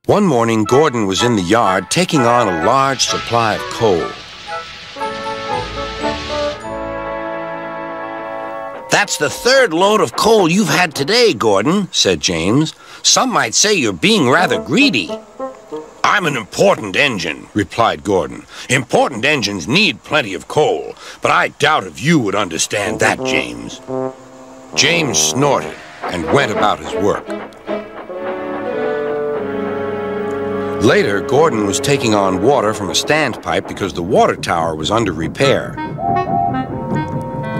One morning, Gordon was in the yard taking on a large supply of coal. That's the third load of coal you've had today, Gordon, said James. Some might say you're being rather greedy. I'm an important engine, replied Gordon. Important engines need plenty of coal, but I doubt if you would understand that, James. James snorted and went about his work. Later, Gordon was taking on water from a standpipe because the water tower was under repair.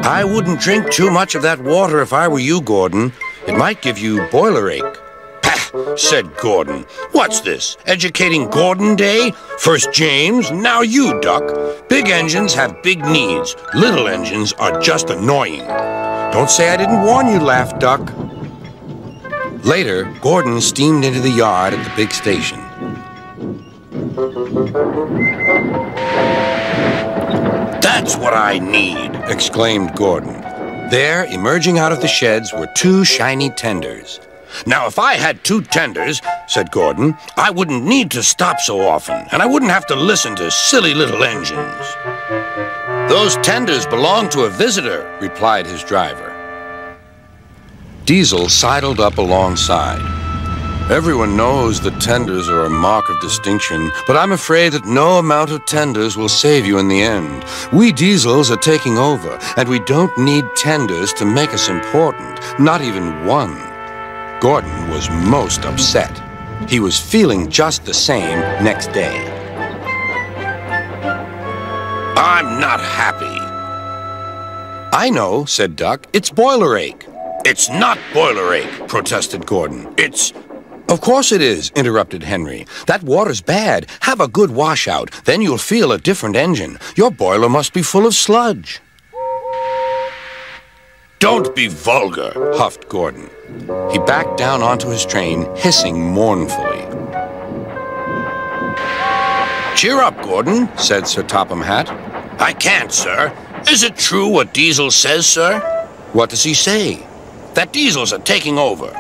I wouldn't drink too much of that water if I were you, Gordon. It might give you boiler ache. Pah, said Gordon. What's this, educating Gordon Day? First James, now you, Duck. Big engines have big needs. Little engines are just annoying. Don't say I didn't warn you, laughed Duck. Later, Gordon steamed into the yard at the big station. That's what I need, exclaimed Gordon. There, emerging out of the sheds, were two shiny tenders. Now, if I had two tenders, said Gordon, I wouldn't need to stop so often, and I wouldn't have to listen to silly little engines. Those tenders belong to a visitor, replied his driver. Diesel sidled up alongside. Everyone knows that tenders are a mark of distinction, but I'm afraid that no amount of tenders will save you in the end. We Diesels are taking over, and we don't need tenders to make us important, not even one. Gordon was most upset. He was feeling just the same next day. I'm not happy. I know, said Duck. It's boiler ache. It's not boiler ache, protested Gordon. It's... Of course it is, interrupted Henry. That water's bad. Have a good washout. Then you'll feel a different engine. Your boiler must be full of sludge. Don't be vulgar, huffed Gordon. He backed down onto his train, hissing mournfully. Cheer up, Gordon, said Sir Topham Hatt. I can't, sir. Is it true what Diesel says, sir? What does he say? That Diesels are taking over.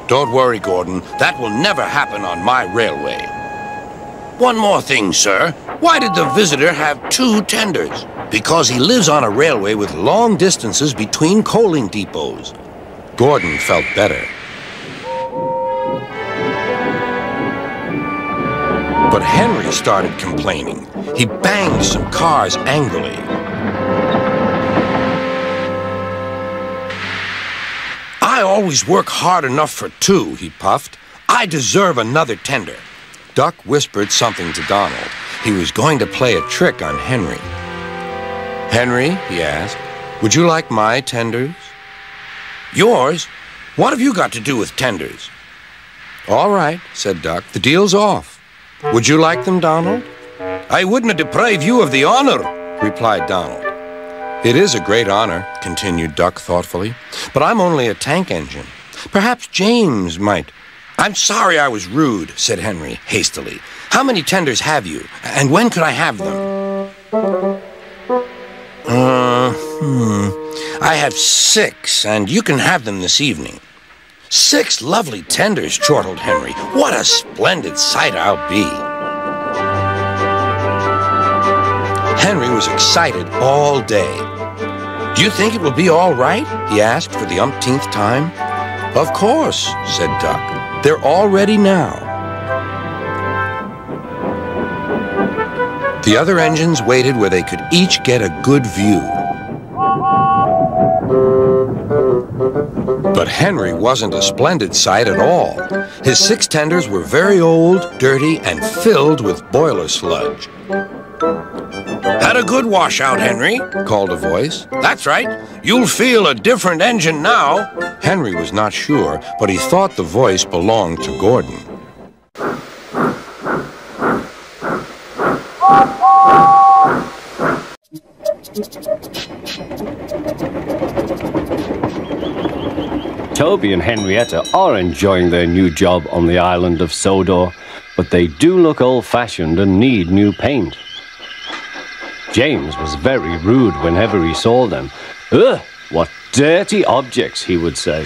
Don't worry, Gordon. That will never happen on my railway. One more thing, sir. Why did the visitor have two tenders? Because he lives on a railway with long distances between coaling depots. Gordon felt better. But Henry started complaining. He banged some cars angrily. I always work hard enough for two, he puffed. I deserve another tender. Duck whispered something to Donald. He was going to play a trick on Henry. Henry, he asked, would you like my tenders? Yours? What have you got to do with tenders? All right, said Duck. The deal's off. Would you like them, Donald? I wouldn't deprive you of the honor, replied Donald. It is a great honor, continued Duck thoughtfully, but I'm only a tank engine. Perhaps James might. I'm sorry I was rude, said Henry hastily. How many tenders have you, and when could I have them? I have 6, and you can have them this evening. 6 lovely tenders, chortled Henry. What a splendid sight I'll be. Henry was excited all day. Do you think it will be all right? He asked for the umpteenth time. Of course, said Duck. They're all ready now. The other engines waited where they could each get a good view. But Henry wasn't a splendid sight at all. His 6 tenders were very old, dirty, and filled with boiler sludge. Had a good washout, Henry, called a voice. That's right. You'll feel a different engine now. Henry was not sure, but he thought the voice belonged to Gordon. Toby and Henrietta are enjoying their new job on the island of Sodor, but they do look old-fashioned and need new paint. James was very rude whenever he saw them. "Ugh, what dirty objects," he would say.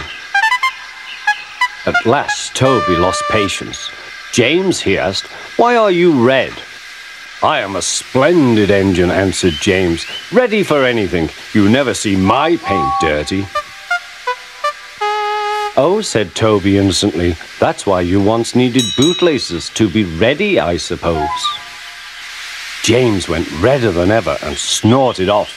At last, Toby lost patience. "James," he asked, "why are you red?" "I am a splendid engine," answered James. "Ready for anything. You never see my paint dirty." "Oh," said Toby innocently, "that's why you once needed bootlaces, to be ready, I suppose." James went redder than ever and snorted off.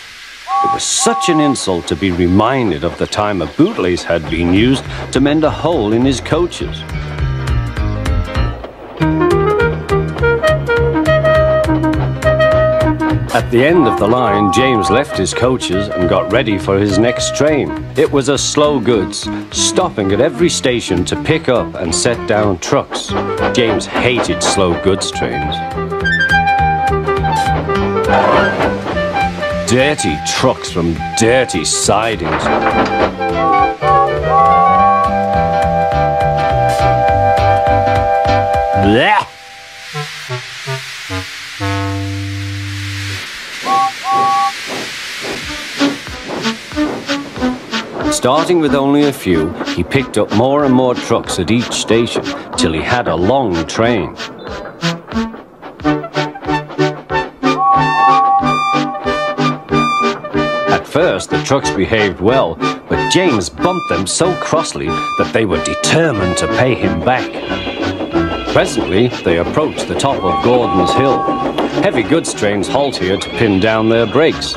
It was such an insult to be reminded of the time a bootlace had been used to mend a hole in his coaches. At the end of the line, James left his coaches and got ready for his next train. It was a slow goods, stopping at every station to pick up and set down trucks. James hated slow goods trains. Dirty trucks from dirty sidings. Blech! Starting with only a few, he picked up more and more trucks at each station till he had a long train. At first, the trucks behaved well, but James bumped them so crossly that they were determined to pay him back. Presently, they approached the top of Gordon's Hill. Heavy goods trains halt here to pin down their brakes.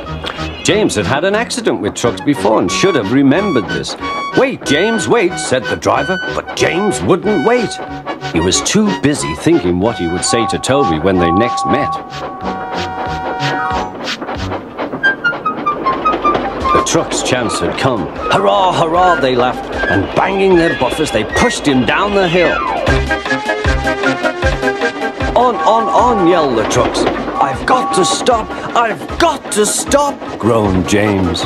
James had had an accident with trucks before and should have remembered this. "Wait, James, wait," said the driver, but James wouldn't wait. He was too busy thinking what he would say to Toby when they next met. The truck's chance had come. "Hurrah, hurrah," they laughed, and banging their buffers, they pushed him down the hill. On, yelled the trucks. "I've got to stop! I've got to stop!" groaned James.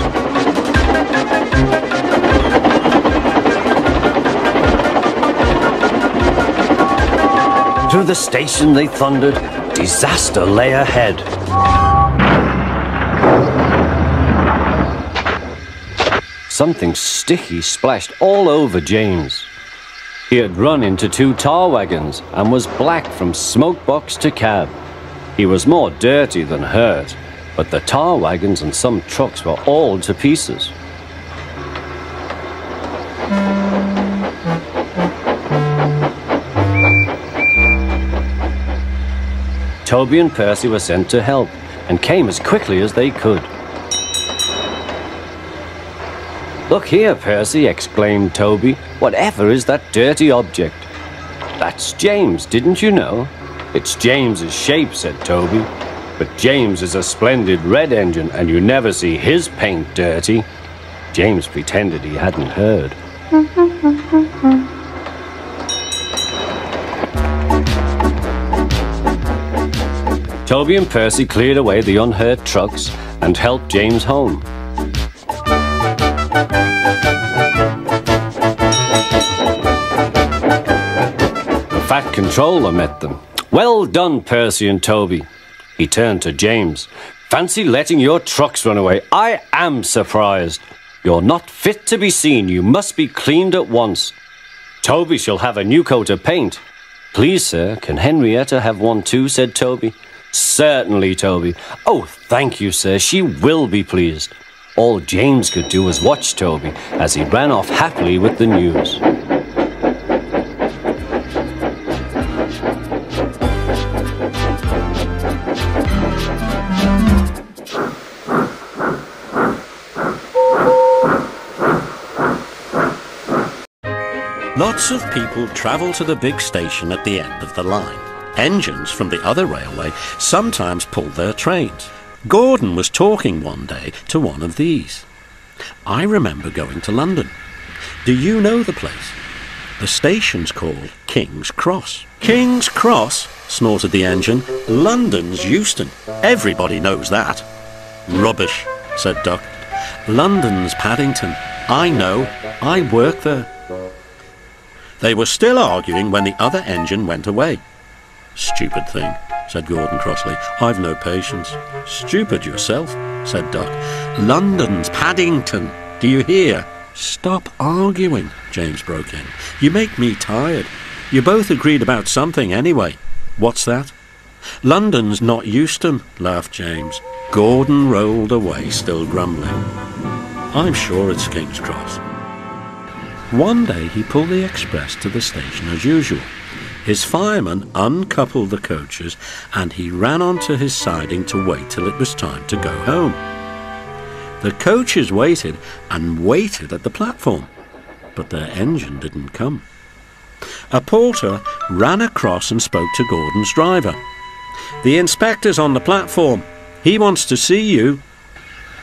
Through the station they thundered. Disaster lay ahead. Something sticky splashed all over James. He had run into 2 tar wagons and was black from smoke box to cab. He was more dirty than hurt, but the tar wagons and some trucks were all to pieces. Toby and Percy were sent to help and came as quickly as they could. "Look here, Percy," exclaimed Toby. "Whatever is that dirty object?" "That's James, didn't you know?" "It's James's shape," said Toby. "But James is a splendid red engine and you never see his paint dirty." James pretended he hadn't heard. Toby and Percy cleared away the unhurt trucks and helped James home. The fat controller met them. "Well done, Percy and Toby." He turned to James. "Fancy letting your trucks run away. I am surprised. You're not fit to be seen. You must be cleaned at once. Toby shall have a new coat of paint." "Please, sir, can Henrietta have one too?" said Toby. "Certainly, Toby." "Oh, thank you, sir. She will be pleased." All James could do was watch Toby as he ran off happily with the news. Lots of people travel to the big station at the end of the line. Engines from the other railway sometimes pull their trains. Gordon was talking one day to one of these. I remember going to London. Do you know the place? The station's called King's Cross. King's Cross? Snorted the engine. London's Euston. Everybody knows that. Rubbish, said Duck. London's Paddington. I know. I work there. They were still arguing when the other engine went away. Stupid thing, said Gordon crossly. I've no patience. Stupid yourself, said Duck. London's Paddington. Do you hear? Stop arguing, James broke in. You make me tired. You both agreed about something anyway. What's that? London's not Euston, laughed James. Gordon rolled away, still grumbling. I'm sure it's King's Cross. One day he pulled the express to the station as usual. His fireman uncoupled the coaches and he ran onto his siding to wait till it was time to go home. The coaches waited and waited at the platform, but their engine didn't come. A porter ran across and spoke to Gordon's driver. The inspector's on the platform. He wants to see you.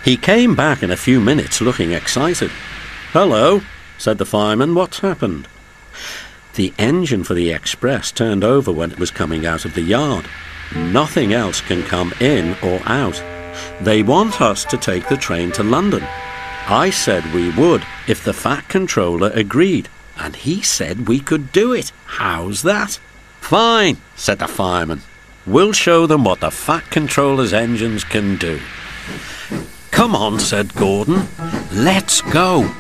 He came back in a few minutes looking excited. Hello, said the fireman. What's happened? The engine for the express turned over when it was coming out of the yard. Nothing else can come in or out. They want us to take the train to London. I said we would if the Fat Controller agreed, and he said we could do it. How's that? Fine, said the fireman. We'll show them what the Fat Controller's engines can do. Come on, said Gordon. Let's go.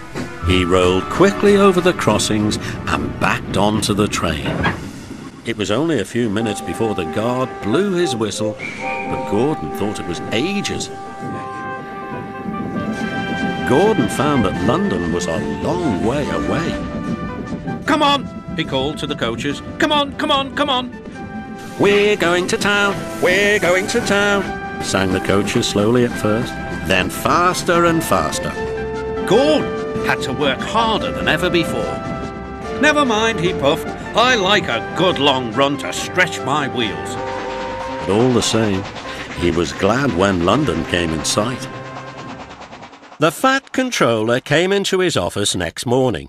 He rolled quickly over the crossings and backed onto the train. It was only a few minutes before the guard blew his whistle, but Gordon thought it was ages. Gordon found that London was a long way away. Come on, he called to the coaches. Come on, come on, come on. We're going to town, we're going to town, sang the coaches slowly at first, then faster and faster. Gordon had to work harder than ever before. Never mind, he puffed. I like a good long run to stretch my wheels. But all the same, he was glad when London came in sight. The Fat Controller came into his office next morning.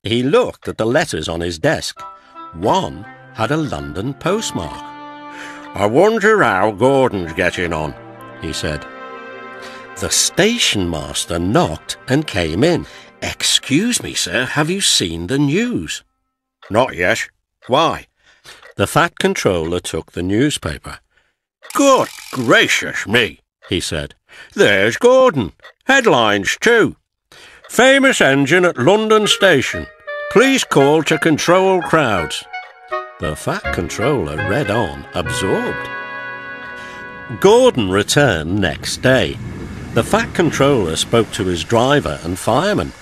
He looked at the letters on his desk. One had a London postmark. I wonder how Gordon's getting on, he said. The station master knocked and came in. Excuse me, sir, have you seen the news? Not yet. Why? The Fat Controller took the newspaper. Good gracious me, he said. There's Gordon. Headlines too. Famous engine at London Station. Please call to control crowds. The Fat Controller read on, absorbed. Gordon returned next day. The Fat Controller spoke to his driver and fireman.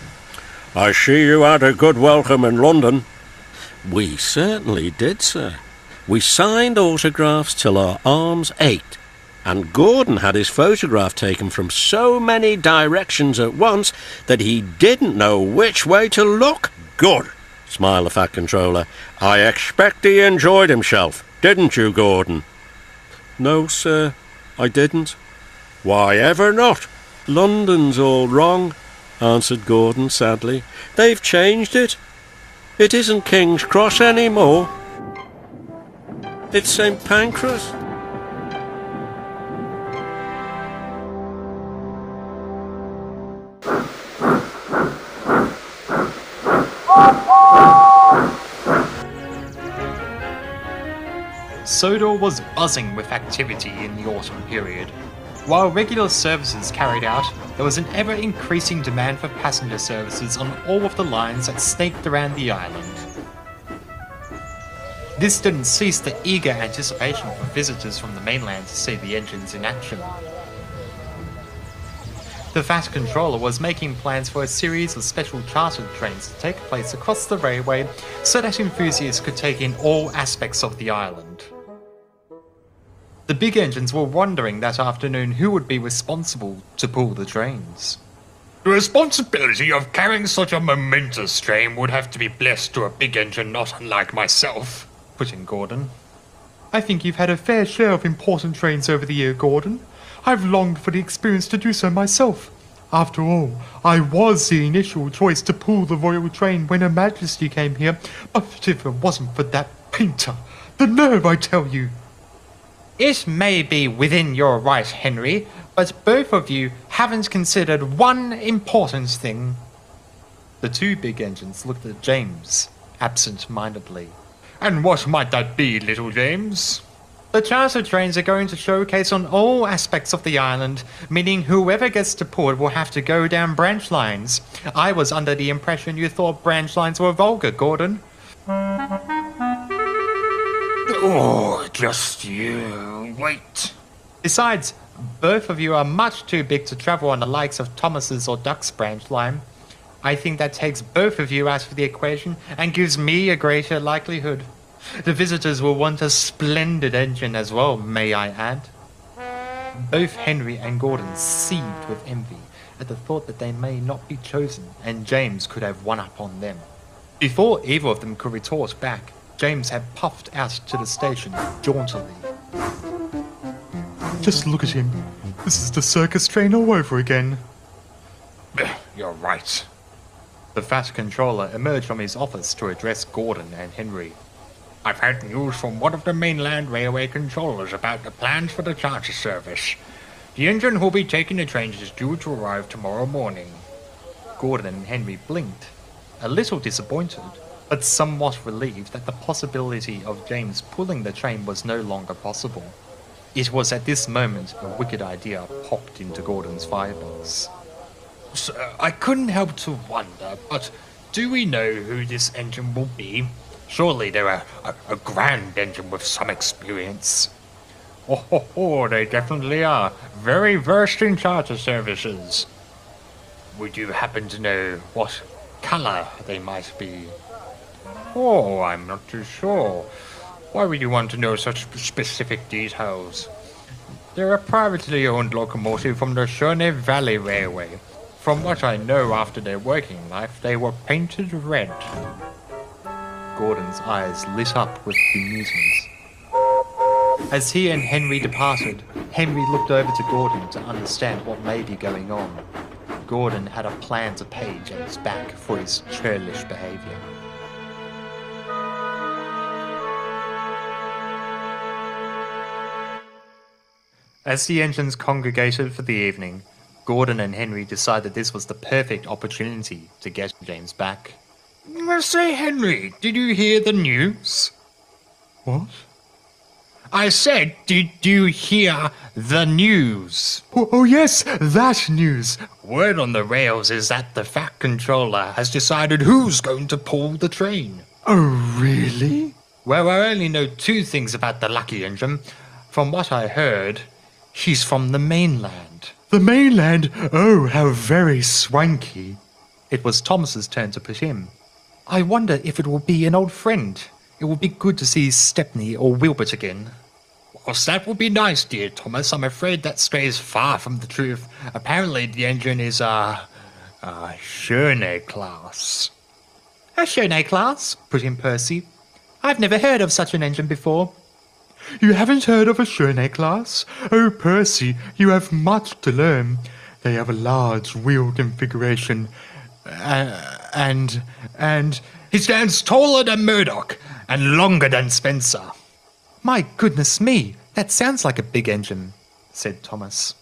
I see you had a good welcome in London. We certainly did, sir. We signed autographs till our arms ached, and Gordon had his photograph taken from so many directions at once that he didn't know which way to look. Good, smiled the Fat Controller. I expect he enjoyed himself, didn't you, Gordon? No, sir, I didn't. Why ever not? London's all wrong, answered Gordon sadly. They've changed it. It isn't King's Cross anymore. It's St. Pancras. Sodor was buzzing with activity in the autumn period. While regular services carried out, there was an ever-increasing demand for passenger services on all of the lines that snaked around the island. This didn't cease the eager anticipation for visitors from the mainland to see the engines in action. The Fat Controller was making plans for a series of special chartered trains to take place across the railway so that enthusiasts could take in all aspects of the island. The big engines were wondering that afternoon who would be responsible to pull the trains. The responsibility of carrying such a momentous train would have to be blessed to a big engine not unlike myself, put in Gordon. I think you've had a fair share of important trains over the year, Gordon. I've longed for the experience to do so myself. After all, I was the initial choice to pull the royal train when Her Majesty came here, but if it wasn't for that painter, the nerve, I tell you. It may be within your right, Henry, but both of you haven't considered one important thing. The two big engines looked at James, absent-mindedly. And what might that be, little James? The charter trains are going to showcase on all aspects of the island, meaning whoever gets to port will have to go down branch lines. I was under the impression you thought branch lines were vulgar, Gordon. Oh, just you wait. Besides, both of you are much too big to travel on the likes of Thomas's or Duck's branch line. I think that takes both of you out of the equation and gives me a greater likelihood. The visitors will want a splendid engine as well, may I add. Both Henry and Gordon seethed with envy at the thought that they may not be chosen and James could have one up on them. Before either of them could retort back, James had puffed out to the station jauntily. Just look at him. This is the circus train all over again. You're right. The fat controller emerged from his office to address Gordon and Henry. I've had news from one of the mainland railway controllers about the plans for the charter service. The engine who'll be taking the trains is due to arrive tomorrow morning. Gordon and Henry blinked, a little disappointed, but somewhat relieved that the possibility of James pulling the train was no longer possible. It was at this moment a wicked idea popped into Gordon's fireballs. Sir, I couldn't help to wonder, but do we know who this engine will be? Surely they're a grand engine with some experience. Oh, they definitely are. Very versed in charter services. Would you happen to know what colour they might be? Oh, I'm not too sure. Why would you want to know such specific details? They're a privately owned locomotive from the Shurney Valley Railway. From what I know after their working life, they were painted red. Gordon's eyes lit up with bemusement. As he and Henry departed, Henry looked over to Gordon to understand what may be going on. Gordon had a plan to pay James back for his churlish behaviour. As the engines congregated for the evening, Gordon and Henry decided this was the perfect opportunity to get James back. Say, Henry, did you hear the news? What? I said, did you hear the news? Oh yes, that news. Word on the rails is that the Fat Controller has decided who's going to pull the train. Oh really? Well, I only know two things about the Lucky Engine. From what I heard, he's from the mainland. The mainland? Oh, how very swanky. It was Thomas's turn to put in. I wonder if it will be an old friend. It will be good to see Stepney or Wilbert again. Well, that would be nice, dear Thomas. I'm afraid that strays far from the truth. Apparently the engine is a Shurney class. A Shurney class? Put in Percy. I've never heard of such an engine before. You haven't heard of a Shurney class? Oh, Percy, you have much to learn. They have a large wheel configuration. And he stands taller than Murdoch and longer than Spencer. My goodness me, that sounds like a big engine, said Thomas.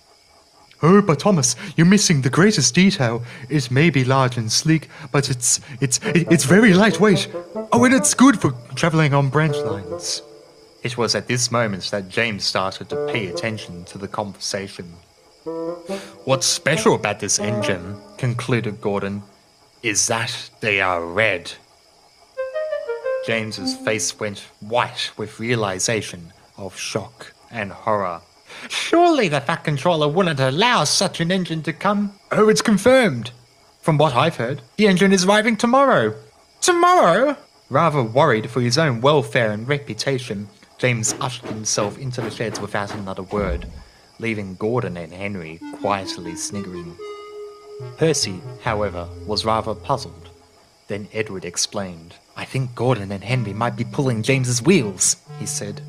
Oh, but Thomas, you're missing the greatest detail. It may be large and sleek, but it's very lightweight. Oh, and it's good for travelling on branch lines. It was at this moment that James started to pay attention to the conversation. What's special about this engine, concluded Gordon, is that they are red. James's face went white with realization of shock and horror. Surely the Fat Controller wouldn't allow such an engine to come. Oh, it's confirmed. From what I've heard, the engine is arriving tomorrow. Tomorrow? Rather worried for his own welfare and reputation, James ushered himself into the sheds without another word, leaving Gordon and Henry quietly sniggering. Percy, however, was rather puzzled. Then Edward explained. I think Gordon and Henry might be pulling James's wheels, he said.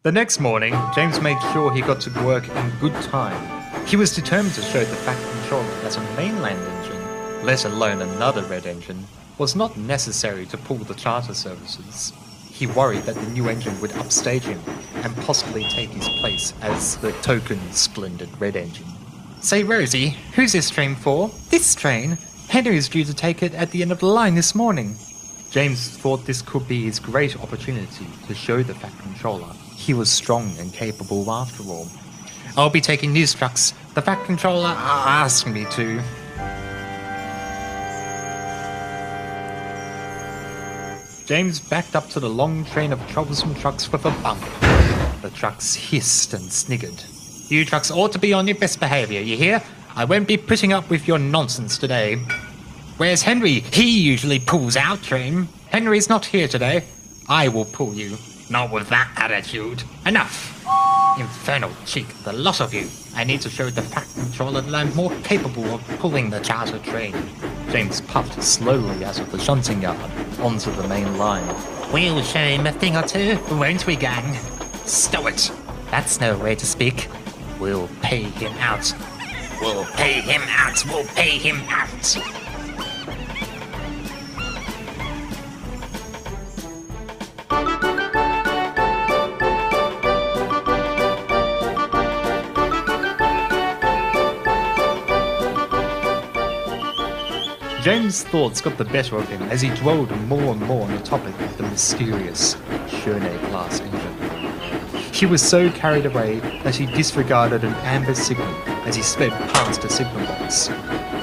The next morning, James made sure he got to work in good time. He was determined to show the Fat Controller that a mainland engine, let alone another red engine, was not necessary to pull the charter services. He worried that the new engine would upstage him and possibly take his place as the token splendid red engine. Say, Rosie, who's this train for? This train? Henry's due to take it at the end of the line this morning. James thought this could be his great opportunity to show the Fat Controller he was strong and capable after all. I'll be taking these trucks. The Fat Controller asked me to. James backed up to the long train of troublesome trucks with a bump. The trucks hissed and sniggered. You trucks ought to be on your best behaviour, you hear? I won't be putting up with your nonsense today. Where's Henry? He usually pulls our train. Henry's not here today. I will pull you. Not with that attitude. Enough! Infernal cheek, the lot of you. I need to show the Fat Controller that I'm more capable of pulling the charter train. James puffed slowly out of the shunting yard onto the main line. We'll show him a thing or two, won't we, gang? Stow it! That's no way to speak. We'll pay him out. We'll pay him out! We'll pay him out! James' thoughts got the better of him as he dwelled more and more on the topic of the mysterious Cherney-class engine. He was so carried away that he disregarded an amber signal as he sped past a signal box.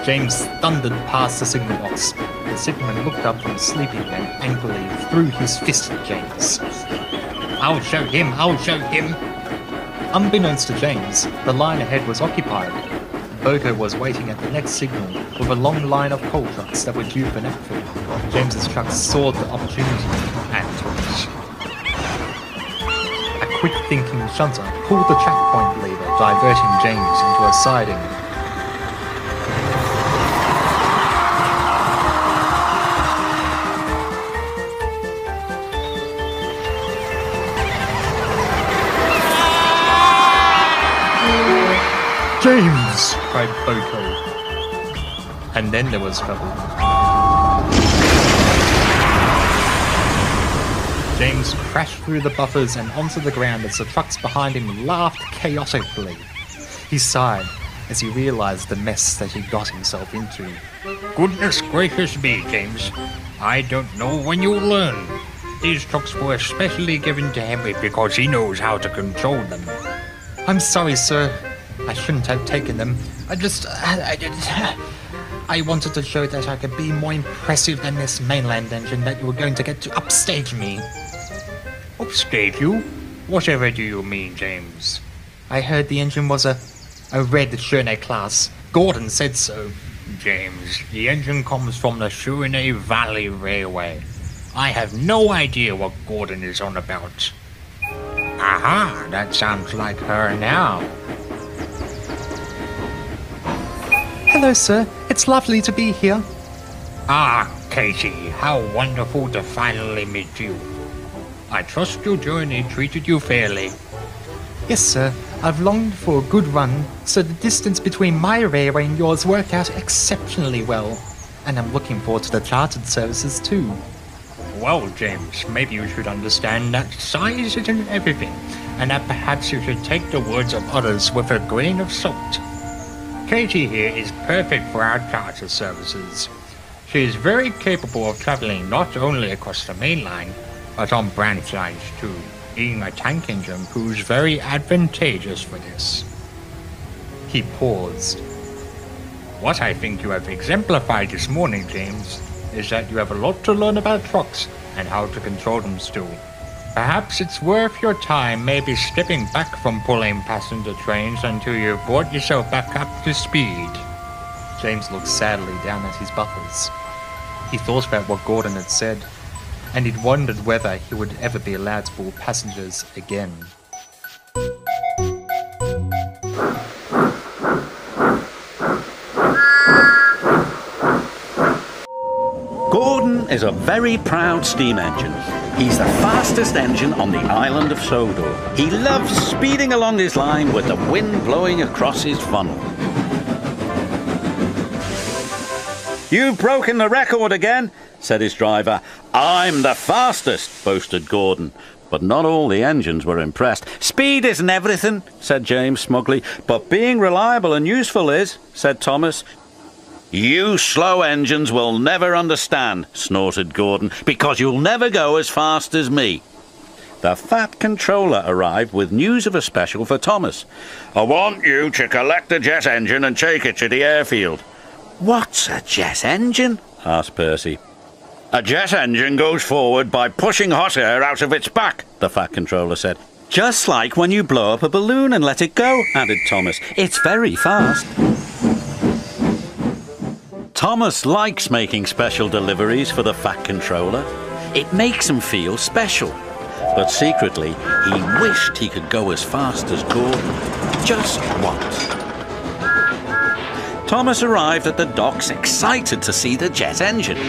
James thundered past the signal box. The signalman looked up from sleeping and angrily threw his fist at James. I'll show him! I'll show him! Unbeknownst to James, the line ahead was occupied. Boko was waiting at the next signal with a long line of coal trucks that were due for naphtha. James's trucks saw the opportunity and took it. A quick-thinking shunter pulled the track point lever, diverting James into a siding. James! Cried Boko. And then there was trouble. James crashed through the buffers and onto the ground as the trucks behind him laughed chaotically. He sighed as he realized the mess that he got himself into. Goodness gracious me, James. I don't know when you'll learn. These trucks were especially given to Henry because he knows how to control them. I'm sorry, sir. I shouldn't have taken them. I wanted to show that I could be more impressive than this mainland engine that you were going to get to upstage me. Upstage you? Whatever do you mean, James? I heard the engine was a red Cherney class. Gordon said so. James, the engine comes from the Cherney Valley Railway. I have no idea what Gordon is on about. Aha, that sounds like her now. Hello, sir. It's lovely to be here. Ah, Katie, how wonderful to finally meet you. I trust your journey treated you fairly. Yes, sir. I've longed for a good run, so the distance between my railway and yours worked out exceptionally well. And I'm looking forward to the chartered services too. Well, James, maybe you should understand that size isn't everything, and that perhaps you should take the words of others with a grain of salt. Katie here is perfect for our charter services. She is very capable of travelling not only across the main line, but on branch lines too. Being a tank engine proves very advantageous for this. He paused. What I think you have exemplified this morning, James, is that you have a lot to learn about trucks and how to control them still. Perhaps it's worth your time maybe stepping back from pulling passenger trains until you've brought yourself back up to speed. James looked sadly down at his buffers. He thought about what Gordon had said, and he'd wondered whether he would ever be allowed to pull passengers again. Gordon is a very proud steam engine. He's the fastest engine on the island of Sodor. He loves speeding along his line with the wind blowing across his funnel. "You've broken the record again," said his driver. "I'm the fastest," boasted Gordon. But not all the engines were impressed. "Speed isn't everything," said James smugly. "But being reliable and useful is," said Thomas. "You slow engines will never understand," snorted Gordon, "because you'll never go as fast as me." The Fat Controller arrived with news of a special for Thomas. "I want you to collect the jet engine and take it to the airfield." "What's a jet engine?" asked Percy. "A jet engine goes forward by pushing hot air out of its back," the Fat Controller said. "Just like when you blow up a balloon and let it go," added Thomas. "It's very fast." Thomas likes making special deliveries for the Fat Controller. It makes him feel special. But secretly, he wished he could go as fast as Gordon. Just once. Thomas arrived at the docks excited to see the jet engine.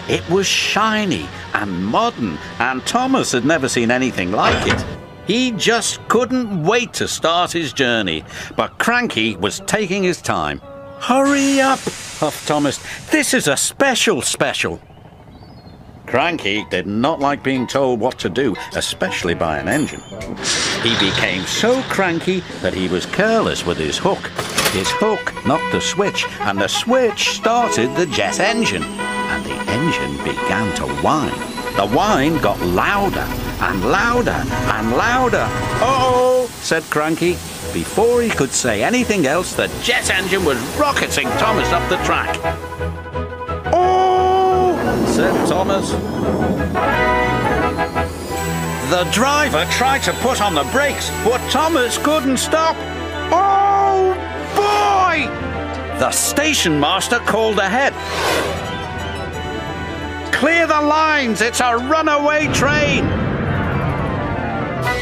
It was shiny and modern, and Thomas had never seen anything like it. He just couldn't wait to start his journey, but Cranky was taking his time. "Hurry up," huffed Thomas. "This is a special. Cranky did not like being told what to do, especially by an engine. He became so cranky that he was careless with his hook. His hook knocked the switch, and the switch started the jet engine, and the engine began to whine. The whine got louder and louder and louder. "Uh-oh," said Cranky. Before he could say anything else, the jet engine was rocketing Thomas up the track. "Oh," said Thomas. The driver tried to put on the brakes, but Thomas couldn't stop. "Oh, boy!" The station master called ahead. "Clear the lines, it's a runaway train."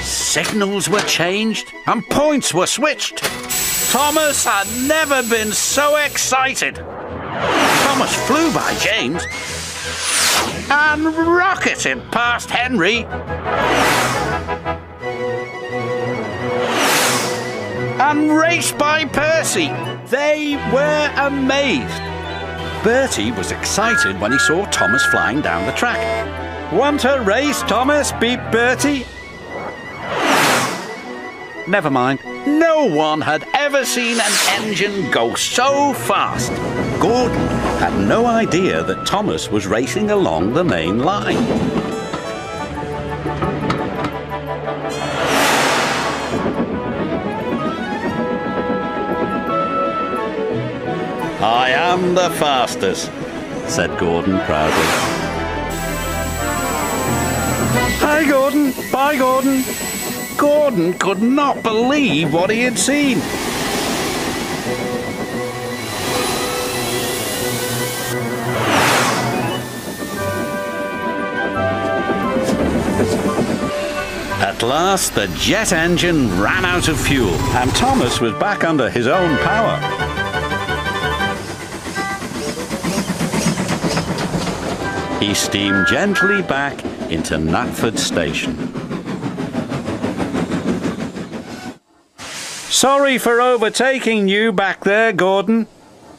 Signals were changed and points were switched. Thomas had never been so excited. Thomas flew by James and rocketed past Henry and raced by Percy. They were amazed. Bertie was excited when he saw Thomas flying down the track. "Want a race, Thomas?" beeped Bertie. Never mind. No one had ever seen an engine go so fast. Gordon had no idea that Thomas was racing along the main line. "I am the fastest," said Gordon proudly. "Hi, Gordon. Bye, Gordon." Gordon could not believe what he had seen. At last, the jet engine ran out of fuel, and Thomas was back under his own power. He steamed gently back into Knapford Station. "Sorry for overtaking you back there, Gordon."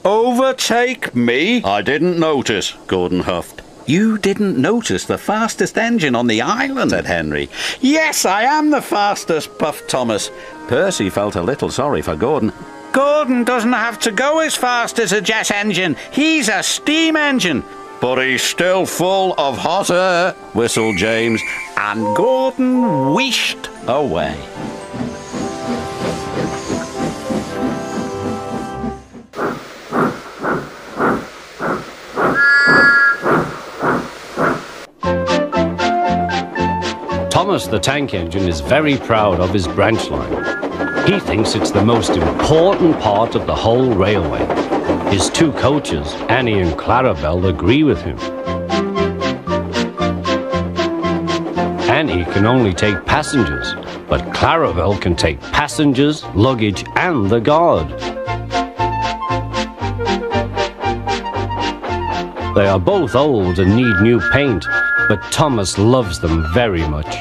"Overtake me? I didn't notice," Gordon huffed. "You didn't notice the fastest engine on the island," said Henry. "Yes, I am the fastest," puffed Thomas. Percy felt a little sorry for Gordon. "Gordon doesn't have to go as fast as a jet engine. He's a steam engine." "But he's still full of hot air," whistled James, and Gordon wheeshed away. Thomas the Tank Engine is very proud of his branch line. He thinks it's the most important part of the whole railway. His two coaches, Annie and Clarabelle, agree with him. Annie can only take passengers, but Clarabelle can take passengers, luggage, and the guard. They are both old and need new paint, but Thomas loves them very much.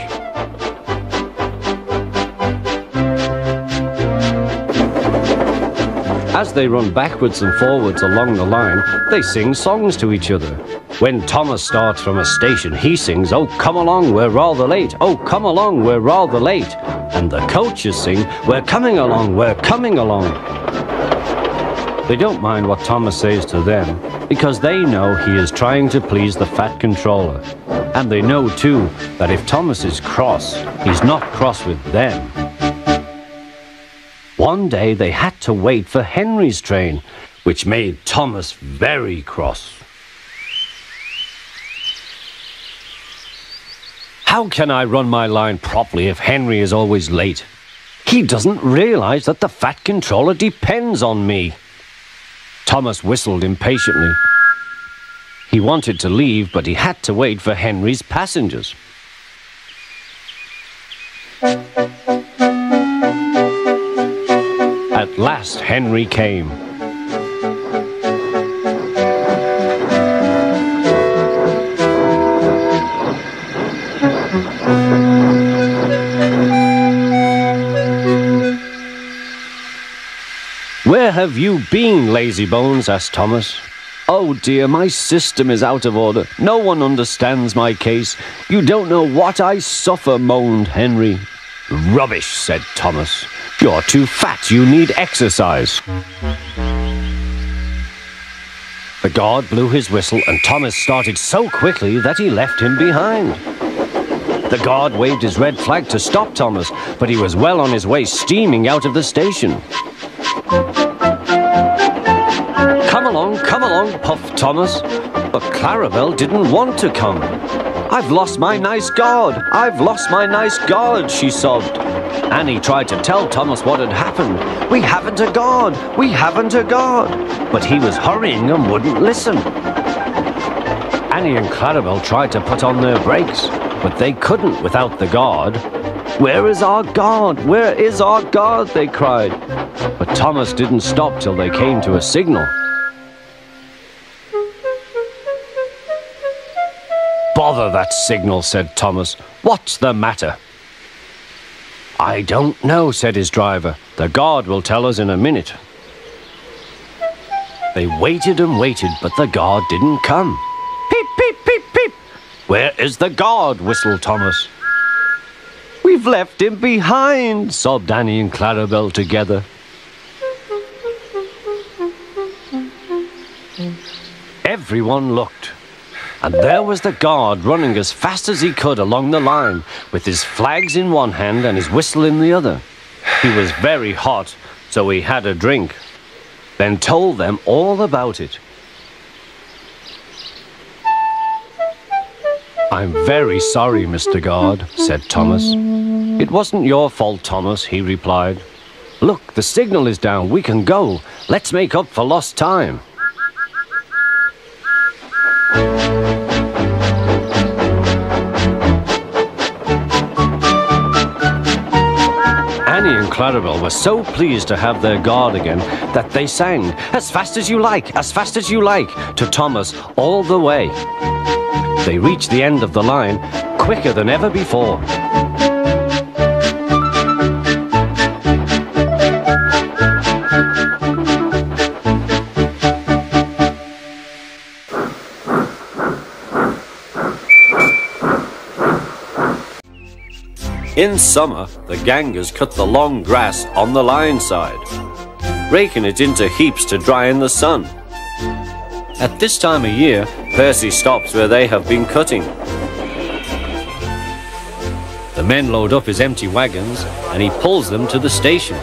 As they run backwards and forwards along the line, they sing songs to each other. When Thomas starts from a station, he sings, "Oh, come along, we're rather late. Oh, come along, we're rather late." And the coaches sing, "We're coming along, we're coming along." They don't mind what Thomas says to them, because they know he is trying to please the Fat Controller. And they know, too, that if Thomas is cross, he's not cross with them. One day they had to wait for Henry's train, which made Thomas very cross. How can I run my line properly if Henry is always late? He doesn't realize that the Fat Controller depends on me. Thomas whistled impatiently. He wanted to leave, but he had to wait for Henry's passengers. At last, Henry came. "Where have you been, Lazybones?" asked Thomas. "Oh dear, my system is out of order. No one understands my case. You don't know what I suffer," moaned Henry. "Rubbish," said Thomas. "You're too fat. You need exercise." The guard blew his whistle and Thomas started so quickly that he left him behind. The guard waved his red flag to stop Thomas, but he was well on his way, steaming out of the station. Come along, puffed Thomas. But Clarabelle didn't want to come. "I've lost my nice guard. I've lost my nice guard," she sobbed. Annie tried to tell Thomas what had happened. "We haven't a guard. We haven't a guard." But he was hurrying and wouldn't listen. Annie and Clarabelle tried to put on their brakes, but they couldn't without the guard. "Where is our guard? Where is our guard?" they cried. But Thomas didn't stop till they came to a signal. "Bother that signal," said Thomas. "What's the matter?" "I don't know," said his driver. "The guard will tell us in a minute." They waited and waited, but the guard didn't come. "Peep, peep, peep, peep." "Where is the guard?" whistled Thomas. "We've left him behind," sobbed Annie and Clarabelle together. Everyone looked. And there was the guard running as fast as he could along the line, with his flags in one hand and his whistle in the other. He was very hot, so he had a drink, then told them all about it. "I'm very sorry, Mr. Guard," said Thomas. "It wasn't your fault, Thomas," he replied. "Look, the signal is down. We can go. Let's make up for lost time." Annie and Clarabelle were so pleased to have their guard again that they sang, "As fast as you like, as fast as you like," to Thomas all the way. They reached the end of the line quicker than ever before. In summer, the gangers cut the long grass on the line side, raking it into heaps to dry in the sun. At this time of year, Percy stops where they have been cutting. The men load up his empty wagons and he pulls them to the station.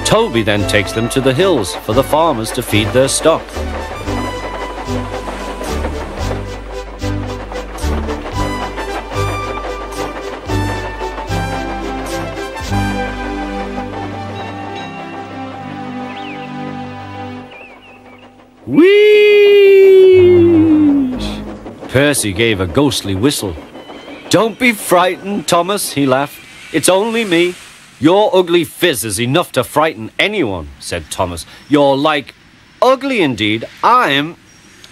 Toby then takes them to the hills for the farmers to feed their stock. Whee! Percy gave a ghostly whistle. "Don't be frightened, Thomas," he laughed. "It's only me. Your ugly phiz is enough to frighten anyone, said Thomas. You're like... Ugly indeed. I'm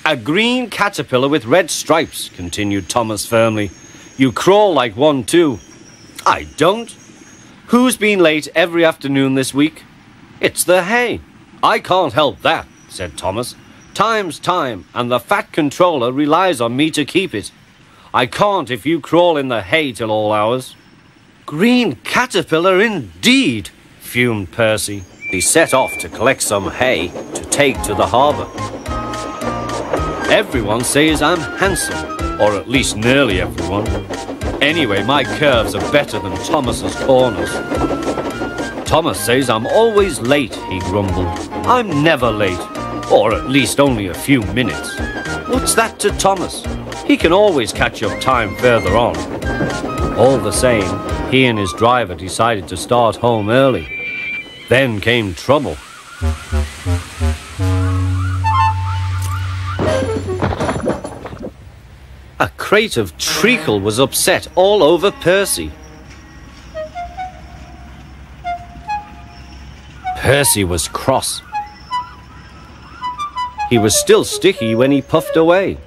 a green caterpillar with red stripes, continued Thomas firmly. You crawl like one too. I don't. Who's been late every afternoon this week? It's the hay. I can't help that, said Thomas. Time's time, and the Fat Controller relies on me to keep it. I can't if you crawl in the hay till all hours. Green caterpillar indeed, fumed Percy. He set off to collect some hay to take to the harbour. Everyone says I'm handsome, or at least nearly everyone. Anyway, my curves are better than Thomas's corners. Thomas says I'm always late, he grumbled. I'm never late, or at least only a few minutes. What's that to Thomas? He can always catch up time further on. All the same, he and his driver decided to start home early. Then came trouble. A crate of treacle was upset all over Percy. Percy was cross. He was still sticky when he puffed away.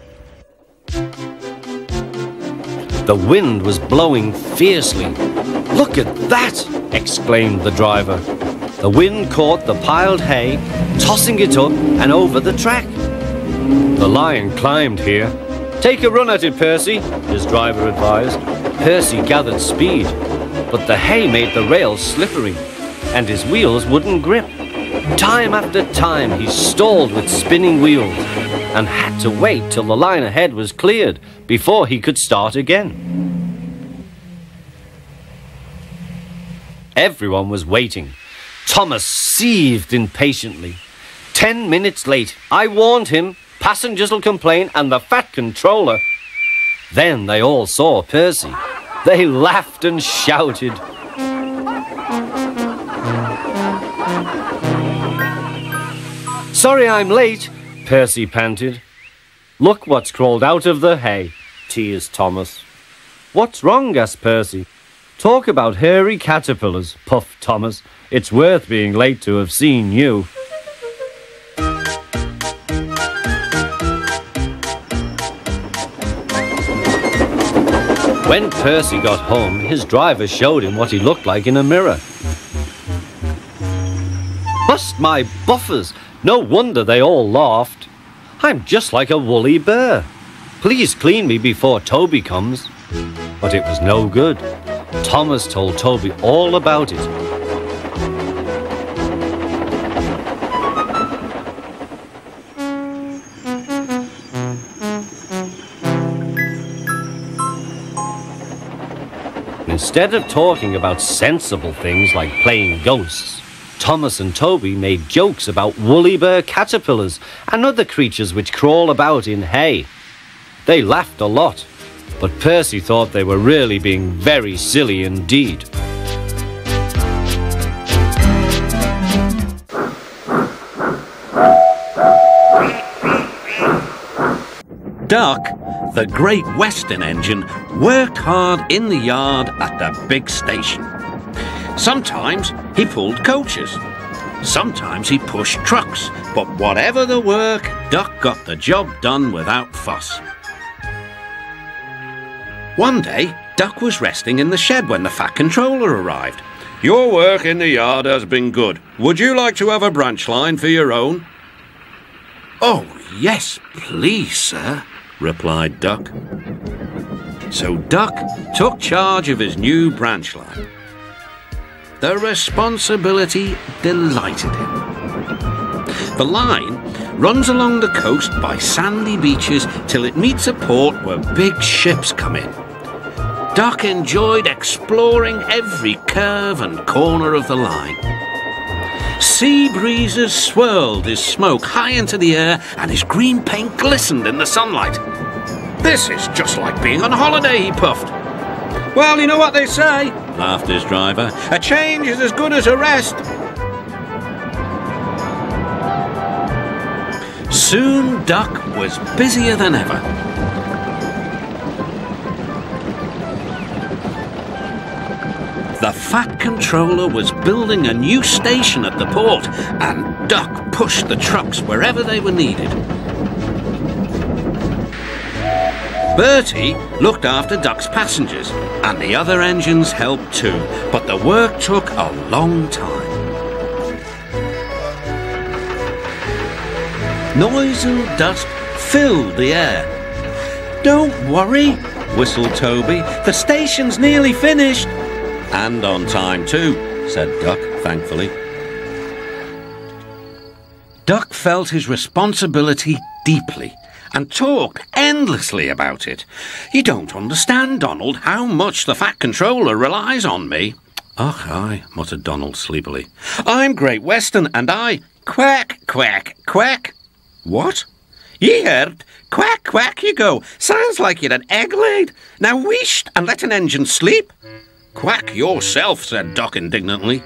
The wind was blowing fiercely. Look at that! Exclaimed the driver. The wind caught the piled hay, tossing it up and over the track. The lion climbed here. Take a run at it, Percy, his driver advised. Percy gathered speed, but the hay made the rails slippery, and his wheels wouldn't grip. Time after time he stalled with spinning wheels, and had to wait till the line ahead was cleared before he could start again. Everyone was waiting. Thomas seethed impatiently. 10 minutes late. I warned him. Passengers will complain, and the Fat Controller. Then they all saw Percy. They laughed and shouted. Sorry I'm late, Percy panted. Look what's crawled out of the hay, teased Thomas. What's wrong? Asked Percy. Talk about hairy caterpillars, puffed Thomas. It's worth being late to have seen you. When Percy got home, his driver showed him what he looked like in a mirror. Bust my buffers! No wonder they all laughed. I'm just like a woolly bear. Please clean me before Toby comes. But it was no good. Thomas told Toby all about it. Instead of talking about sensible things like playing ghosts, Thomas and Toby made jokes about woolly bear caterpillars and other creatures which crawl about in hay. They laughed a lot, but Percy thought they were really being very silly indeed. Duck, the Great Western Engine, worked hard in the yard at the big station. Sometimes he pulled coaches. Sometimes he pushed trucks. But whatever the work, Duck got the job done without fuss. One day, Duck was resting in the shed when the Fat Controller arrived. Your work in the yard has been good. Would you like to have a branch line for your own? Oh, yes, please, sir, replied Duck. So Duck took charge of his new branch line. The responsibility delighted him. The line runs along the coast by sandy beaches till it meets a port where big ships come in. Duck enjoyed exploring every curve and corner of the line. Sea breezes swirled his smoke high into the air, and his green paint glistened in the sunlight. This is just like being on holiday, he puffed. Well, you know what they say, laughed his driver. A change is as good as a rest. Soon Duck was busier than ever. The Fat Controller was building a new station at the port, and Duck pushed the trucks wherever they were needed. Bertie looked after Duck's passengers, and the other engines helped too, but the work took a long time. Noise and dust filled the air. "Don't worry," whistled Toby. "The station's nearly finished." "And on time too," said Duck, thankfully. Duck felt his responsibility deeply and talked endlessly about it. "You don't understand, Donald, how much the Fat Controller relies on me." "Ugh, aye," muttered Donald sleepily. "I'm Great Western, and I—" "Quack, quack, quack." "What?" "Ye heard? Quack, quack you go. Sounds like you'd an egg laid. Now wheesht and let an engine sleep." "Quack yourself," said Duck indignantly.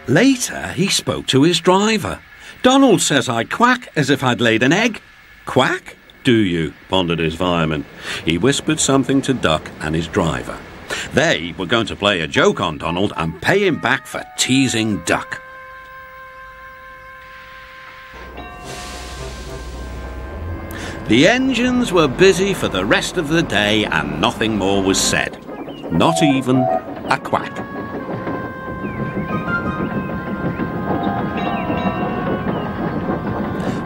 Later, he spoke to his driver. "Donald says I quack as if I'd laid an egg." "Quack, do you?" pondered his fireman. He whispered something to Duck and his driver. They were going to play a joke on Donald and pay him back for teasing Duck. The engines were busy for the rest of the day and nothing more was said. Not even a quack.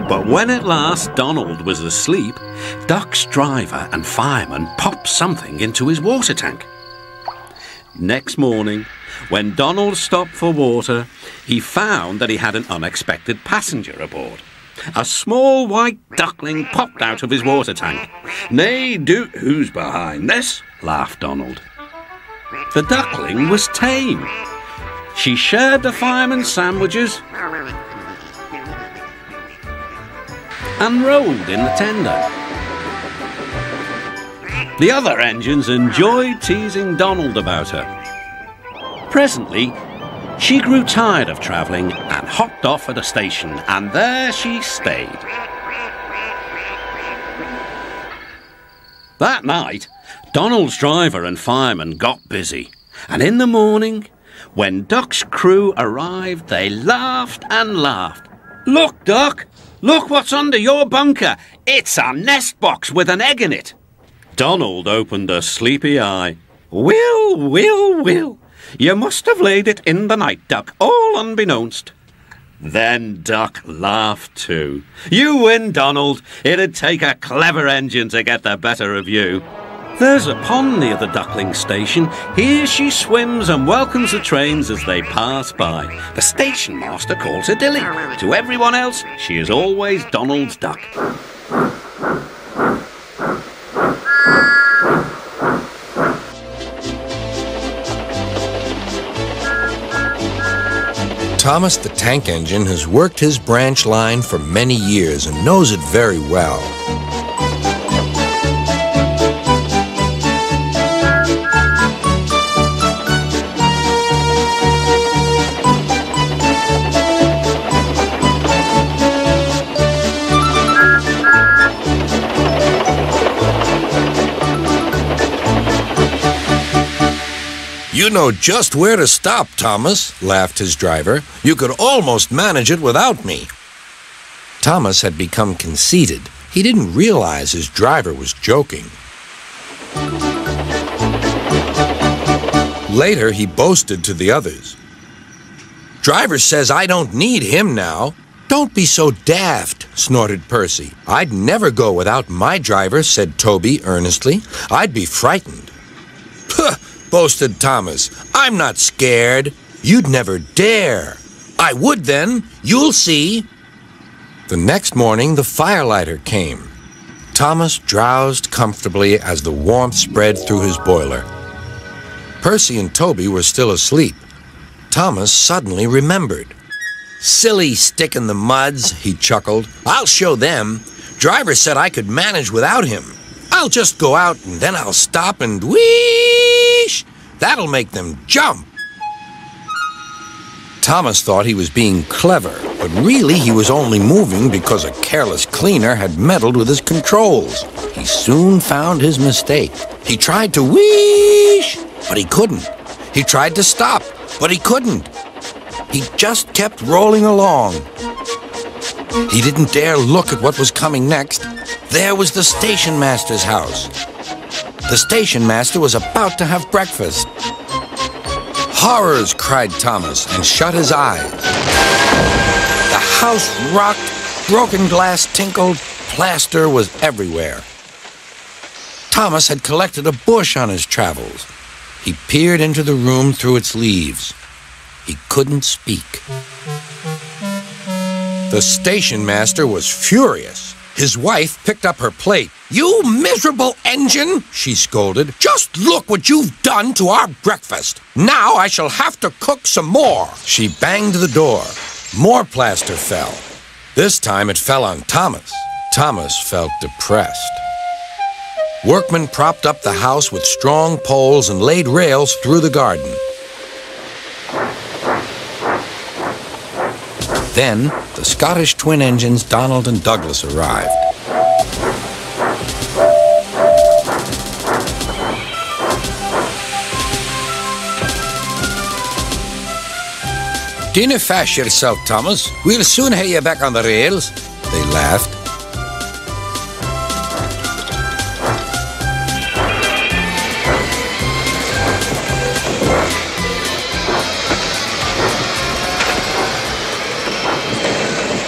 But when at last Donald was asleep, Duck's driver and fireman popped something into his water tank. Next morning, when Donald stopped for water, he found that he had an unexpected passenger aboard. A small white duckling popped out of his water tank. "Nay, who's behind this?" laughed Donald. The duckling was tame. She shared the fireman's sandwiches and rolled in the tender. The other engines enjoyed teasing Donald about her. Presently, she grew tired of travelling and hopped off at a station, and there she stayed. That night, Donald's driver and fireman got busy, and in the morning, when Duck's crew arrived, they laughed and laughed. "Look, Duck! Look what's under your bunker! It's a nest box with an egg in it!" Donald opened a sleepy eye. Will. You must have laid it in the night, Duck, all unbeknownst." Then Duck laughed too. "You win, Donald. It'd take a clever engine to get the better of you." There's a pond near the duckling station. Here she swims and welcomes the trains as they pass by. The station master calls her Dilly. To everyone else, she is always Donald's duck. Thomas the Tank Engine has worked his branch line for many years and knows it very well. You know just where to stop, Thomas, laughed his driver. You could almost manage it without me. Thomas had become conceited. He didn't realize his driver was joking. Later, he boasted to the others. "Driver says I don't need him now." "Don't be so daft," snorted Percy. "I'd never go without my driver," said Toby earnestly. "I'd be frightened." "Puh!" boasted Thomas. "I'm not scared. You'd never dare." "I would then. You'll see." The next morning, the firelighter came. Thomas drowsed comfortably as the warmth spread through his boiler. Percy and Toby were still asleep. Thomas suddenly remembered. "Silly stick in the muds," he chuckled. "I'll show them. Driver said I could manage without him. I'll just go out and then I'll stop and wheesh! That'll make them jump." Thomas thought he was being clever, but really he was only moving because a careless cleaner had meddled with his controls. He soon found his mistake. He tried to wheesh, but he couldn't. He tried to stop, but he couldn't. He just kept rolling along. He didn't dare look at what was coming next. There was the station master's house. The station master was about to have breakfast. "Horrors!" cried Thomas, and shut his eyes. The house rocked, broken glass tinkled, plaster was everywhere. Thomas had collected a bush on his travels. He peered into the room through its leaves. He couldn't speak. The station master was furious. His wife picked up her plate. "You miserable engine," she scolded. "Just look what you've done to our breakfast. Now I shall have to cook some more." She banged the door. More plaster fell. This time it fell on Thomas. Thomas felt depressed. Workmen propped up the house with strong poles and laid rails through the garden. Then, the Scottish twin engines Donald and Douglas arrived. "Dinna fash yourself, Thomas. We'll soon have you back on the rails," they laughed.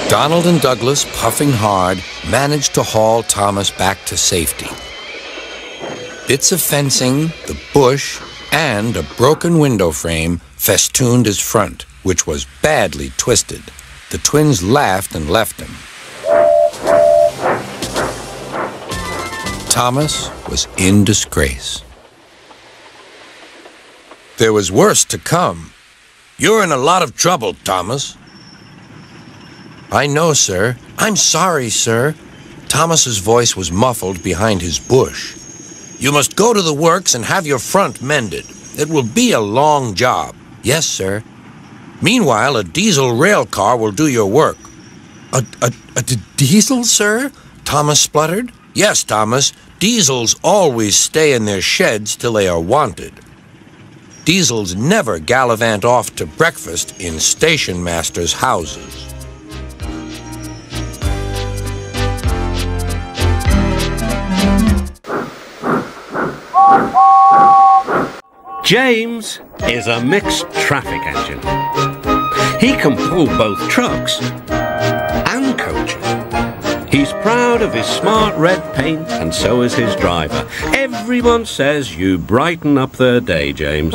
Donald and Douglas, puffing hard, managed to haul Thomas back to safety. Bits of fencing, the bush, and a broken window frame festooned his front, which was badly twisted. The twins laughed and left him. Thomas was in disgrace. There was worse to come. "You're in a lot of trouble, Thomas." "I know, sir. I'm sorry, sir." Thomas's voice was muffled behind his bush. "You must go to the works and have your front mended. It will be a long job." "Yes, sir." "Meanwhile, a diesel rail car will do your work." A diesel, sir?" Thomas spluttered. "Yes, Thomas. Diesels always stay in their sheds till they are wanted. Diesels never gallivant off to breakfast in station masters' houses." James is a mixed traffic engine. He can pull both trucks and coaches. He's proud of his smart red paint, and so is his driver. Everyone says you brighten up their day, James.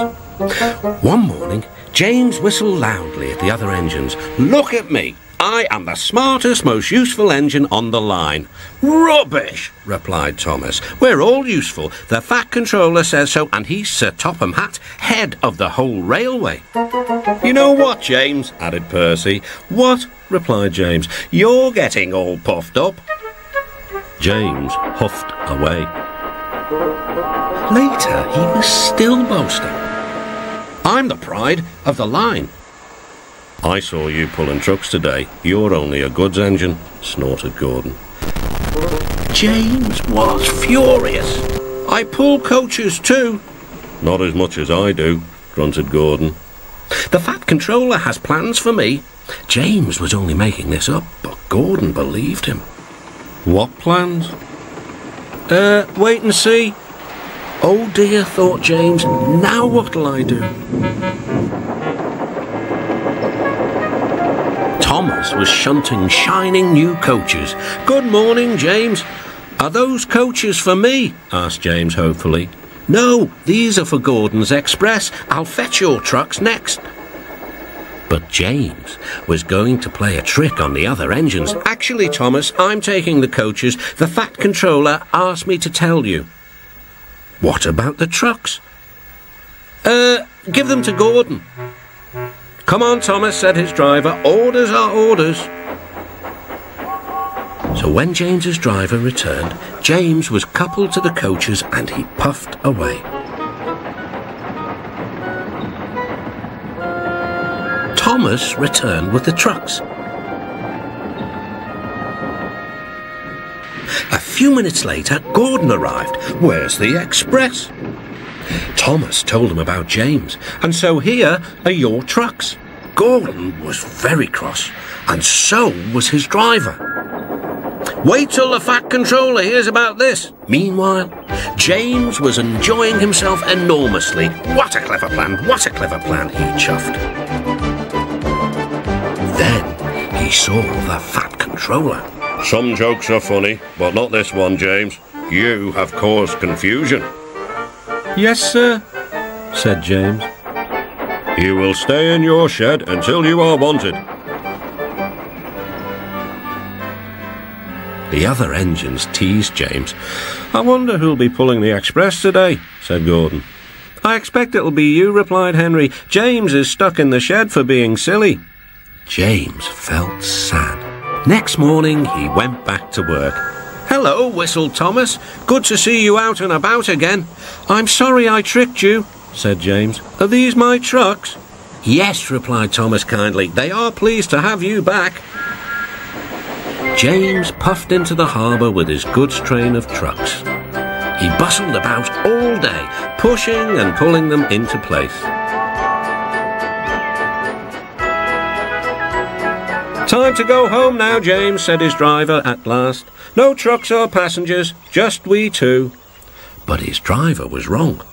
One morning, James whistled loudly at the other engines. "Look at me! I am the smartest, most useful engine on the line." "Rubbish," replied Thomas. "We're all useful. The Fat Controller says so, and he's Sir Topham Hatt, head of the whole railway." "You know what, James?" added Percy. "What?" replied James. "You're getting all puffed up." James huffed away. Later, he was still boasting. "I'm the pride of the line." "I saw you pulling trucks today. You're only a goods engine," snorted Gordon. James was furious. "I pull coaches too." "Not as much as I do," grunted Gordon. "The Fat Controller has plans for me." James was only making this up, but Gordon believed him. "What plans?" Wait and see." "Oh dear," thought James. "Now what'll I do?" Thomas was shunting shining new coaches. "Good morning, James." "Are those coaches for me?" asked James hopefully. "No, these are for Gordon's Express. I'll fetch your trucks next." But James was going to play a trick on the other engines. "Actually, Thomas, I'm taking the coaches. The Fat Controller asked me to tell you." "What about the trucks?" Give them to Gordon." "Come on, Thomas," said his driver. "Orders are orders." So when James's driver returned, James was coupled to the coaches and he puffed away. Thomas returned with the trucks. A few minutes later, Gordon arrived. "Where's the express?" Thomas told him about James, and so here are your trucks. Gordon was very cross, and so was his driver. Wait till the Fat Controller hears about this. Meanwhile, James was enjoying himself enormously. What a clever plan, what a clever plan, he chuffed. Then he saw the Fat Controller. Some jokes are funny, but not this one, James. You have caused confusion. Yes, sir, said James. You will stay in your shed until you are wanted. The other engines teased James. I wonder who'll be pulling the express today, said Gordon. I expect it'll be you, replied Henry. James is stuck in the shed for being silly. James felt sad. Next morning he went back to work. Hello, whistled Thomas. Good to see you out and about again. I'm sorry I tricked you, said James. Are these my trucks? Yes, replied Thomas kindly. They are pleased to have you back. James puffed into the harbour with his goods train of trucks. He bustled about all day, pushing and pulling them into place. Time to go home now, James, said his driver at last. No trucks or passengers, just we two. But his driver was wrong.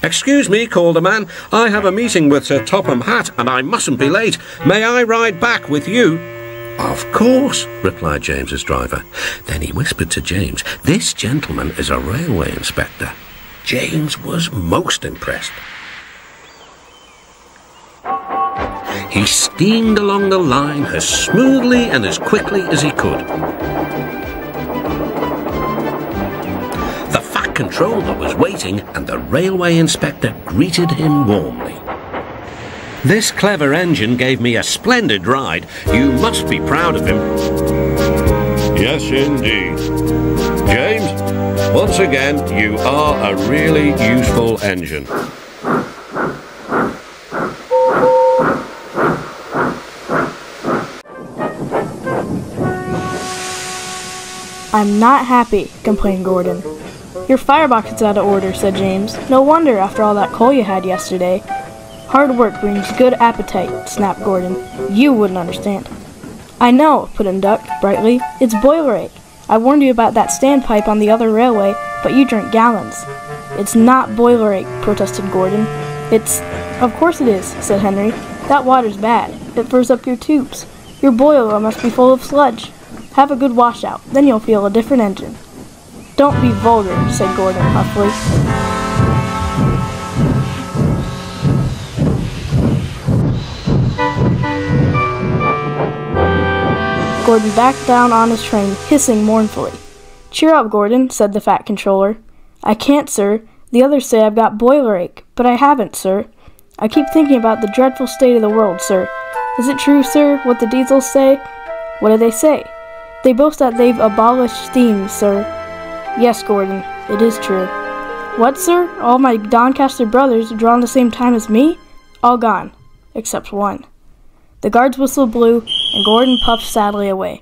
Excuse me, called the man. I have a meeting with Sir Topham Hatt, and I mustn't be late. May I ride back with you? Of course, replied James's driver. Then he whispered to James, this gentleman is a railway inspector. James was most impressed. He steamed along the line as smoothly and as quickly as he could. The Fat Controller was waiting, and the railway inspector greeted him warmly. This clever engine gave me a splendid ride. You must be proud of him. Yes, indeed. James, once again, you are a really useful engine. I'm not happy, complained Gordon. Your firebox is out of order, said James. No wonder after all that coal you had yesterday. Hard work brings good appetite, snapped Gordon. You wouldn't understand. I know, put in Duck, brightly. It's boiler ache. I warned you about that standpipe on the other railway, but you drink gallons. It's not boiler ache, protested Gordon. It's... Of course it is, said Henry. That water's bad. It furs up your tubes. Your boiler must be full of sludge. Have a good washout, then you'll feel a different engine. Don't be vulgar, said Gordon huffily. Gordon backed down on his train, hissing mournfully. Cheer up, Gordon, said the Fat Controller. I can't, sir. The others say I've got boiler ache, but I haven't, sir. I keep thinking about the dreadful state of the world, sir. Is it true, sir, what the diesels say? What do they say? They boast that they've abolished steam, sir. Yes, Gordon, it is true. What, sir? All my Doncaster brothers drawn the same time as me? All gone, except one. The guard's whistle blew, and Gordon puffed sadly away.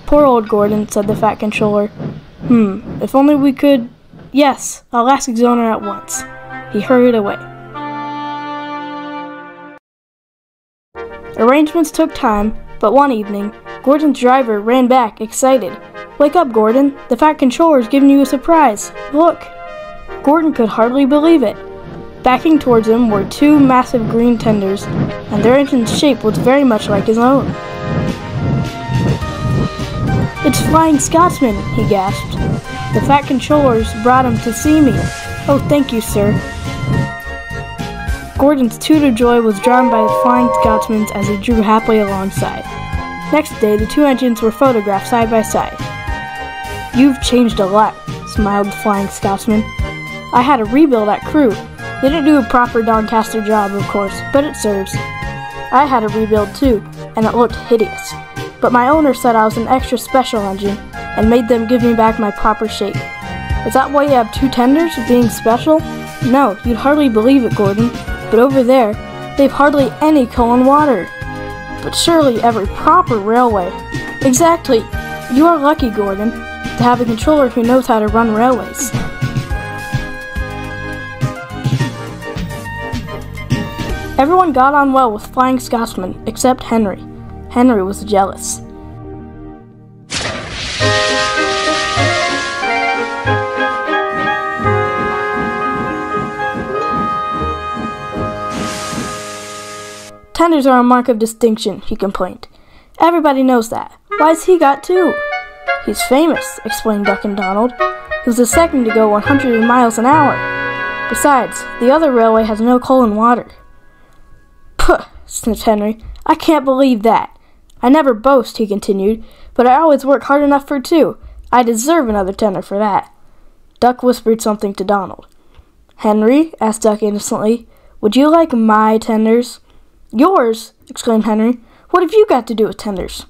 Poor old Gordon, said the Fat Controller. If only we could... Yes, I'll ask his owner at once. He hurried away. Arrangements took time, but one evening, Gordon's driver ran back, excited. Wake up, Gordon. The Fat Controller's giving you a surprise. Look. Gordon could hardly believe it. Backing towards him were two massive green tenders, and their engine's shape was very much like his own. It's Flying Scotsman, he gasped. The Fat Controllers brought him to see me. Oh, thank you, sir. Gordon's toot of joy was drowned by the Flying Scotsman's as he drew happily alongside. Next day, the two engines were photographed side by side. You've changed a lot, smiled the Flying Scotsman. I had a rebuild at Crewe. They didn't do a proper Doncaster job, of course, but it serves. I had a rebuild too, and it looked hideous. But my owner said I was an extra special engine, and made them give me back my proper shape. Is that why you have two tenders, being special? No, you'd hardly believe it, Gordon. But over there, They've hardly any coal and water. But surely every proper railway. Exactly. You are lucky, Gordon, to have a controller who knows how to run railways. Everyone got on well with Flying Scotsman, except Henry. Henry was jealous. Tenders are a mark of distinction, he complained. Everybody knows that. Why's he got two? He's famous, explained Duck and Donald. He was the second to go 100 miles an hour. Besides, the other railway has no coal and water. Puh, sniffed Henry. I can't believe that. I never boast, he continued, but I always work hard enough for two. I deserve another tender for that. Duck whispered something to Donald. Henry, asked Duck innocently, would you like my tenders? Yours, exclaimed Henry. What have you got to do with tenders?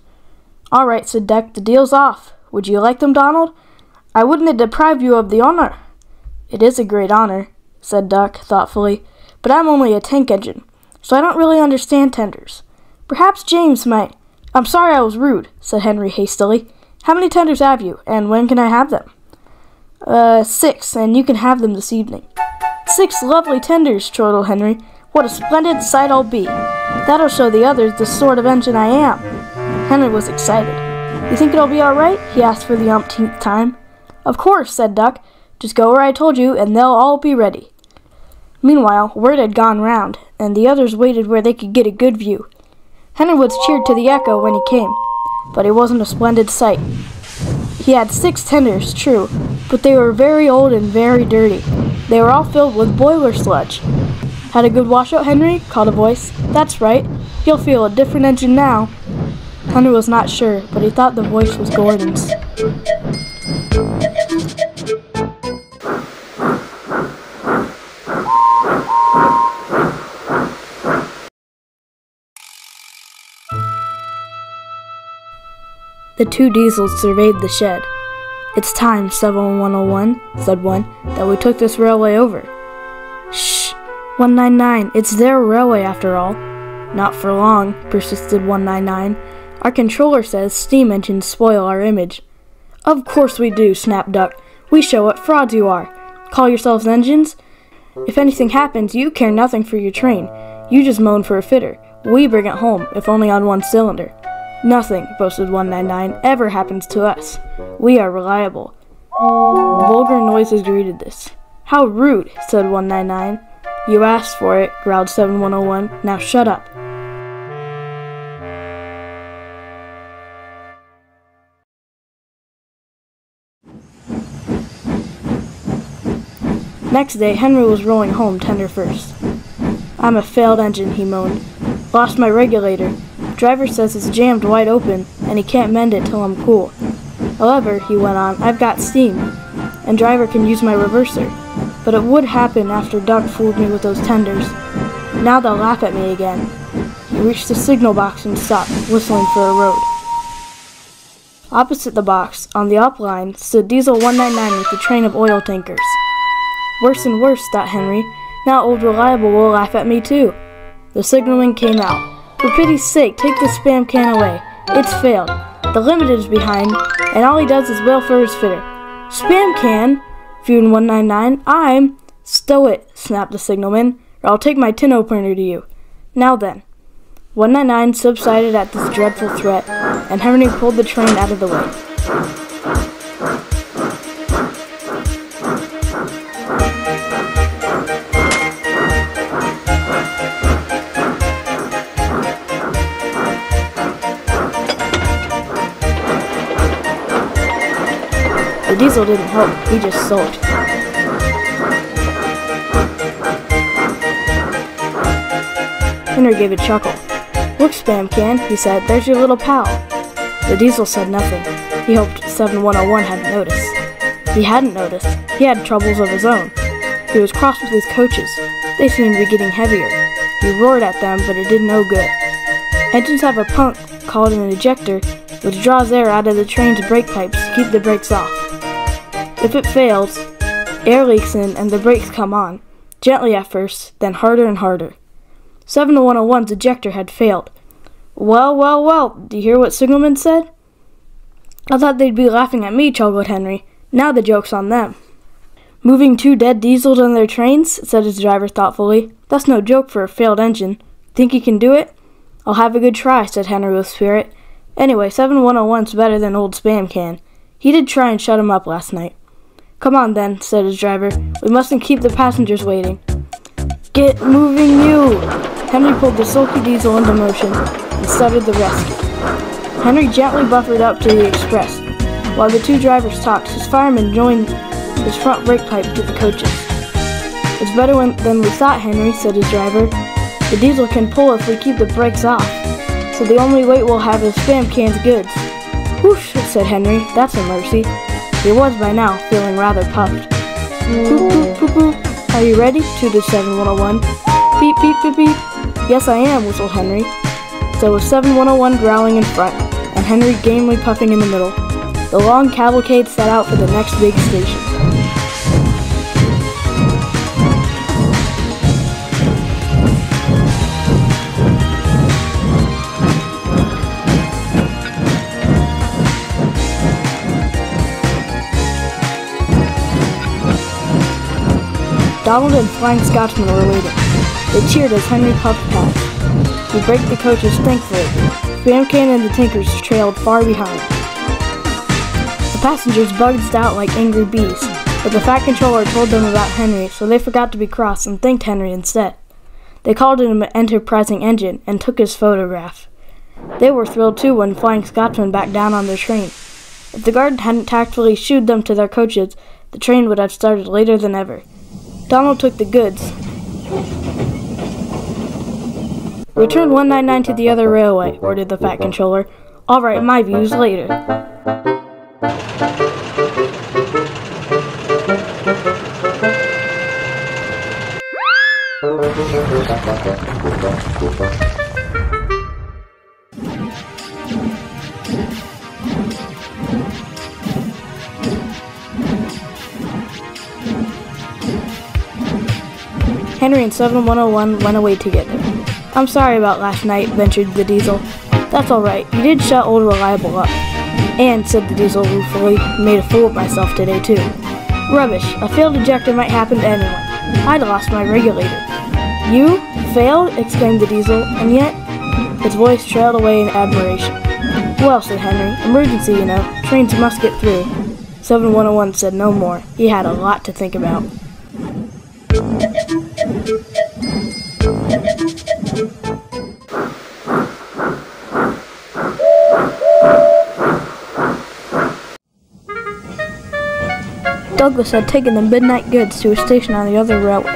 All right, said Duck, the deal's off. Would you like them, Donald? I wouldn't deprive you of the honor. It is a great honor, said Duck thoughtfully, but I'm only a tank engine, so I don't really understand tenders. Perhaps James might. I'm sorry I was rude, said Henry hastily. How many tenders have you, and when can I have them? 6, and you can have them this evening. 6 lovely tenders, chortled Henry. What a splendid sight I'll be. That'll show the others the sort of engine I am. Henry was excited. You think it'll be all right? He asked for the umpteenth time. Of course, said Duck. Just go where I told you, and they'll all be ready. Meanwhile, word had gone round, and the others waited where they could get a good view. Henry was cheered to the echo when he came, but it wasn't a splendid sight. He had 6 tenders, true, but they were very old and very dirty. They were all filled with boiler sludge. Had a good washout, Henry? Called a voice. That's right. You'll feel a different engine now. Henry was not sure, but he thought the voice was Gordon's. The 2 diesels surveyed the shed. It's time, 7101, said one, that we took this railway over. Shh, 199, it's their railway after all. Not for long, persisted 199. Our controller says steam engines spoil our image. Of course we do, snapped Duck. We show what frauds you are. Call yourselves engines? If anything happens, you care nothing for your train. You just moan for a fitter. We bring it home, if only on 1 cylinder. Nothing, boasted 199, ever happens to us. We are reliable. Vulgar noises greeted this. How rude, said 199. You asked for it, growled 7101. Now shut up. Next day, Henry was rolling home tender first. I'm a failed engine, he moaned. Lost my regulator. Driver says it's jammed wide open, and he can't mend it till I'm cool. However, he went on, I've got steam, and driver can use my reverser. But it would happen after Duck fooled me with those tenders. Now they'll laugh at me again. He reached the signal box and stopped, whistling for a road. Opposite the box, on the up line, stood Diesel 199 with a train of oil tankers. Worse and worse, thought Henry. Now old Reliable will laugh at me too. The signalman came out. For pity's sake, take the spam can away. It's failed. The limited's behind, and all he does is wail for his fitter. Spam can? Fumed 199. I'm... Stow it, snapped the signalman, or I'll take my tin opener to you. Now then. 199 subsided at this dreadful threat, and Henry pulled the train out of the way. The diesel didn't help, he just sulked. Henry gave a chuckle. Look, Spam Can, he said, there's your little pal. The diesel said nothing. He hoped 7101 hadn't noticed. He hadn't noticed. He had troubles of his own. He was cross with his coaches. They seemed to be getting heavier. He roared at them, but it did no good. Engines have a pump called an ejector, which draws air out of the train's brake pipes to keep the brakes off. If it fails, air leaks in and the brakes come on, gently at first, then harder and harder. 70101's ejector had failed. Well, well, well, do you hear what Signalman said? I thought they'd be laughing at me, chuckled Henry. Now the joke's on them. Moving 2 dead diesels on their trains, said his driver thoughtfully. That's no joke for a failed engine. Think you can do it? I'll have a good try, said Henry with spirit. Anyway, 7101's better than old Spam can. He did try and shut him up last night. Come on then, said his driver. We mustn't keep the passengers waiting. Get moving, you! Henry pulled the sulky diesel into motion and started the rescue. Henry gently buffered up to the express. While the 2 drivers talked, his fireman joined his front brake pipe to the coaches. It's better than we thought, Henry, said his driver. The diesel can pull if we keep the brakes off, so the only weight we'll have is Spam can's goods. Whoosh, said Henry. That's a mercy. He was by now, feeling rather puffed. Poop, poop, poop, poop. Are you ready? Tooted 7101. Beep, beep, beep, beep. Yes, I am, whistled Henry. So was 7101 growling in front, and Henry gamely puffing in the middle. The long cavalcade set out for the next big station. Donald and Flying Scotsman were waiting. They cheered as Henry puffed past. He braked the coaches thankfully. Spam Can and the Tinkers trailed far behind. The passengers buzzed out like angry bees, but the Fat Controller told them about Henry, so they forgot to be cross and thanked Henry instead. They called him an enterprising engine and took his photograph. They were thrilled too when Flying Scotsman backed down on their train. If the guard hadn't tactfully shooed them to their coaches, the train would have started later than ever. Donald took the goods. Return 199 to the other railway, ordered the Fat Controller. I'll write my views later. Henry and 7101 went away together. I'm sorry about last night, ventured the Diesel. That's alright, you did shut old Reliable up. And, said the Diesel ruefully, made a fool of myself today too. Rubbish, a failed ejector might happen to anyone. I'd lost my regulator. You? Failed? Exclaimed the Diesel, and yet... His voice trailed away in admiration. Well, said Henry, emergency, you know, trains must get through. 7101 said no more. He had a lot to think about. Douglas had taken the midnight goods to a station on the other railway.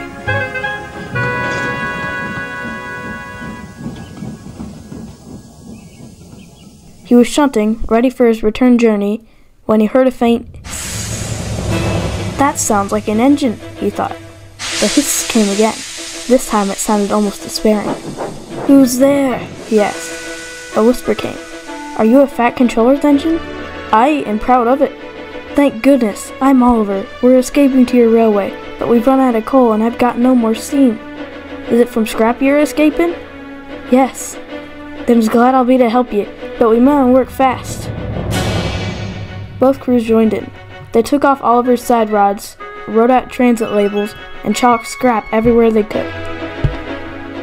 He was shunting, ready for his return journey, when he heard a faint hiss. That sounds like an engine, he thought. The hiss came again. This time it sounded almost despairing. Who's there? He asked. A whisper came. Are you a Fat Controller's engine? I am proud of it. Thank goodness, I'm Oliver. We're escaping to your railway, but we've run out of coal and I've got no more steam. Is it from scrap you're escaping? Yes. Them's glad I'll be to help you, but we must work fast. Both crews joined in. They took off Oliver's side rods, wrote out transit labels, and chalked scrap everywhere they could.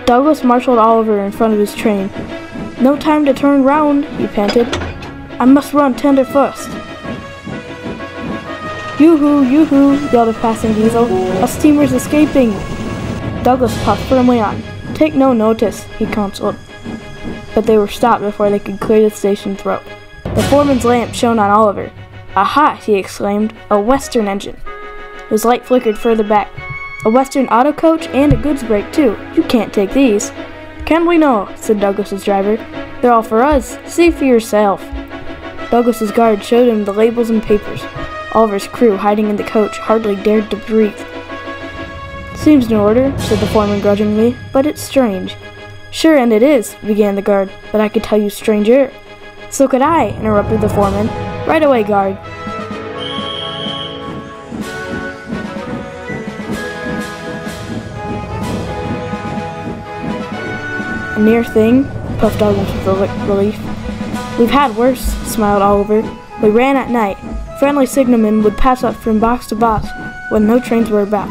Douglas marshaled Oliver in front of his train. No time to turn round, he panted. I must run tender first. Yoo-hoo, yoo-hoo, yelled a passing Diesel. A steamer's escaping. Douglas puffed firmly on. Take no notice, he counseled. But they were stopped before they could clear the station throat. The foreman's lamp shone on Oliver. Aha, he exclaimed. A Western engine. His light flickered further back. A Western auto coach and a goods brake, too. You can't take these. Can we know? Said Douglas's driver. They're all for us. See for yourself. Douglas's guard showed him the labels and papers. Oliver's crew, hiding in the coach, hardly dared to breathe. Seems in order, said the foreman grudgingly, but it's strange. Sure, and it is, began the guard, but I could tell you stranger. So could I, interrupted the foreman. Right away, guard. a near thing?" puffed Douglas with relief. "We've had worse," smiled Oliver. "We ran at night. Friendly signalmen would pass up from box to box when no trains were about.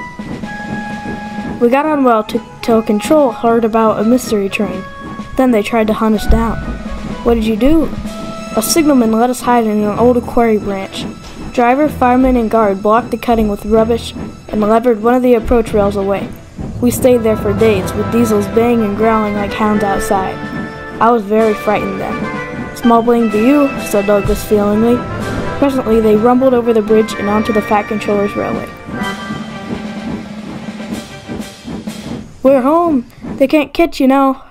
We got on well till Control heard about a mystery train. Then they tried to hunt us down." "What did you do?" "A signalman let us hide in an old quarry branch. Driver, fireman, and guard blocked the cutting with rubbish and levered one of the approach rails away. We stayed there for days, with diesels baying and growling like hounds outside. I was very frightened then." "Small blame to you," said Douglas feelingly. Presently, they rumbled over the bridge and onto the Fat Controller's railway. "We're home! They can't catch you now.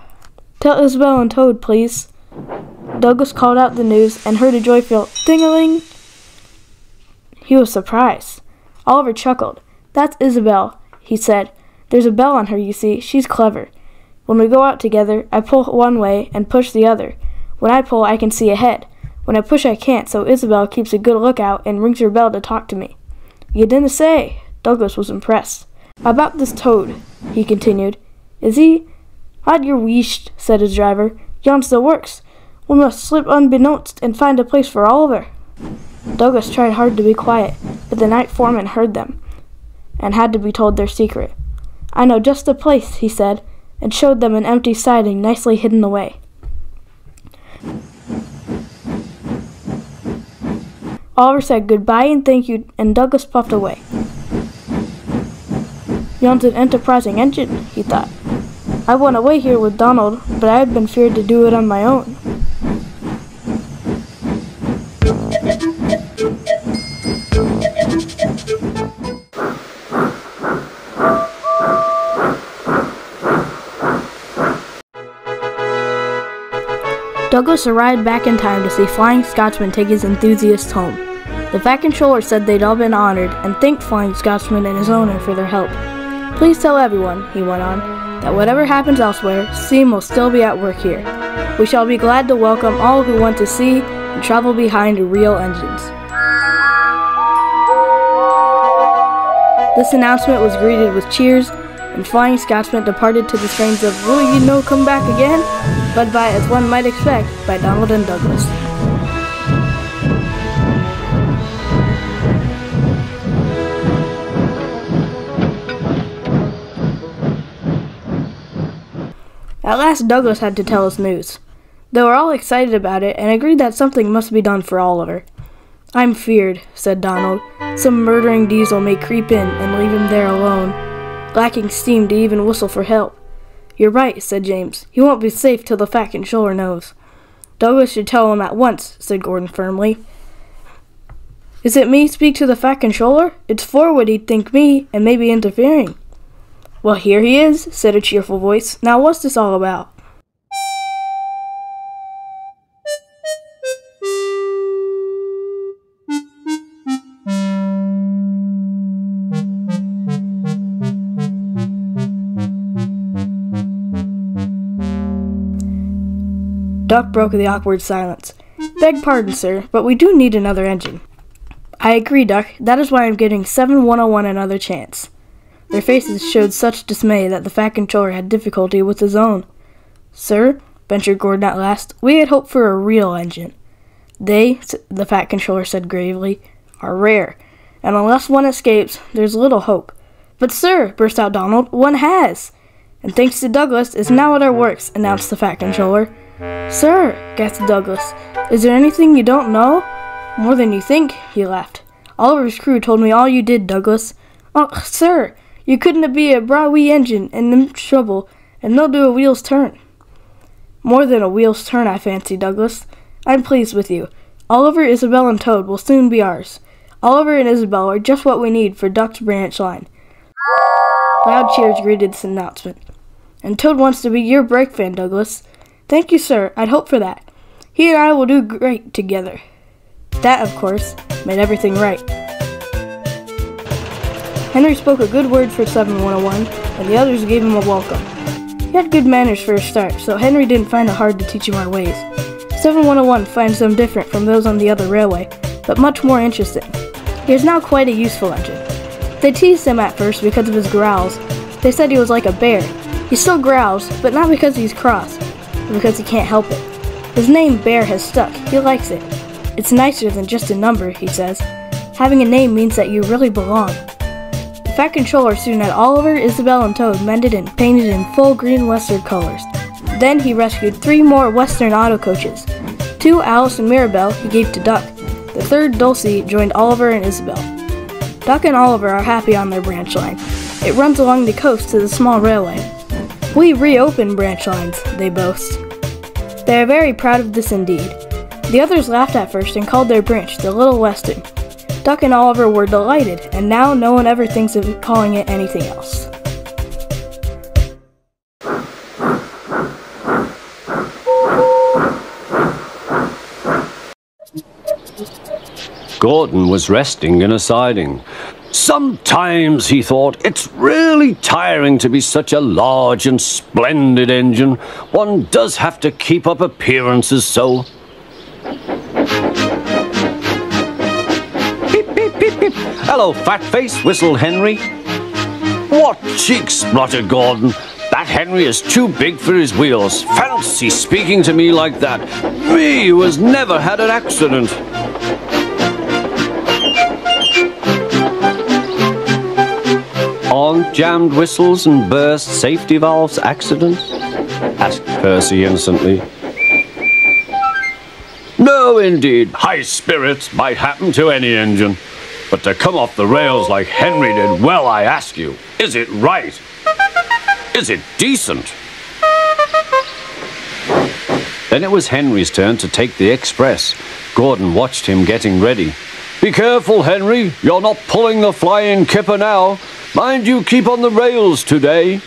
Tell Isabel and Toad, please." Douglas called out the news and heard a joyful ding-a-ling. He was surprised. Oliver chuckled. "That's Isabel," he said. "There's a bell on her, you see. She's clever. When we go out together, I pull one way and push the other. When I pull, I can see ahead. When I push, I can't, so Isabel keeps a good lookout and rings her bell to talk to me." "You didn't say." Douglas was impressed. "About this Toad," he continued. "Is he?" "Hod your wheesht," said his driver. "Yon still works. We must slip unbeknownst and find a place for Oliver." Douglas tried hard to be quiet, but the night foreman heard them and had to be told their secret. "I know just the place," he said, and showed them an empty siding nicely hidden away. Oliver said goodbye and thank you, and Douglas puffed away. "Yon's an enterprising engine," he thought. "I went away here with Donald, but I had been feared to do it on my own." Douglas arrived back in time to see Flying Scotsman take his enthusiasts home. The Fat Controller said they'd all been honored and thanked Flying Scotsman and his owner for their help. "Please tell everyone," he went on, "that whatever happens elsewhere, Steam will still be at work here. We shall be glad to welcome all who want to see and travel behind real engines." This announcement was greeted with cheers, and Flying Scotsman departed to the strains of "Will You No Come Back Again?" led by, as one might expect, by Donald and Douglas. At last Douglas had to tell us news. They were all excited about it and agreed that something must be done for Oliver. "I'm feared," said Donald. "Some murdering diesel may creep in and leave him there alone, lacking steam to even whistle for help." "You're right," said James. "He won't be safe till the Fat Controller knows." "Douglas should tell him at once," said Gordon firmly. "Is it me speak to the Fat Controller? It's forward he'd think me, and maybe interfering." "Well, here he is," said a cheerful voice. "Now what's this all about?" Duck broke the awkward silence. "Beg pardon, sir, but we do need another engine." "I agree, Duck. That is why I'm giving 7101 another chance." Their faces showed such dismay that the Fat Controller had difficulty with his own. "Sir," ventured Gordon at last, "we had hoped for a real engine." "They," the Fat Controller said gravely, "are rare, and unless one escapes, there's little hope." "But, sir," burst out Donald, "one has!" "And thanks to Douglas, is now at our works," announced the Fat Controller. "Sir," gasped Douglas, "is there anything you don't know?" "More than you think," he laughed. "Oliver's crew told me all you did, Douglas." "Oh, sir, you couldn't be a bra wee engine and them trouble, and they'll do a wheel's turn." "More than a wheel's turn, I fancy, Douglas. I'm pleased with you. Oliver, Isabel, and Toad will soon be ours. Oliver and Isabel are just what we need for Duck's branch line." Loud cheers greeted this announcement. "And Toad wants to be your brake fan, Douglas." "Thank you, sir. I'd hoped for that. He and I will do great together." That, of course, made everything right. Henry spoke a good word for 7101, and the others gave him a welcome. He had good manners for a start, so Henry didn't find it hard to teach him our ways. 7101 finds them different from those on the other railway, but much more interesting. He is now quite a useful engine. They teased him at first because of his growls. They said he was like a bear. He still growls, but not because he's cross. because he can't help it. His name, Bear, has stuck. He likes it. It's nicer than just a number, he says. Having a name means that you really belong. The Fat Controller soon had Oliver, Isabel, and Toad mended and painted in full green Western colors. Then he rescued 3 more Western auto coaches. 2, Alice and Mirabelle, he gave to Duck. The third, Dulcie, joined Oliver and Isabel. Duck and Oliver are happy on their branch line. It runs along the coast to the small railway. We reopened branch lines, they boast. They are very proud of this indeed. The others laughed at first and called their branch the Little Western. Duck and Oliver were delighted, and now no one ever thinks of calling it anything else. Gordon was resting in a siding. Sometimes, he thought, it's really tiring to be such a large and splendid engine. One does have to keep up appearances so. Beep, beep, beep, beep. Hello, fat face, whistled Henry. What cheeks, spluttered Gordon. That Henry is too big for his wheels. Fancy speaking to me like that. Me, who has never had an accident. Aren't jammed whistles and burst safety valves accidents? Asked Percy innocently. No, indeed. High spirits might happen to any engine. But to come off the rails like Henry did, well, I ask you, is it right? Is it decent? Then it was Henry's turn to take the express. Gordon watched him getting ready. Be careful, Henry. You're not pulling the flying kipper now. Mind you keep on the rails today.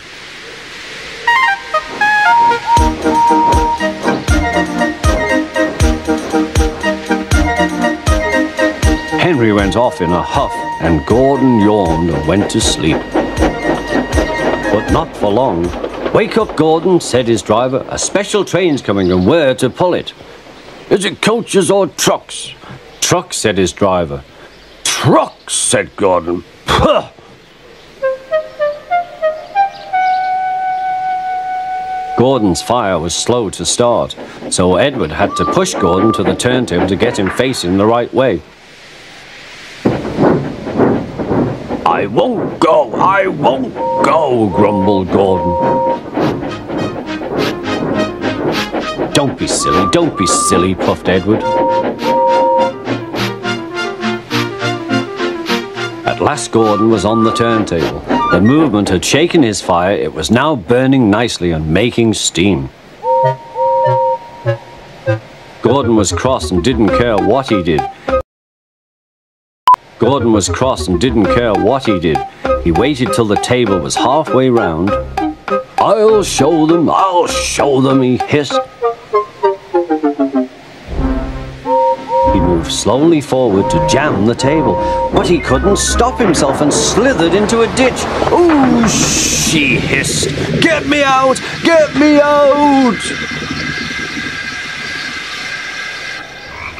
Henry went off in a huff, and Gordon yawned and went to sleep. But not for long. Wake up, Gordon, said his driver. A special train's coming, and where to pull it? Is it coaches or trucks? Trucks, said his driver. Trucks, said Gordon. Puh! Gordon's fire was slow to start, so Edward had to push Gordon to the turntable to get him facing the right way. I won't go, grumbled Gordon. Don't be silly, puffed Edward. At last Gordon was on the turntable. The movement had shaken his fire. It was now burning nicely and making steam. Gordon was cross and didn't care what he did. He waited till the table was halfway round. I'll show them, he hissed. He moved slowly forward to jam the table, but he couldn't stop himself and slithered into a ditch. Ooh, she hissed. Get me out! Get me out!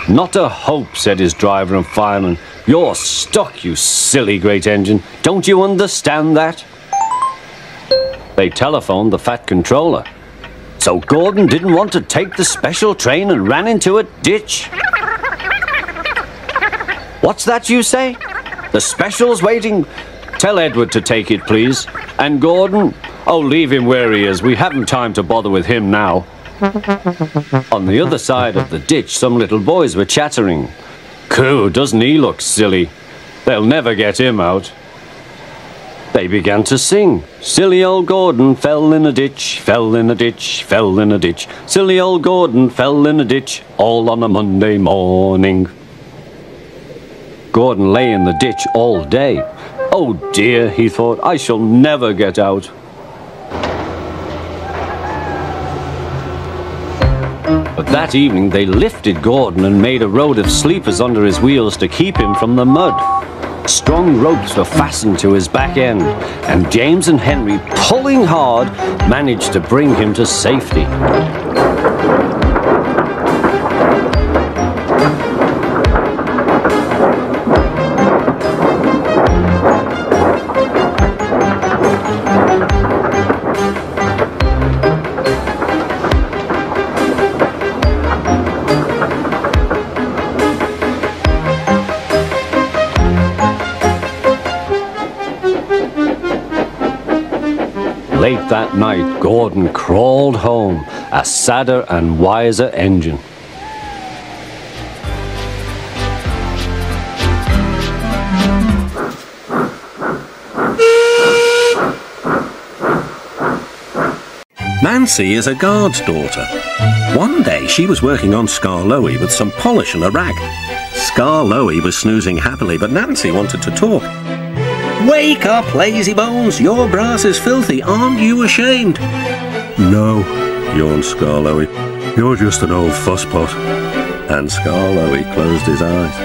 Not a hope, said his driver and fireman. You're stuck, you silly great engine. Don't you understand that? They telephoned the Fat Controller. So Gordon didn't want to take the special train and ran into a ditch. What's that you say? The special's waiting. Tell Edward to take it, please. And Gordon? Oh, leave him where he is. We haven't time to bother with him now. On the other side of the ditch, some little boys were chattering. Coo, doesn't he look silly? They'll never get him out. They began to sing. Silly old Gordon fell in a ditch, fell in a ditch, fell in a ditch. Silly old Gordon fell in a ditch, all on a Monday morning. Gordon lay in the ditch all day. Oh dear, he thought, I shall never get out. But that evening they lifted Gordon and made a road of sleepers under his wheels to keep him from the mud. Strong ropes were fastened to his back end, and James and Henry, pulling hard, managed to bring him to safety. late that night, Gordon crawled home, a sadder and wiser engine. Nancy is a guard's daughter. One day she was working on Skarloey with some polish and a rag. Skarloey was snoozing happily, but Nancy wanted to talk. "Wake up, lazy bones! Your brass is filthy. Aren't you ashamed?" "No," yawned Skarloey. "You're just an old fusspot." And Skarloey closed his eyes.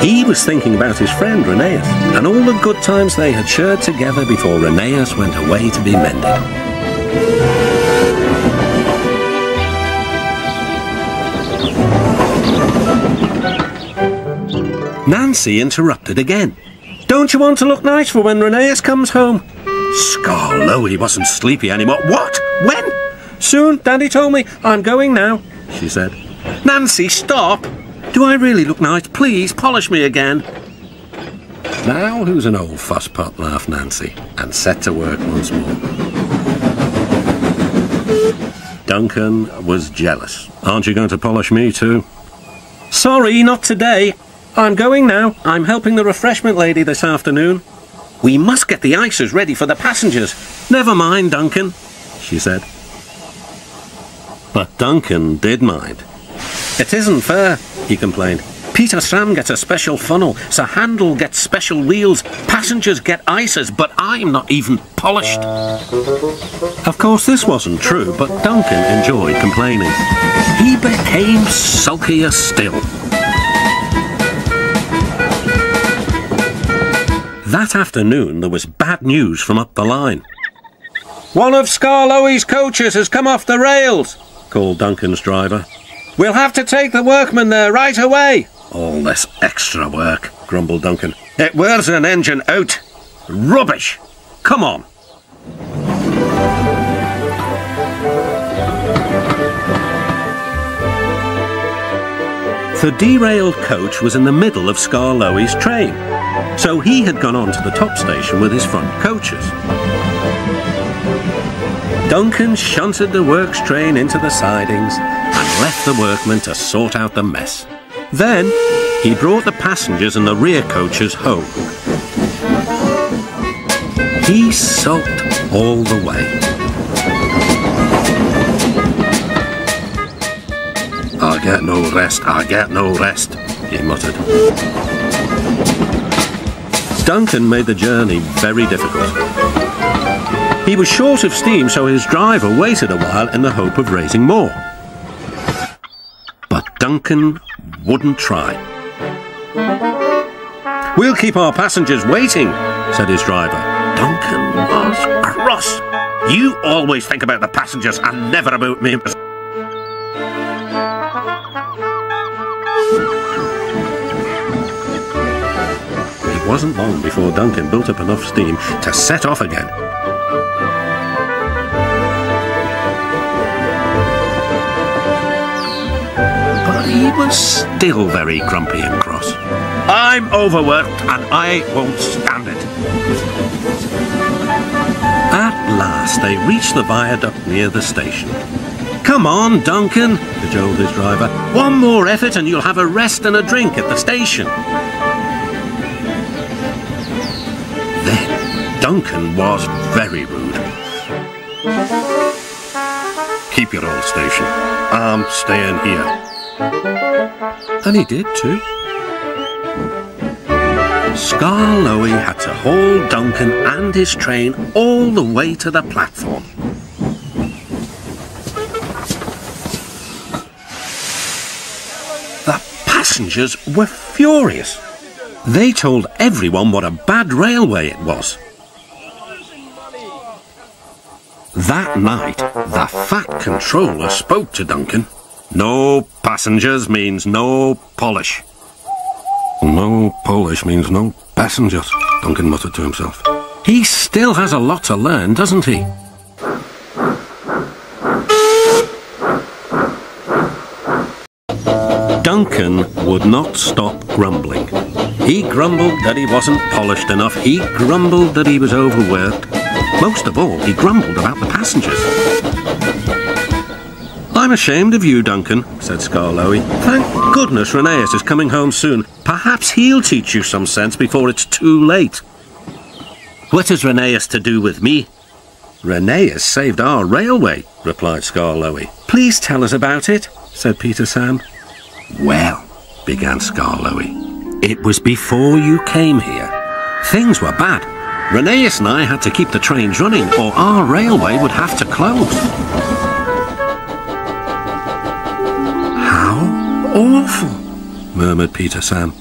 He was thinking about his friend Rheneas and all the good times they had shared together before Rheneas went away to be mended. Nancy interrupted again. "Don't you want to look nice for when Rheneas comes home?" Skarloey wasn't sleepy anymore. "What? When?" "Soon, Daddy told me. I'm going now," she said. "Nancy, stop! Do I really look nice? Please, polish me again." "Now who's an old fusspot?" laughed Nancy, and set to work once more. Duncan was jealous. "Aren't you going to polish me too?" "Sorry, not today. I'm going now. I'm helping the refreshment lady this afternoon." "We must get the ices ready for the passengers." "Never mind, Duncan," she said. But Duncan did mind. "It isn't fair," he complained. "Peter Sam gets a special funnel, Sir Handel gets special wheels, passengers get ices, but I'm not even polished." Of course this wasn't true, but Duncan enjoyed complaining. He became sulkier still. That afternoon there was bad news from up the line. "One of Skarloey's coaches has come off the rails," called Duncan's driver. "We'll have to take the workmen there right away." "All this extra work," grumbled Duncan. "It wears an engine out. Rubbish. Come on." The derailed coach was in the middle of Skarloey's train, so he had gone on to the top station with his front coaches. Duncan shunted the works train into the sidings and left the workmen to sort out the mess. Then he brought the passengers and the rear coaches home. He sulked all the way. "I get no rest, I get no rest," he muttered. Duncan made the journey very difficult. He was short of steam, so his driver waited a while in the hope of raising more. But Duncan wouldn't try. "We'll keep our passengers waiting," said his driver. Duncan was cross. "You always think about the passengers and never about me." It wasn't long before Duncan built up enough steam to set off again. But he was still very grumpy and cross. "I'm overworked and I won't stand it." At last they reached the viaduct near the station. "Come on, Duncan," cajoled his driver. "One more effort and you'll have a rest and a drink at the station." Then Duncan was very rude. "Keep your old station. I'm staying here." And he did too. Skarloey had to haul Duncan and his train all the way to the platform. The passengers were furious. They told everyone what a bad railway it was. That night, the fat controller spoke to Duncan. "No passengers means no polish." "No polish means no passengers," Duncan muttered to himself. He still has a lot to learn, doesn't he? Duncan would not stop grumbling. He grumbled that he wasn't polished enough. He grumbled that he was overworked. Most of all, he grumbled about the passengers. "I'm ashamed of you, Duncan," said Skarloey. "Thank goodness Rheneas is coming home soon. Perhaps he'll teach you some sense before it's too late." "What has Rheneas to do with me?" "Rheneas saved our railway," replied Skarloey. "Please tell us about it," said Peter Sam. "Well," began Skarloey, "it was before you came here. Things were bad. Rheneas and I had to keep the trains running, or our railway would have to close." "How awful," murmured Peter Sam.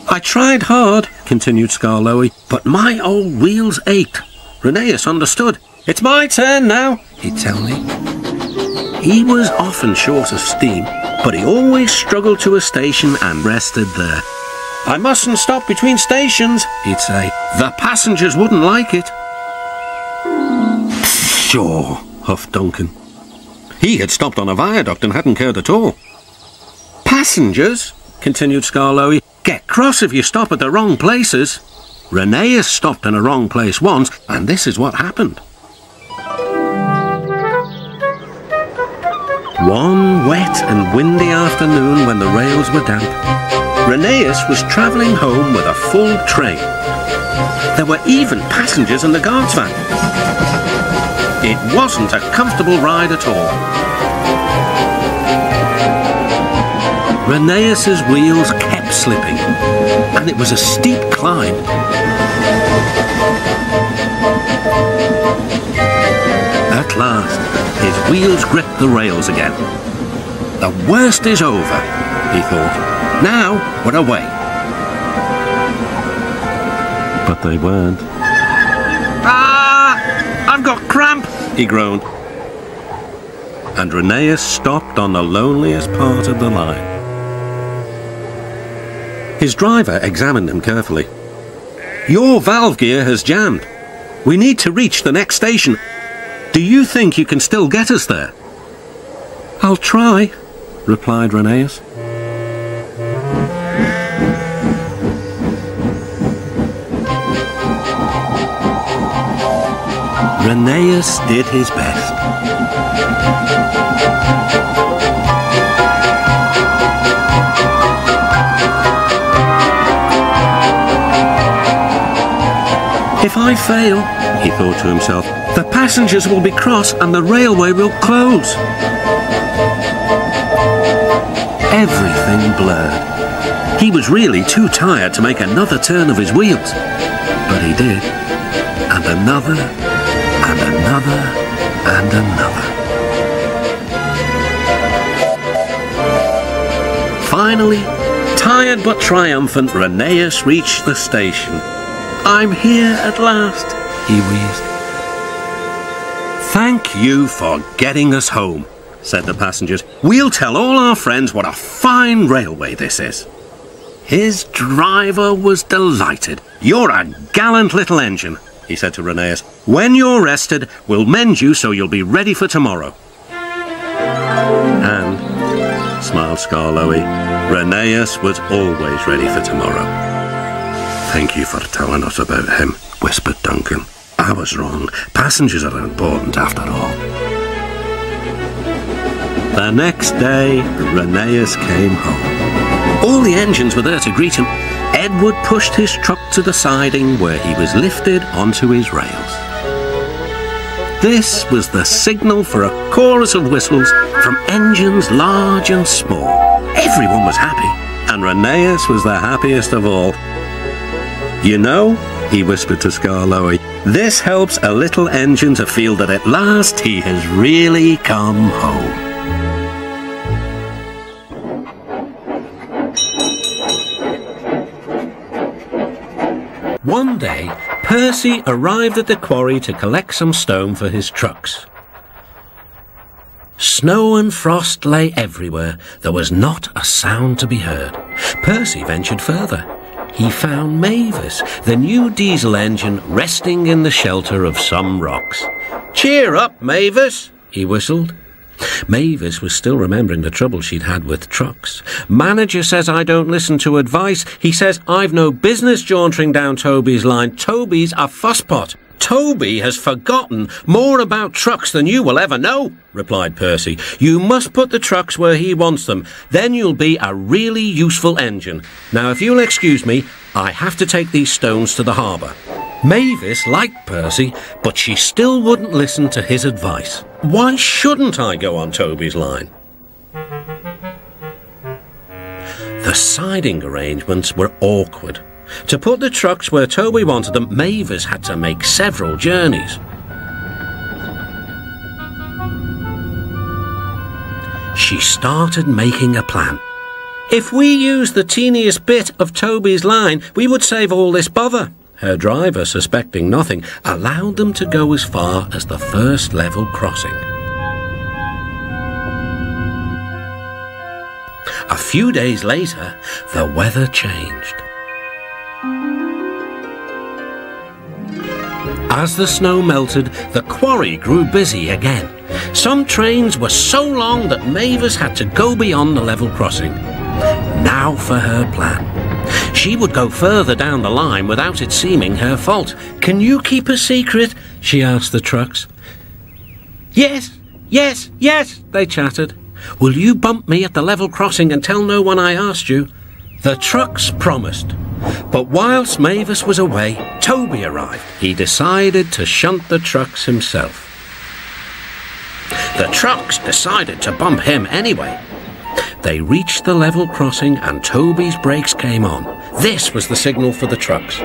"I tried hard," continued Skarloey, "but my old wheels ached. Rheneas understood. 'It's my turn now,' he'd tell me. He was often short of steam, but he always struggled to a station and rested there. 'I mustn't stop between stations,' he'd say. 'The passengers wouldn't like it.'" "Sure," huffed Duncan. He had stopped on a viaduct and hadn't cared at all. "Passengers," continued Skarloey, "get cross if you stop at the wrong places. Rheneas stopped in a wrong place once, and this is what happened. One wet and windy afternoon when the rails were damp, Rheneas was travelling home with a full train. There were even passengers in the guard's van. It wasn't a comfortable ride at all. Rheneas's wheels kept slipping, and it was a steep climb. At last, his wheels gripped the rails again. The worst is over, he thought. Now we're away. But they weren't. "Ah! I've got cramp!" he groaned. And Rheneas stopped on the loneliest part of the line. His driver examined him carefully. "Your valve gear has jammed. We need to reach the next station. Do you think you can still get us there?" "I'll try," replied Rheneas. Rheneas did his best. "If I fail," he thought to himself, "the passengers will be cross and the railway will close." Everything blurred. He was really too tired to make another turn of his wheels. But he did. And another, and another, and another. Finally, tired but triumphant, Rheneas reached the station. "I'm here at last," he wheezed. "Thank you for getting us home," said the passengers. "We'll tell all our friends what a fine railway this is." His driver was delighted. "You're a gallant little engine," he said to Rheneas. "When you're rested, we'll mend you so you'll be ready for tomorrow." And, smiled Skarloey, Rheneas was always ready for tomorrow. "Thank you for telling us about him," whispered Duncan. "I was wrong. Passengers are important after all." The next day, Rheneas came home. All the engines were there to greet him. Edward pushed his truck to the siding where he was lifted onto his rails. This was the signal for a chorus of whistles from engines large and small. Everyone was happy, and Rheneas was the happiest of all. "You know," he whispered to Skarloey, "this helps a little engine to feel that at last he has really come home." One day, Percy arrived at the quarry to collect some stone for his trucks. Snow and frost lay everywhere. There was not a sound to be heard. Percy ventured further. He found Mavis, the new diesel engine, resting in the shelter of some rocks. "Cheer up, Mavis," he whistled. Mavis was still remembering the trouble she'd had with trucks. "Manager says I don't listen to advice. He says I've no business jauntering down Toby's line. Toby's a fusspot. Toby has forgotten more about trucks than you will ever know, replied Percy. You must put the trucks where he wants them. Then you'll be a really useful engine. Now, if you'll excuse me, I have to take these stones to the harbour. Mavis liked Percy, but she still wouldn't listen to his advice. Why shouldn't I go on Toby's line? The siding arrangements were awkward. To put the trucks where Toby wanted them, Mavis had to make several journeys. She started making a plan. If we used the teeniest bit of Toby's line, we would save all this bother. Her driver, suspecting nothing, allowed them to go as far as the first level crossing. A few days later, the weather changed. As the snow melted, the quarry grew busy again. Some trains were so long that Mavis had to go beyond the level crossing. Now for her plan. She would go further down the line without it seeming her fault. Can you keep a secret? She asked the trucks. Yes, yes, yes, they chattered. Will you bump me at the level crossing and tell no one I asked you? The trucks promised. But whilst Mavis was away, Toby arrived. He decided to shunt the trucks himself. The trucks decided to bump him anyway. They reached the level crossing and Toby's brakes came on. This was the signal for the trucks.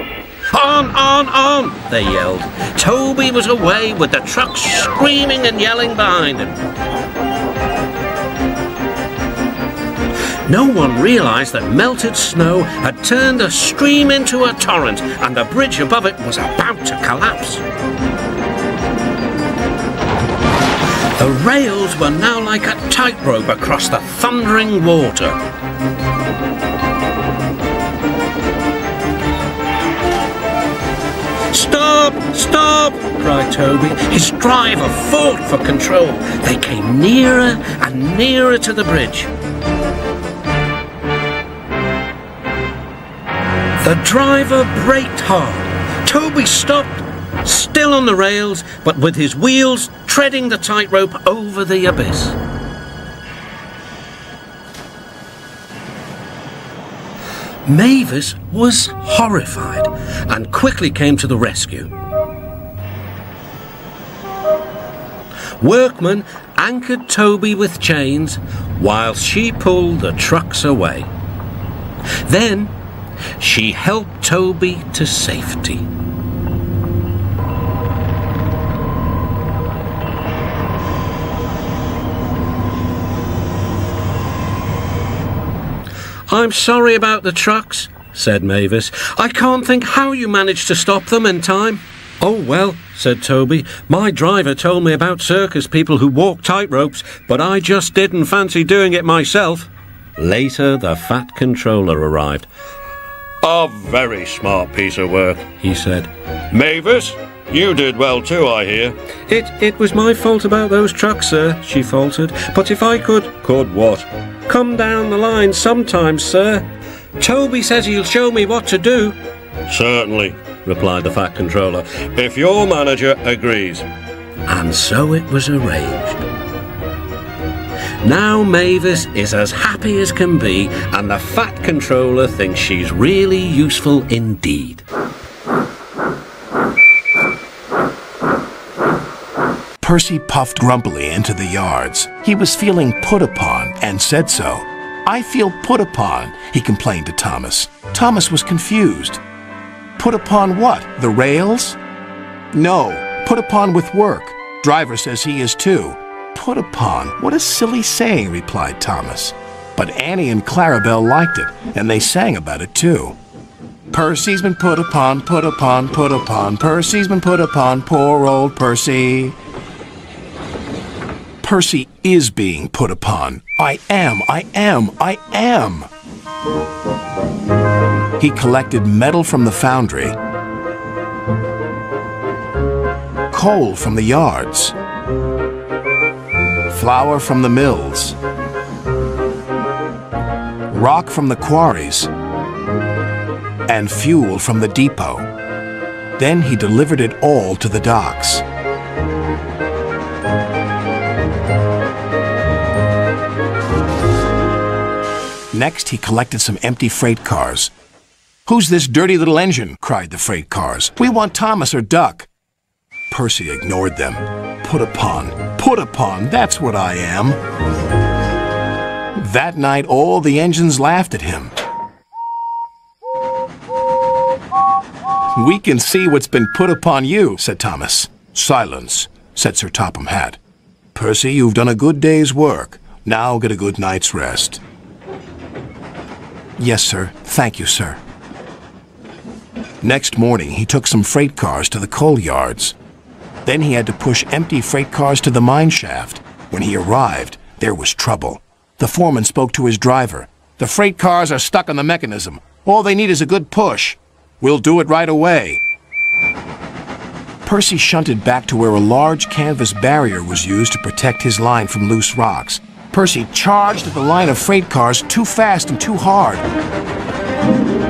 On, they yelled. Toby was away with the trucks screaming and yelling behind him. No one realised that melted snow had turned a stream into a torrent and the bridge above it was about to collapse. The rails were now like a tightrope across the thundering water. Stop! Stop! Cried Toby. His driver fought for control. They came nearer and nearer to the bridge. The driver braked hard. Toby stopped, still on the rails, but with his wheels treading the tightrope over the abyss. Mavis was horrified and quickly came to the rescue. Workmen anchored Toby with chains whilst she pulled the trucks away. Then she helped Toby to safety. I'm sorry about the trucks, said Mavis. I can't think how you managed to stop them in time. Oh well, said Toby. My driver told me about circus people who walk tightropes, but I just didn't fancy doing it myself. Later, the Fat Controller arrived. A very smart piece of work, he said. Mavis, you did well too, I hear. It was my fault about those trucks, sir, she faltered. But if I could... Could what? Come down the line sometimes, sir. Toby says he'll show me what to do. Certainly, replied the Fat Controller, if your manager agrees. And so it was arranged. Now Mavis is as happy as can be, and the Fat Controller thinks she's really useful indeed. Percy puffed grumpily into the yards. He was feeling put upon and said so. I feel put upon, he complained to Thomas. Thomas was confused. Put upon what? The rails? No, put upon with work. Driver says he is too. Put upon? What a silly saying, replied Thomas. But Annie and Clarabelle liked it, and they sang about it too. Percy's been put upon, put upon, put upon. Percy's been put upon, poor old Percy. Percy is being put upon. I am. He collected metal from the foundry, coal from the yards, flour from the mills, rock from the quarries, and fuel from the depot. Then he delivered it all to the docks. Next, he collected some empty freight cars. "Who's this dirty little engine?" cried the freight cars. "We want Thomas or Duck." Percy ignored them. Put upon, that's what I am. That night, all the engines laughed at him. "We can see what's been put upon you," said Thomas. "Silence," said Sir Topham Hatt. "Percy, you've done a good day's work. Now get a good night's rest." "Yes, sir. Thank you, sir." Next morning, he took some freight cars to the coal yards. Then he had to push empty freight cars to the mine shaft. When he arrived, there was trouble. The foreman spoke to his driver. "The freight cars are stuck on the mechanism. All they need is a good push. We'll do it right away." Percy shunted back to where a large canvas barrier was used to protect his line from loose rocks. Percy charged at the line of freight cars too fast and too hard.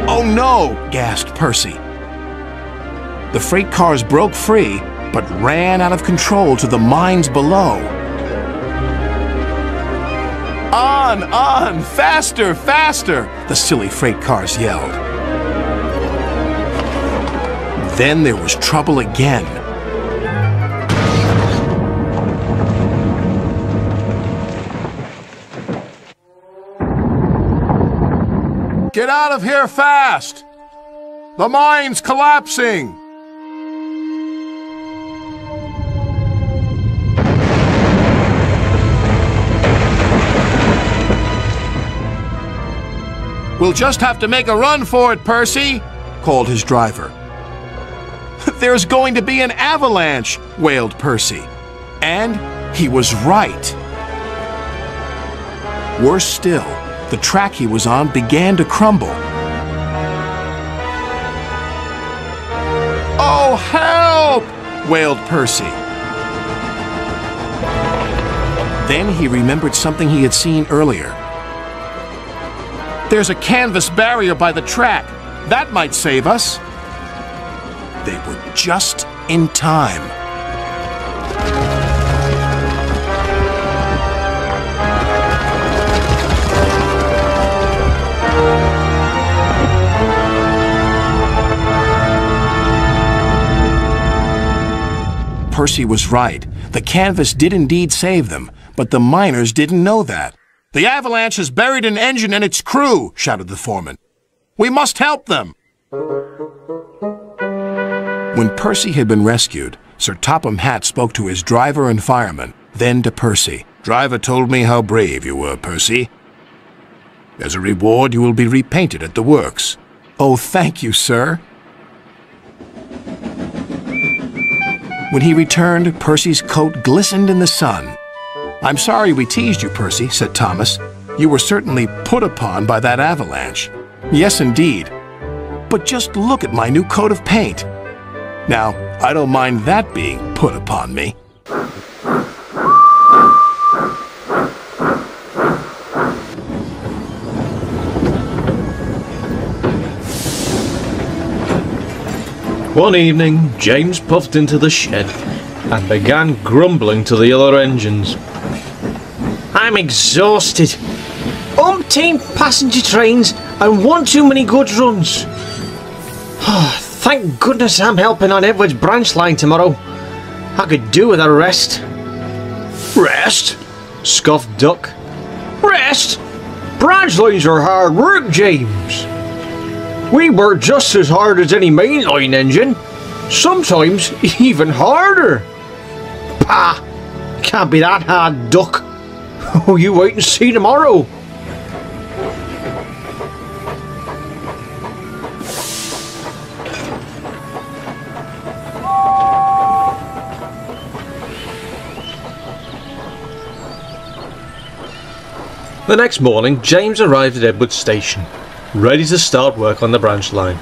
"Oh no!" gasped Percy. The freight cars broke free, but ran out of control to the mines below. On! Faster, faster!" the silly freight cars yelled. Then there was trouble again. "Get out of here fast! The mine's collapsing!" "We'll just have to make a run for it, Percy," called his driver. "There's going to be an avalanche," wailed Percy. And he was right. Worse still, the track he was on began to crumble. "Oh, help!" wailed Percy. Then he remembered something he had seen earlier. "There's a canvas barrier by the track. That might save us." They were just in time. Percy was right. The canvas did indeed save them, but the miners didn't know that. "The avalanche has buried an engine and its crew," shouted the foreman. "We must help them." When Percy had been rescued, Sir Topham Hatt spoke to his driver and fireman, then to Percy. "Driver told me how brave you were, Percy. As a reward, you will be repainted at the works." "Oh, thank you, sir." When he returned, Percy's coat glistened in the sun. "I'm sorry we teased you, Percy," said Thomas. "You were certainly put upon by that avalanche." "Yes, indeed. But just look at my new coat of paint. Now, I don't mind that being put upon me." One evening, James puffed into the shed and began grumbling to the other engines. "I'm exhausted. Umpteen passenger trains and one too many goods runs. Thank goodness I'm helping on Edward's branch line tomorrow. I could do with a rest." "Rest?" scoffed Duck. "Rest? Branch lines are hard work, James. We work just as hard as any mainline engine. Sometimes even harder." "Pah! Can't be that hard, Duck. Oh, you wait and see tomorrow." The next morning, James arrived at Edward Station, ready to start work on the branch line.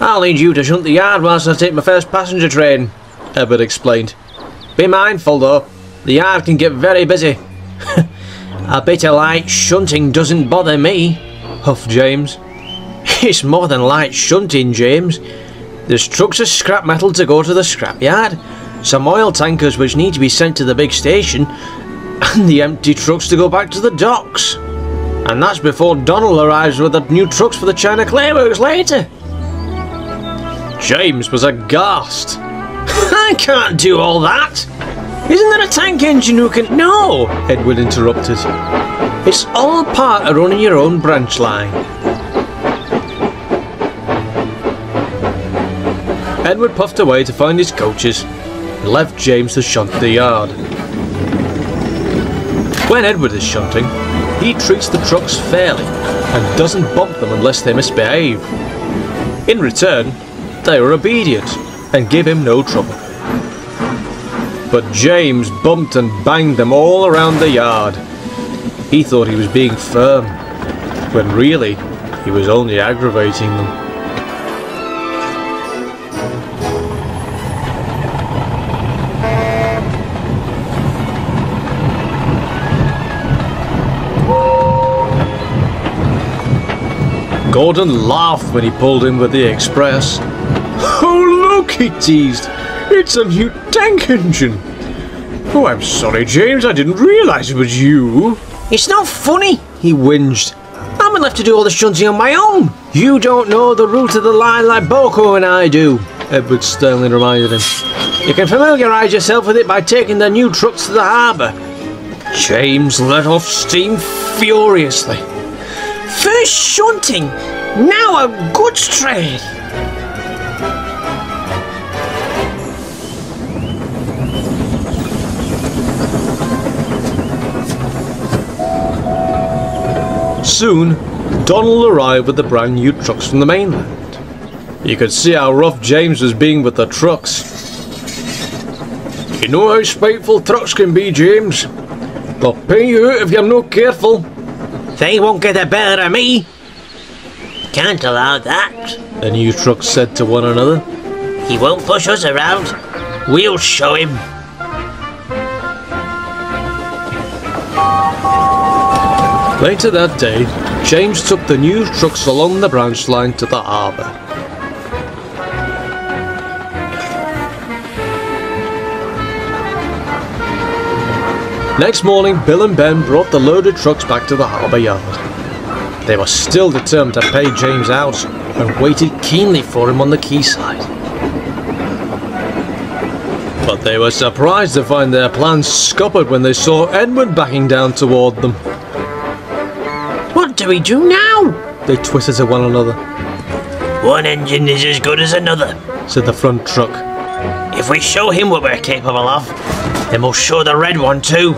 "I'll need you to shunt the yard whilst I take my first passenger train," Edward explained. "Be mindful though, the yard can get very busy." "A bit of light shunting doesn't bother me," huffed James. "It's more than light shunting, James. There's trucks of scrap metal to go to the scrapyard, some oil tankers which need to be sent to the big station, and the empty trucks to go back to the docks. And that's before Donald arrives with the new trucks for the China Clay Works later. James was aghast. I can't do all that. Isn't there a tank engine who can... No, Edward interrupted. It's all part of running your own branch line. Edward puffed away to find his coaches and left James to shunt the yard. When Edward is shunting, he treats the trucks fairly and doesn't bump them unless they misbehave. In return, they are obedient and give him no trouble. But James bumped and banged them all around the yard. He thought he was being firm, when really he was only aggravating them. Gordon laughed when he pulled in with the express. Oh look, he teased. It's a new tank engine. Oh, I'm sorry, James, I didn't realise it was you. It's not funny, he whinged. I'm gonna have to do all the shunting on my own. You don't know the route of the line like Boko and I do, Edward sternly reminded him. You can familiarise yourself with it by taking the new trucks to the harbour. James let off steam furiously. First shunting, now a goods train. Soon, Donald arrived with the brand new trucks from the mainland. You could see how rough James was being with the trucks. You know how spiteful trucks can be, James. They'll pay you out if you're not careful. They won't get the better of me. Can't allow that, the new trucks said to one another. He won't push us around. We'll show him. Later that day, James took the new trucks along the branch line to the harbour. Next morning, Bill and Ben brought the loaded trucks back to the harbour yard. They were still determined to pay James out and waited keenly for him on the quayside. But they were surprised to find their plans scuppered when they saw Edward backing down toward them. What do we do now? They twittered to one another. One engine is as good as another, said the front truck. If we show him what we're capable of, then we'll show the red one too.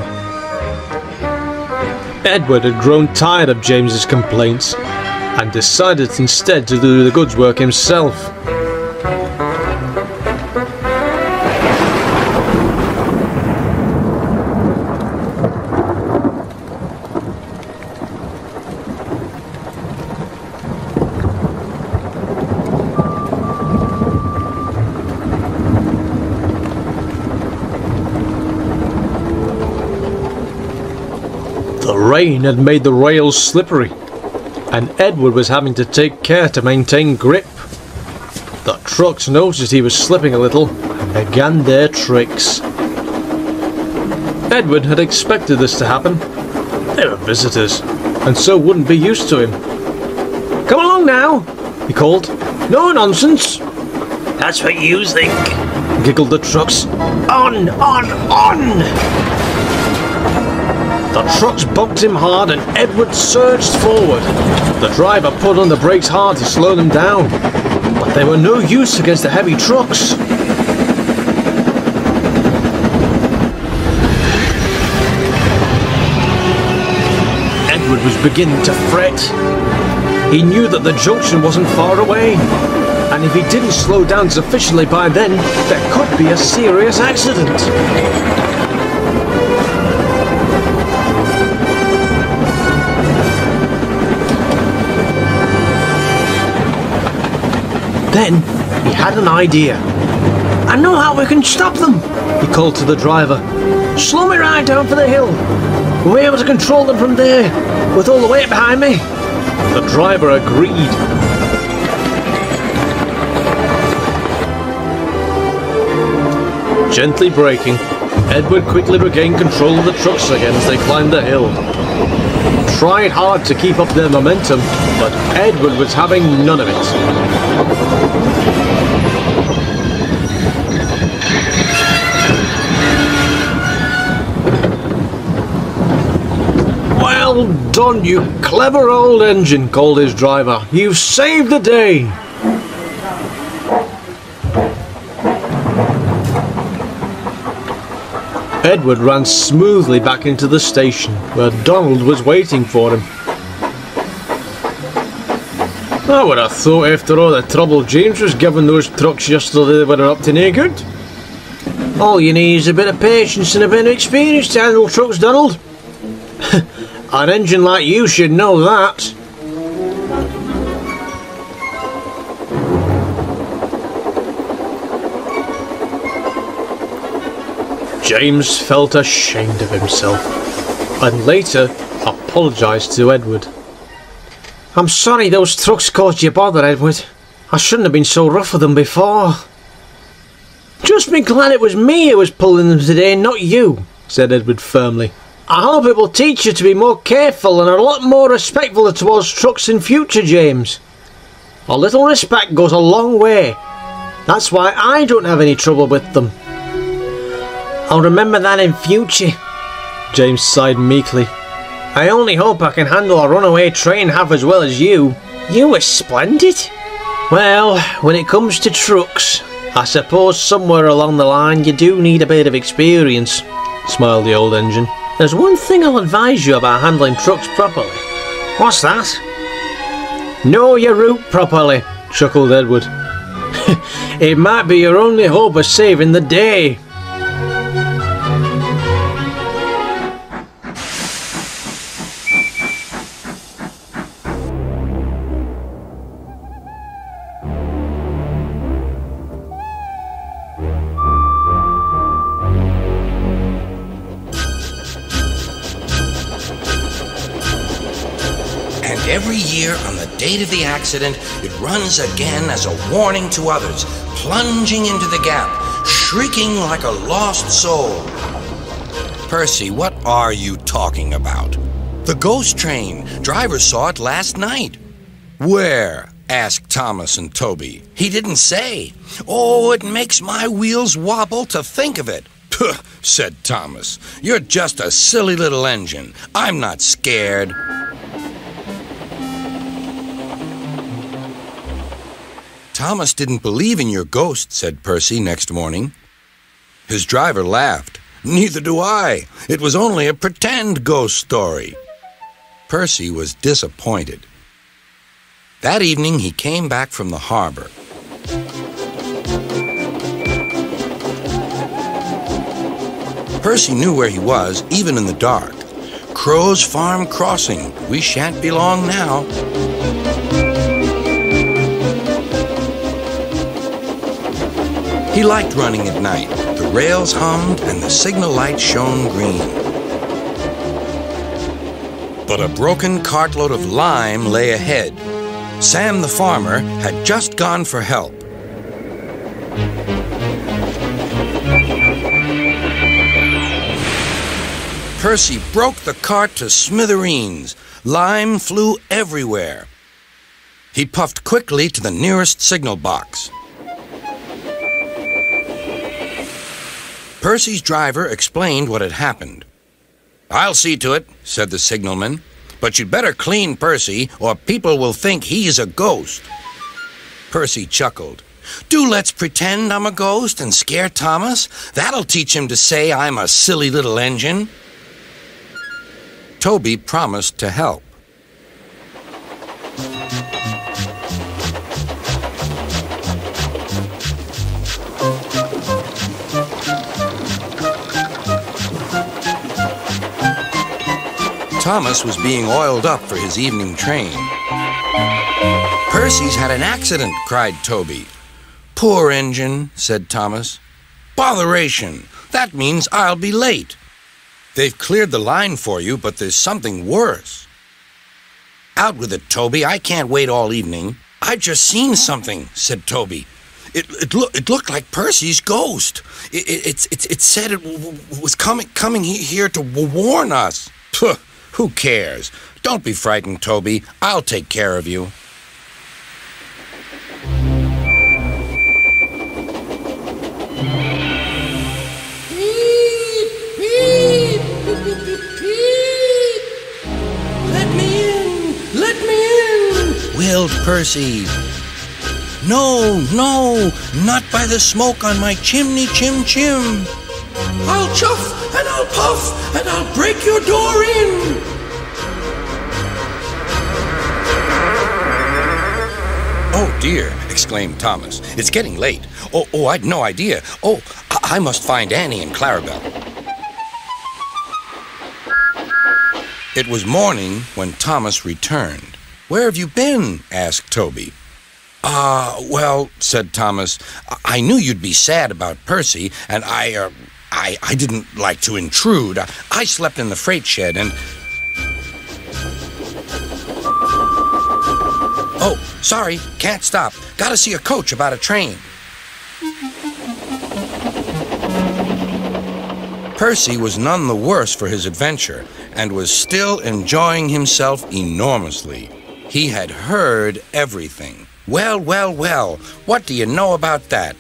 Edward had grown tired of James's complaints and decided instead to do the goods work himself. The rain had made the rails slippery, and Edward was having to take care to maintain grip. The trucks noticed he was slipping a little and began their tricks. Edward had expected this to happen. They were visitors, and so wouldn't be used to him. Come along now, he called. No nonsense. That's what you think, giggled the trucks. On, on! The trucks bumped him hard and Edward surged forward. The driver put on the brakes hard to slow them down, but they were no use against the heavy trucks. Edward was beginning to fret. He knew that the junction wasn't far away, and if he didn't slow down sufficiently by then, there could be a serious accident. Then, he had an idea. I know how we can stop them, he called to the driver. Slow me right down for the hill. We'll be able to control them from there, with all the weight behind me. The driver agreed. Gently braking, Edward quickly regained control of the trucks again as they climbed the hill. Tried hard to keep up their momentum, but Edward was having none of it. "Well done, you clever old engine," called his driver. "You've saved the day." Edward ran smoothly back into the station, where Donald was waiting for him. "I would have thought after all the trouble James was giving those trucks yesterday they were up to no good. All you need is a bit of patience and a bit of experience to handle trucks, Donald. An engine like you should know that." James felt ashamed of himself, and later apologised to Edward. "I'm sorry those trucks caused you bother, Edward. I shouldn't have been so rough with them before." "Just be glad it was me who was pulling them today, not you," said Edward firmly. "I hope it will teach you to be more careful and a lot more respectful towards trucks in future, James. A little respect goes a long way. That's why I don't have any trouble with them." "I'll remember that in future," James sighed meekly. "I only hope I can handle a runaway train half as well as you. You were splendid." "Well, when it comes to trucks, I suppose somewhere along the line you do need a bit of experience," smiled the old engine. "There's one thing I'll advise you about handling trucks properly." "What's that?" "Know your route properly," chuckled Edward. "It might be your only hope of saving the day." Every year, on the date of the accident, it runs again as a warning to others, plunging into the gap, shrieking like a lost soul. Percy, what are you talking about? The ghost train. Drivers saw it last night. Where? Asked Thomas and Toby. He didn't say. Oh, it makes my wheels wobble to think of it. Puh, said Thomas. You're just a silly little engine. I'm not scared. Thomas didn't believe in your ghost, said Percy next morning. His driver laughed. Neither do I. It was only a pretend ghost story. Percy was disappointed. That evening he came back from the harbor. Percy knew where he was, even in the dark. Crow's Farm Crossing. We shan't be long now. He liked running at night. The rails hummed and the signal light shone green. But a broken cartload of lime lay ahead. Sam the farmer had just gone for help. Percy broke the cart to smithereens. Lime flew everywhere. He puffed quickly to the nearest signal box. Percy's driver explained what had happened. I'll see to it, said the signalman. But you'd better clean Percy, or people will think he's a ghost. Percy chuckled. Do let's pretend I'm a ghost and scare Thomas. That'll teach him to say I'm a silly little engine. Toby promised to help. Thomas was being oiled up for his evening train. Percy's had an accident, cried Toby. Poor engine, said Thomas. Botheration! That means I'll be late. They've cleared the line for you, but there's something worse. Out with it, Toby. I can't wait all evening. I've just seen something, said Toby. It looked like Percy's ghost. It said it was coming here to warn us. Puh, who cares? Don't be frightened, Toby. I'll take care of you. Wailed Percy. No, not by the smoke on my chimney, chim. I'll chuff and I'll puff and I'll break your door in. Oh dear, exclaimed Thomas. It's getting late. Oh, I'd no idea. Oh, I must find Annie and Clarabelle. It was morning when Thomas returned. Where have you been? Asked Toby. Well, said Thomas, I knew you'd be sad about Percy, and I didn't like to intrude. I slept in the freight shed and... Oh, sorry, can't stop. Gotta see a coach about a train. Percy was none the worse for his adventure, and was still enjoying himself enormously. He had heard everything. Well, what do you know about that?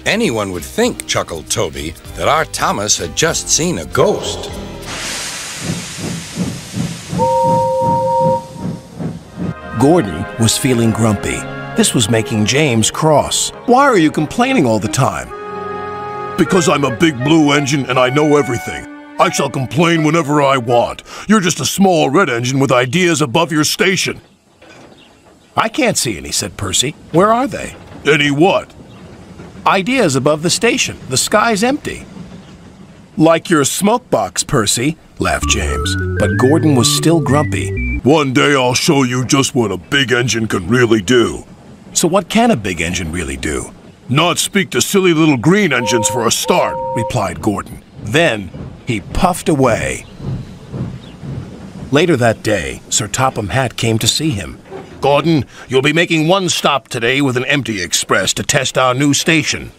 Anyone would think, chuckled Toby, that our Thomas had just seen a ghost. Gordon was feeling grumpy. This was making James cross. Why are you complaining all the time? Because I'm a big blue engine and I know everything. I shall complain whenever I want. You're just a small red engine with ideas above your station. I can't see any, said Percy. Where are they? Any what? Ideas above the station. The sky's empty. Like your smoke box, Percy, laughed James. But Gordon was still grumpy. One day I'll show you just what a big engine can really do. So what can a big engine really do? Not speak to silly little green engines for a start, replied Gordon. Then he puffed away. Later that day, Sir Topham Hatt came to see him. Gordon, you'll be making one stop today with an empty express to test our new station.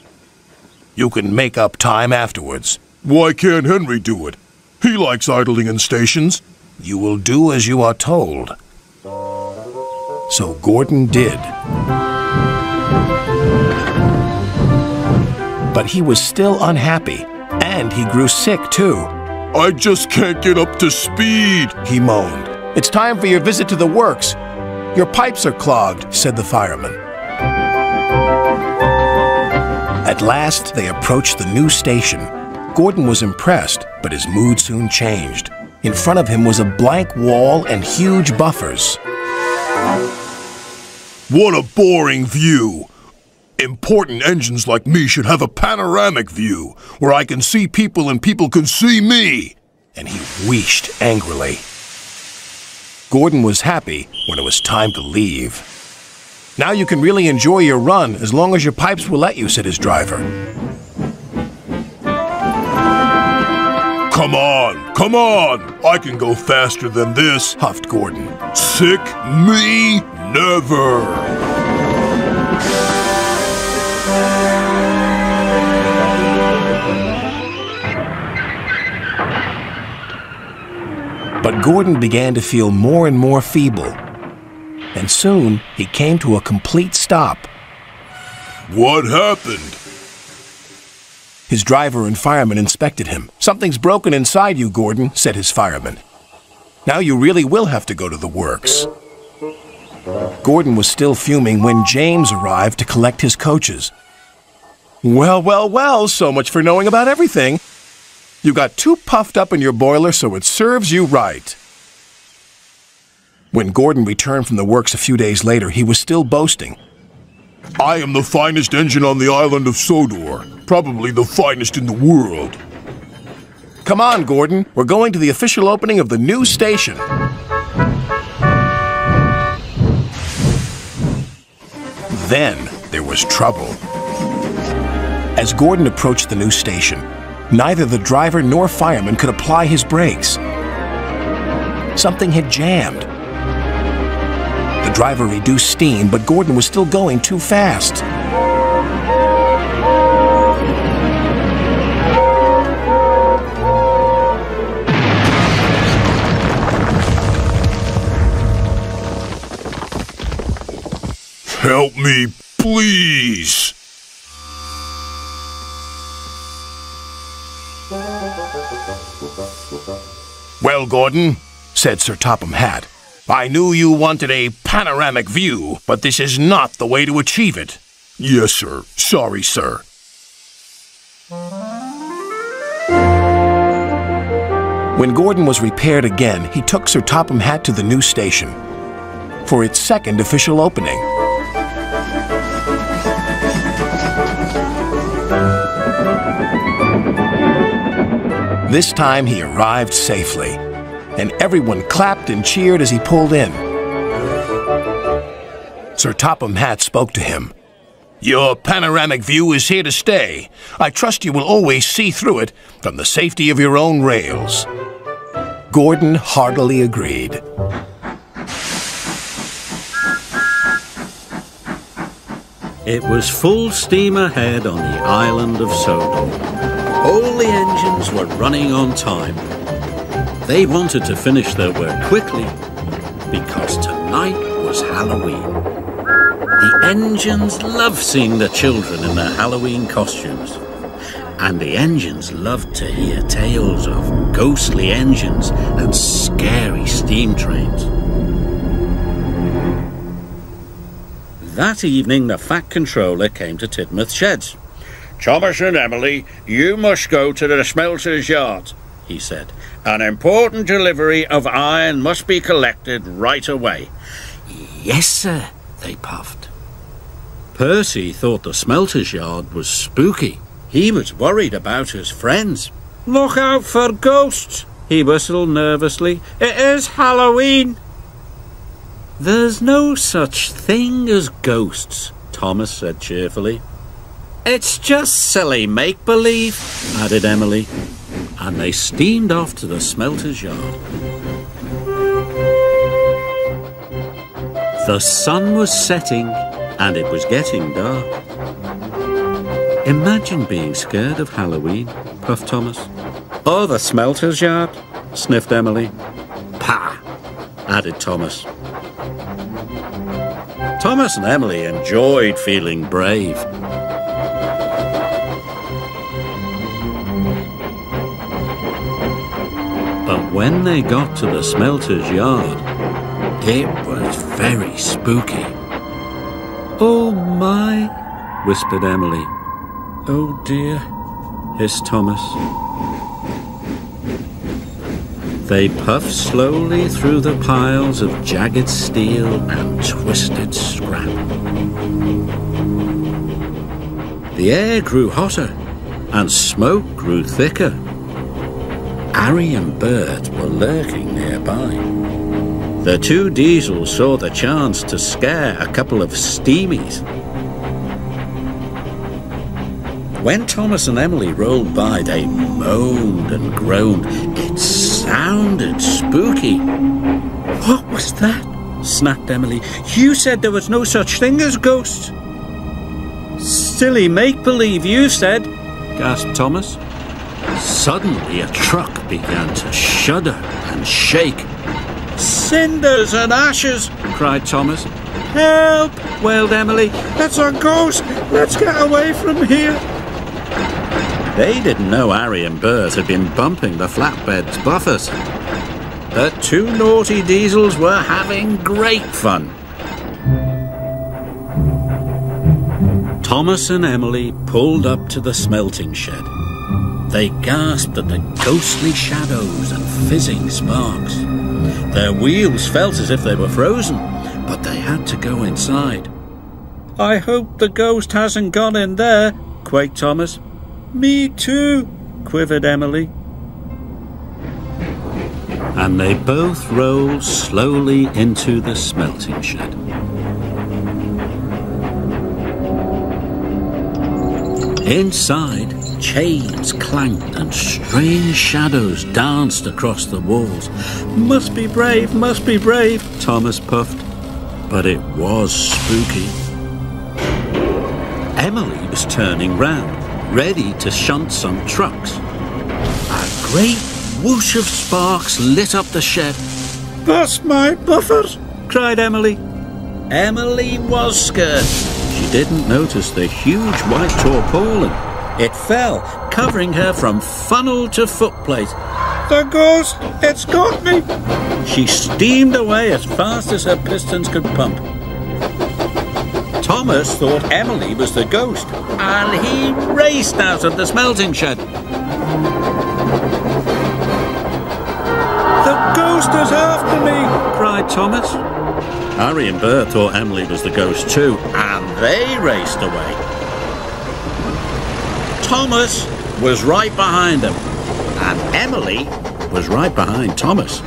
You can make up time afterwards. Why can't Henry do it? He likes idling in stations. You will do as you are told. So Gordon did. But he was still unhappy, and he grew sick too. I just can't get up to speed, he moaned. It's time for your visit to the works. Your pipes are clogged, said the fireman. At last, they approached the new station. Gordon was impressed, but his mood soon changed. In front of him was a blank wall and huge buffers. What a boring view! Important engines like me should have a panoramic view, where I can see people and people can see me! And he wheezed angrily. Gordon was happy when it was time to leave. Now you can really enjoy your run as long as your pipes will let you, said his driver. Come on! I can go faster than this, huffed Gordon. Sick me never! But Gordon began to feel more and more feeble, and soon he came to a complete stop. What happened? His driver and fireman inspected him. Something's broken inside you, Gordon, said his fireman. Now you really will have to go to the works. Gordon was still fuming when James arrived to collect his coaches. Well, so much for knowing about everything. You got too puffed up in your boiler, so it serves you right. When Gordon returned from the works a few days later, he was still boasting. I am the finest engine on the island of Sodor, probably the finest in the world. Come on, Gordon. We're going to the official opening of the new station. Then there was trouble. As Gordon approached the new station, neither the driver nor fireman could apply his brakes. Something had jammed. The driver reduced steam, but Gordon was still going too fast. Help me, please. Well, Gordon, said Sir Topham Hatt, I knew you wanted a panoramic view, but this is not the way to achieve it. Yes, sir. Sorry, sir. When Gordon was repaired again, he took Sir Topham Hatt to the new station for its second official opening. This time he arrived safely, and everyone clapped and cheered as he pulled in. Sir Topham Hatt spoke to him. Your panoramic view is here to stay. I trust you will always see through it from the safety of your own rails. Gordon heartily agreed. It was full steam ahead on the island of Sodor. All the engines were running on time. They wanted to finish their work quickly because tonight was Halloween. The engines loved seeing the children in their Halloween costumes. And the engines loved to hear tales of ghostly engines and scary steam trains. That evening, the Fat Controller came to Tidmouth Sheds. "Thomas and Emily, you must go to the smelter's yard," he said. "An important delivery of iron must be collected right away." "Yes, sir," they puffed. Percy thought the smelter's yard was spooky. He was worried about his friends. "Look out for ghosts," he whistled nervously. "It is Halloween." "There's no such thing as ghosts," Thomas said cheerfully. "It's just silly make-believe," added Emily, and they steamed off to the smelter's yard. The sun was setting, and it was getting dark. "Imagine being scared of Halloween," puffed Thomas. "Or the smelter's yard," sniffed Emily. "Pah," added Thomas. Thomas and Emily enjoyed feeling brave. But when they got to the smelter's yard, it was very spooky. "Oh my," whispered Emily. "Oh dear," hissed Thomas. They puffed slowly through the piles of jagged steel and twisted scrap. The air grew hotter, and smoke grew thicker. Harry and Bert were lurking nearby. The two Diesels saw the chance to scare a couple of steamies. When Thomas and Emily rolled by, they moaned and groaned. It sounded spooky. "What was that?" snapped Emily. "You said there was no such thing as ghosts." "Silly make-believe, you said," gasped Thomas. Suddenly, a truck began to shudder and shake. "Cinders and ashes!" cried Thomas. "Help!" wailed Emily. "It's a ghost! Let's get away from here!" They didn't know Harry and Bert had been bumping the flatbed's buffers. The two naughty Diesels were having great fun. Thomas and Emily pulled up to the smelting shed. They gasped at the ghostly shadows and fizzing sparks. Their wheels felt as if they were frozen, but they had to go inside. "I hope the ghost hasn't gone in there," quaked Thomas. "Me too," quivered Emily. And they both rolled slowly into the smelting shed. Inside, chains clanked and strange shadows danced across the walls. "Must be brave, Thomas puffed. But it was spooky. Emily was turning round, ready to shunt some trucks. A great whoosh of sparks lit up the shed. "Burst my buffers!" cried Emily. Emily was scared. She didn't notice the huge white tarpaulin. It fell, covering her from funnel to footplate. The ghost! It's got me! She steamed away as fast as her pistons could pump. Thomas thought Emily was the ghost, and he raced out of the smelting shed. The ghost is after me! Cried Thomas. Harry and Bert thought Emily was the ghost too, and they raced away. Thomas was right behind them, and Emily was right behind Thomas.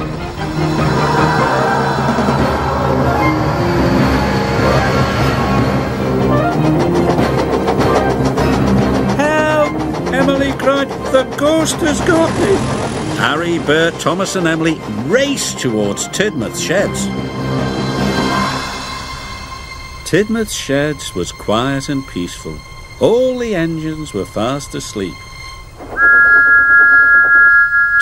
Help! Emily cried, the ghost has got me! Harry, Bert, Thomas and Emily raced towards Tidmouth's sheds. Tidmouth's sheds was quiet and peaceful. All the engines were fast asleep.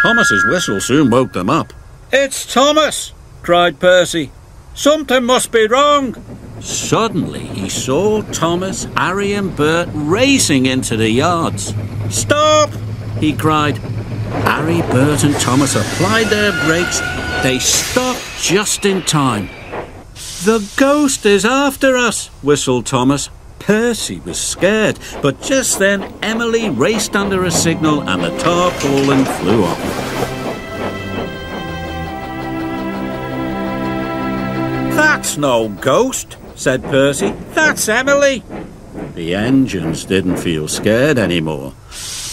Thomas's whistle soon woke them up. It's Thomas! Cried Percy. Something must be wrong. Suddenly he saw Thomas, Harry and Bert racing into the yards. Stop! He cried. Harry, Bert and Thomas applied their brakes. They stopped just in time. The ghost is after us, whistled Thomas. Percy was scared, but just then Emily raced under a signal and the tarpaulin flew off. That's no ghost, said Percy. That's Emily. The engines didn't feel scared anymore,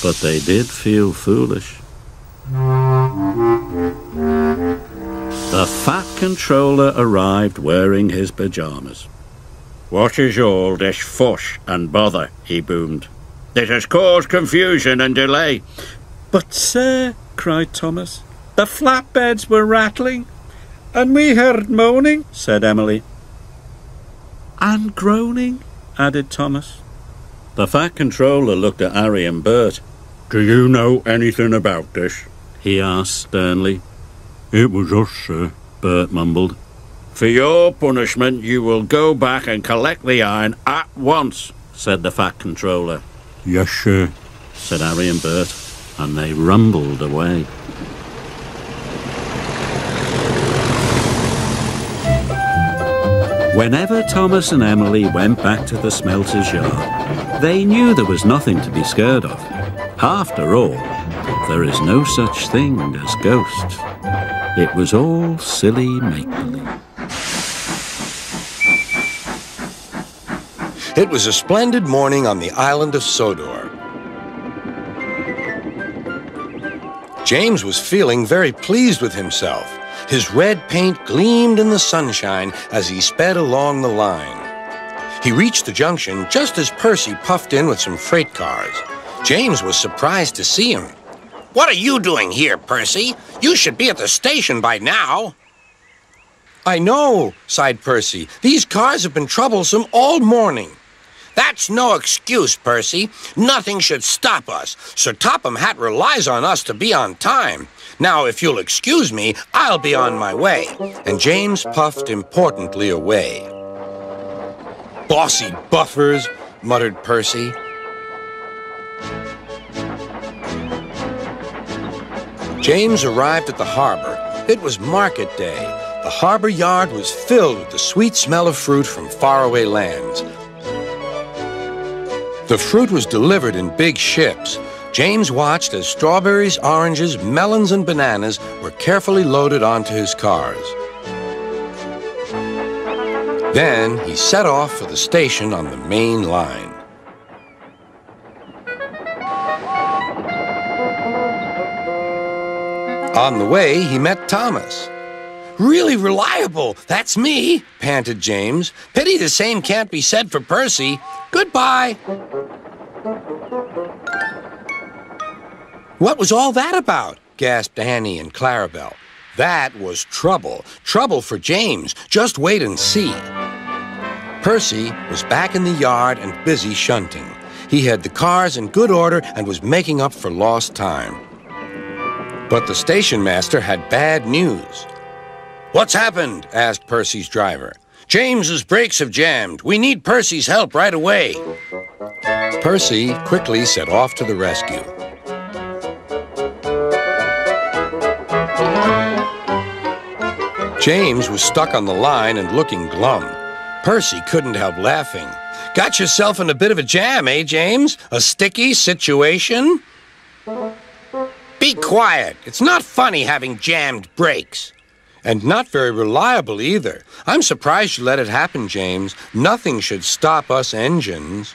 but they did feel foolish. The Fat Controller arrived wearing his pyjamas. What is all this fuss and bother? He boomed. This has caused confusion and delay. But, sir, cried Thomas, the flatbeds were rattling, and we heard moaning, said Emily. And groaning, added Thomas. The Fat Controller looked at Harry and Bert. Do you know anything about this? He asked sternly. It was us, sir, Bert mumbled. For your punishment, you will go back and collect the iron at once, said the Fat Controller. Yes, sir, said Harry and Bert, and they rumbled away. Whenever Thomas and Emily went back to the smelter's yard, they knew there was nothing to be scared of. After all, there is no such thing as ghosts. It was all silly make-believe. It was a splendid morning on the island of Sodor. James was feeling very pleased with himself. His red paint gleamed in the sunshine as he sped along the line. He reached the junction just as Percy puffed in with some freight cars. James was surprised to see him. What are you doing here, Percy? You should be at the station by now. I know, sighed Percy. These cars have been troublesome all morning. That's no excuse, Percy. Nothing should stop us. Sir Topham Hatt relies on us to be on time. Now, if you'll excuse me, I'll be on my way. And James puffed importantly away. Bossy buffers, muttered Percy. James arrived at the harbor. It was market day. The harbor yard was filled with the sweet smell of fruit from faraway lands. The fruit was delivered in big ships. James watched as strawberries, oranges, melons, and bananas were carefully loaded onto his cars. Then he set off for the station on the main line. On the way, he met Thomas. Really reliable. That's me, panted James. Pity the same can't be said for Percy. Goodbye. What was all that about? Gasped Annie and Clarabelle. That was trouble. Trouble for James. Just wait and see. Percy was back in the yard and busy shunting. He had the cars in good order and was making up for lost time. But the station master had bad news. What's happened? Asked Percy's driver. James's brakes have jammed. We need Percy's help right away. Percy quickly set off to the rescue. James was stuck on the line and looking glum. Percy couldn't help laughing. Got yourself in a bit of a jam, eh, James? A sticky situation? Be quiet. It's not funny having jammed brakes. And not very reliable either. I'm surprised you let it happen, James. Nothing should stop us engines.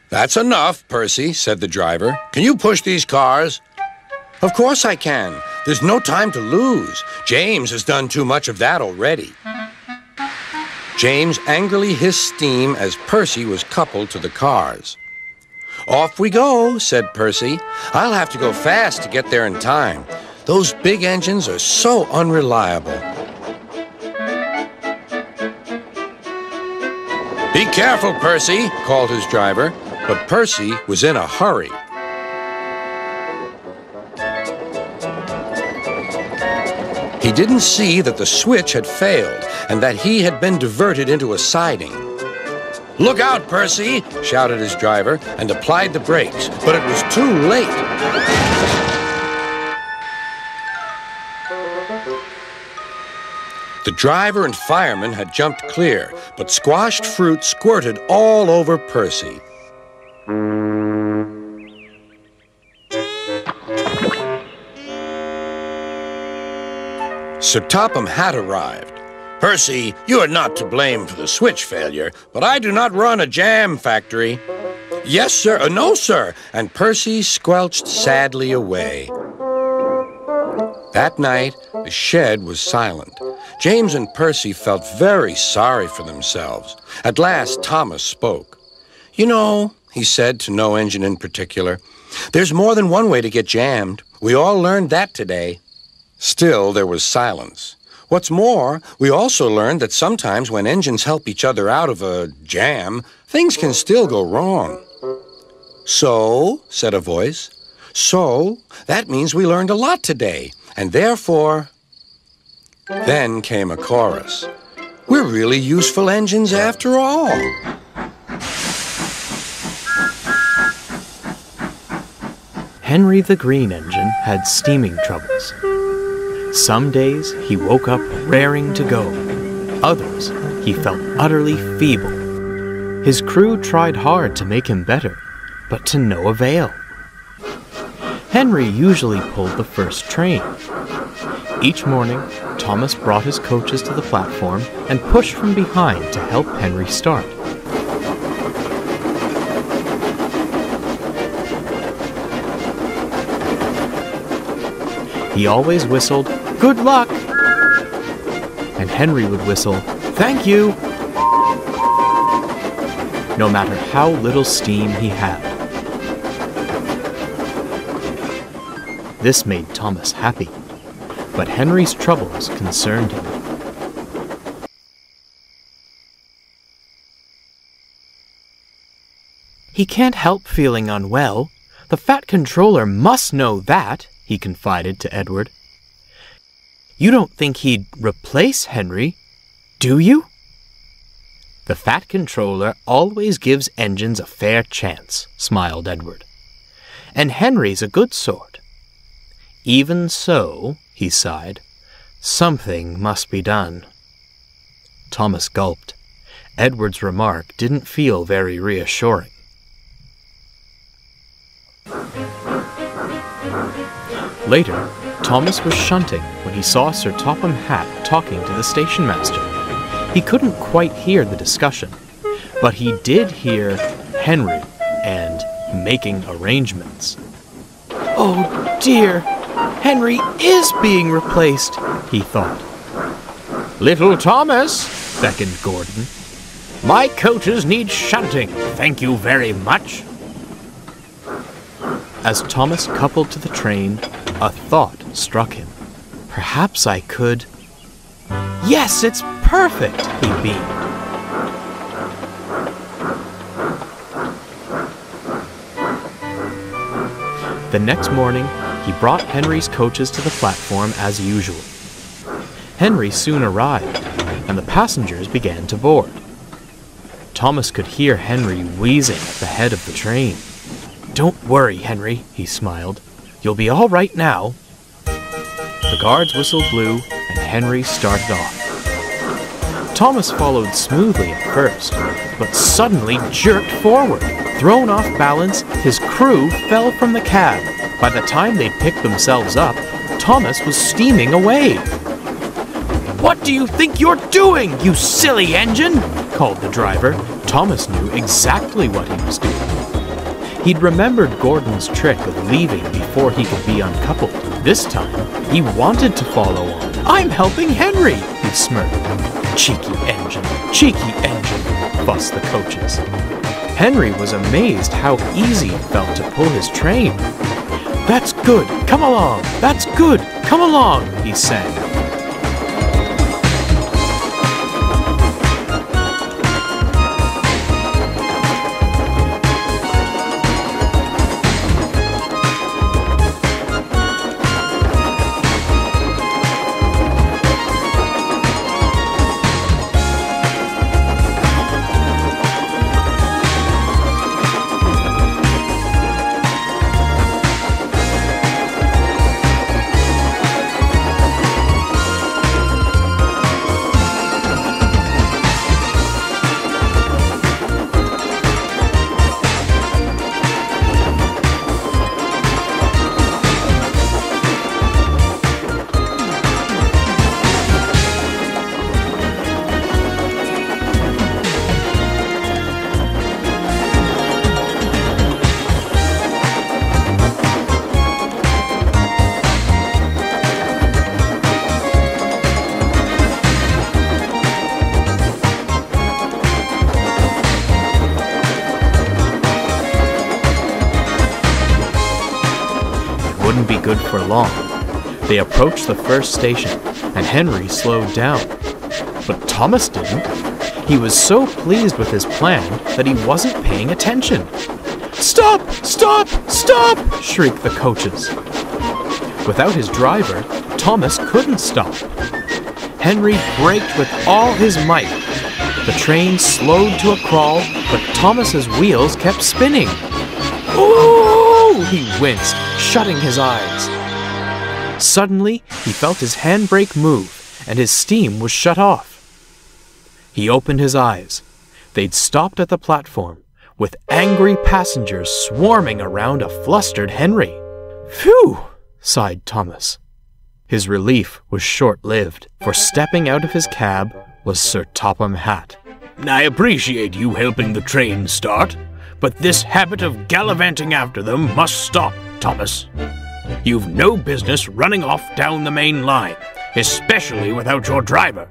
That's enough, Percy, said the driver. Can you push these cars? Of course I can. There's no time to lose. James has done too much of that already. James angrily hissed steam as Percy was coupled to the cars. Off we go, said Percy. I'll have to go fast to get there in time. Those big engines are so unreliable. Be careful, Percy, called his driver, but Percy was in a hurry. He didn't see that the switch had failed and that he had been diverted into a siding. Look out, Percy, shouted his driver and applied the brakes, but it was too late. The driver and fireman had jumped clear, but squashed fruit squirted all over Percy. Sir Topham had arrived. Percy, you are not to blame for the switch failure, but I do not run a jam factory. Yes, sir. No, sir. And Percy squelched sadly away. That night, the shed was silent. James and Percy felt very sorry for themselves. At last, Thomas spoke. You know, he said to no engine in particular, there's more than one way to get jammed. We all learned that today. Still, there was silence. What's more, we also learned that sometimes when engines help each other out of a jam, things can still go wrong. So, said a voice, so that means we learned a lot today, and therefore... Then came a chorus. We're really useful engines after all. Henry the Green Engine had steaming troubles. Some days he woke up raring to go. Others he felt utterly feeble. His crew tried hard to make him better, but to no avail. Henry usually pulled the first train. Each morning, Thomas brought his coaches to the platform and pushed from behind to help Henry start. He always whistled, "Good luck!" And Henry would whistle, "Thank you!" No matter how little steam he had. This made Thomas happy, but Henry's troubles concerned him. He can't help feeling unwell. The Fat Controller must know that, he confided to Edward. You don't think he'd replace Henry, do you? The Fat Controller always gives engines a fair chance, smiled Edward. And Henry's a good sort. Even so, he sighed, something must be done. Thomas gulped. Edward's remark didn't feel very reassuring. Later, Thomas was shunting when he saw Sir Topham Hatt talking to the station master. He couldn't quite hear the discussion, but he did hear Henry and making arrangements. Oh dear, Henry is being replaced, he thought. Little Thomas, beckoned Gordon. My coaches need shunting, thank you very much. As Thomas coupled to the train, a thought struck him. Perhaps I could... Yes, it's perfect, he beamed. The next morning, he brought Henry's coaches to the platform as usual. Henry soon arrived. and the passengers began to board. Thomas could hear Henry wheezing at the head of the train. "Don't worry, Henry," he smiled. "You'll be all right now." The guard's whistle blew, and Henry started off. Thomas followed smoothly at first, but suddenly jerked forward. Thrown off balance, his crew fell from the cab. By the time they'd picked themselves up, Thomas was steaming away. "What do you think you're doing, you silly engine?" called the driver. Thomas knew exactly what he was doing. He'd remembered Gordon's trick of leaving before he could be uncoupled. This time, he wanted to follow on. "I'm helping Henry," he smirked. Cheeky engine, fussed the coaches. Henry was amazed how easy it felt to pull his train. "That's good, come along, that's good, come along," he sang. Wouldn't be good for long. They approached the first station, and Henry slowed down. But Thomas didn't. He was so pleased with his plan that he wasn't paying attention. "Stop! Stop! Stop!" shrieked the coaches. Without his driver, Thomas couldn't stop. Henry braked with all his might. The train slowed to a crawl, but Thomas's wheels kept spinning. "Ooh!" he winced, shutting his eyes. Suddenly, he felt his handbrake move, and his steam was shut off. He opened his eyes. They'd stopped at the platform, with angry passengers swarming around a flustered Henry. "Phew!" sighed Thomas. His relief was short-lived, for stepping out of his cab was Sir Topham Hatt. "I appreciate you helping the train start, but this habit of gallivanting after them must stop, Thomas. You've no business running off down the main line, especially without your driver."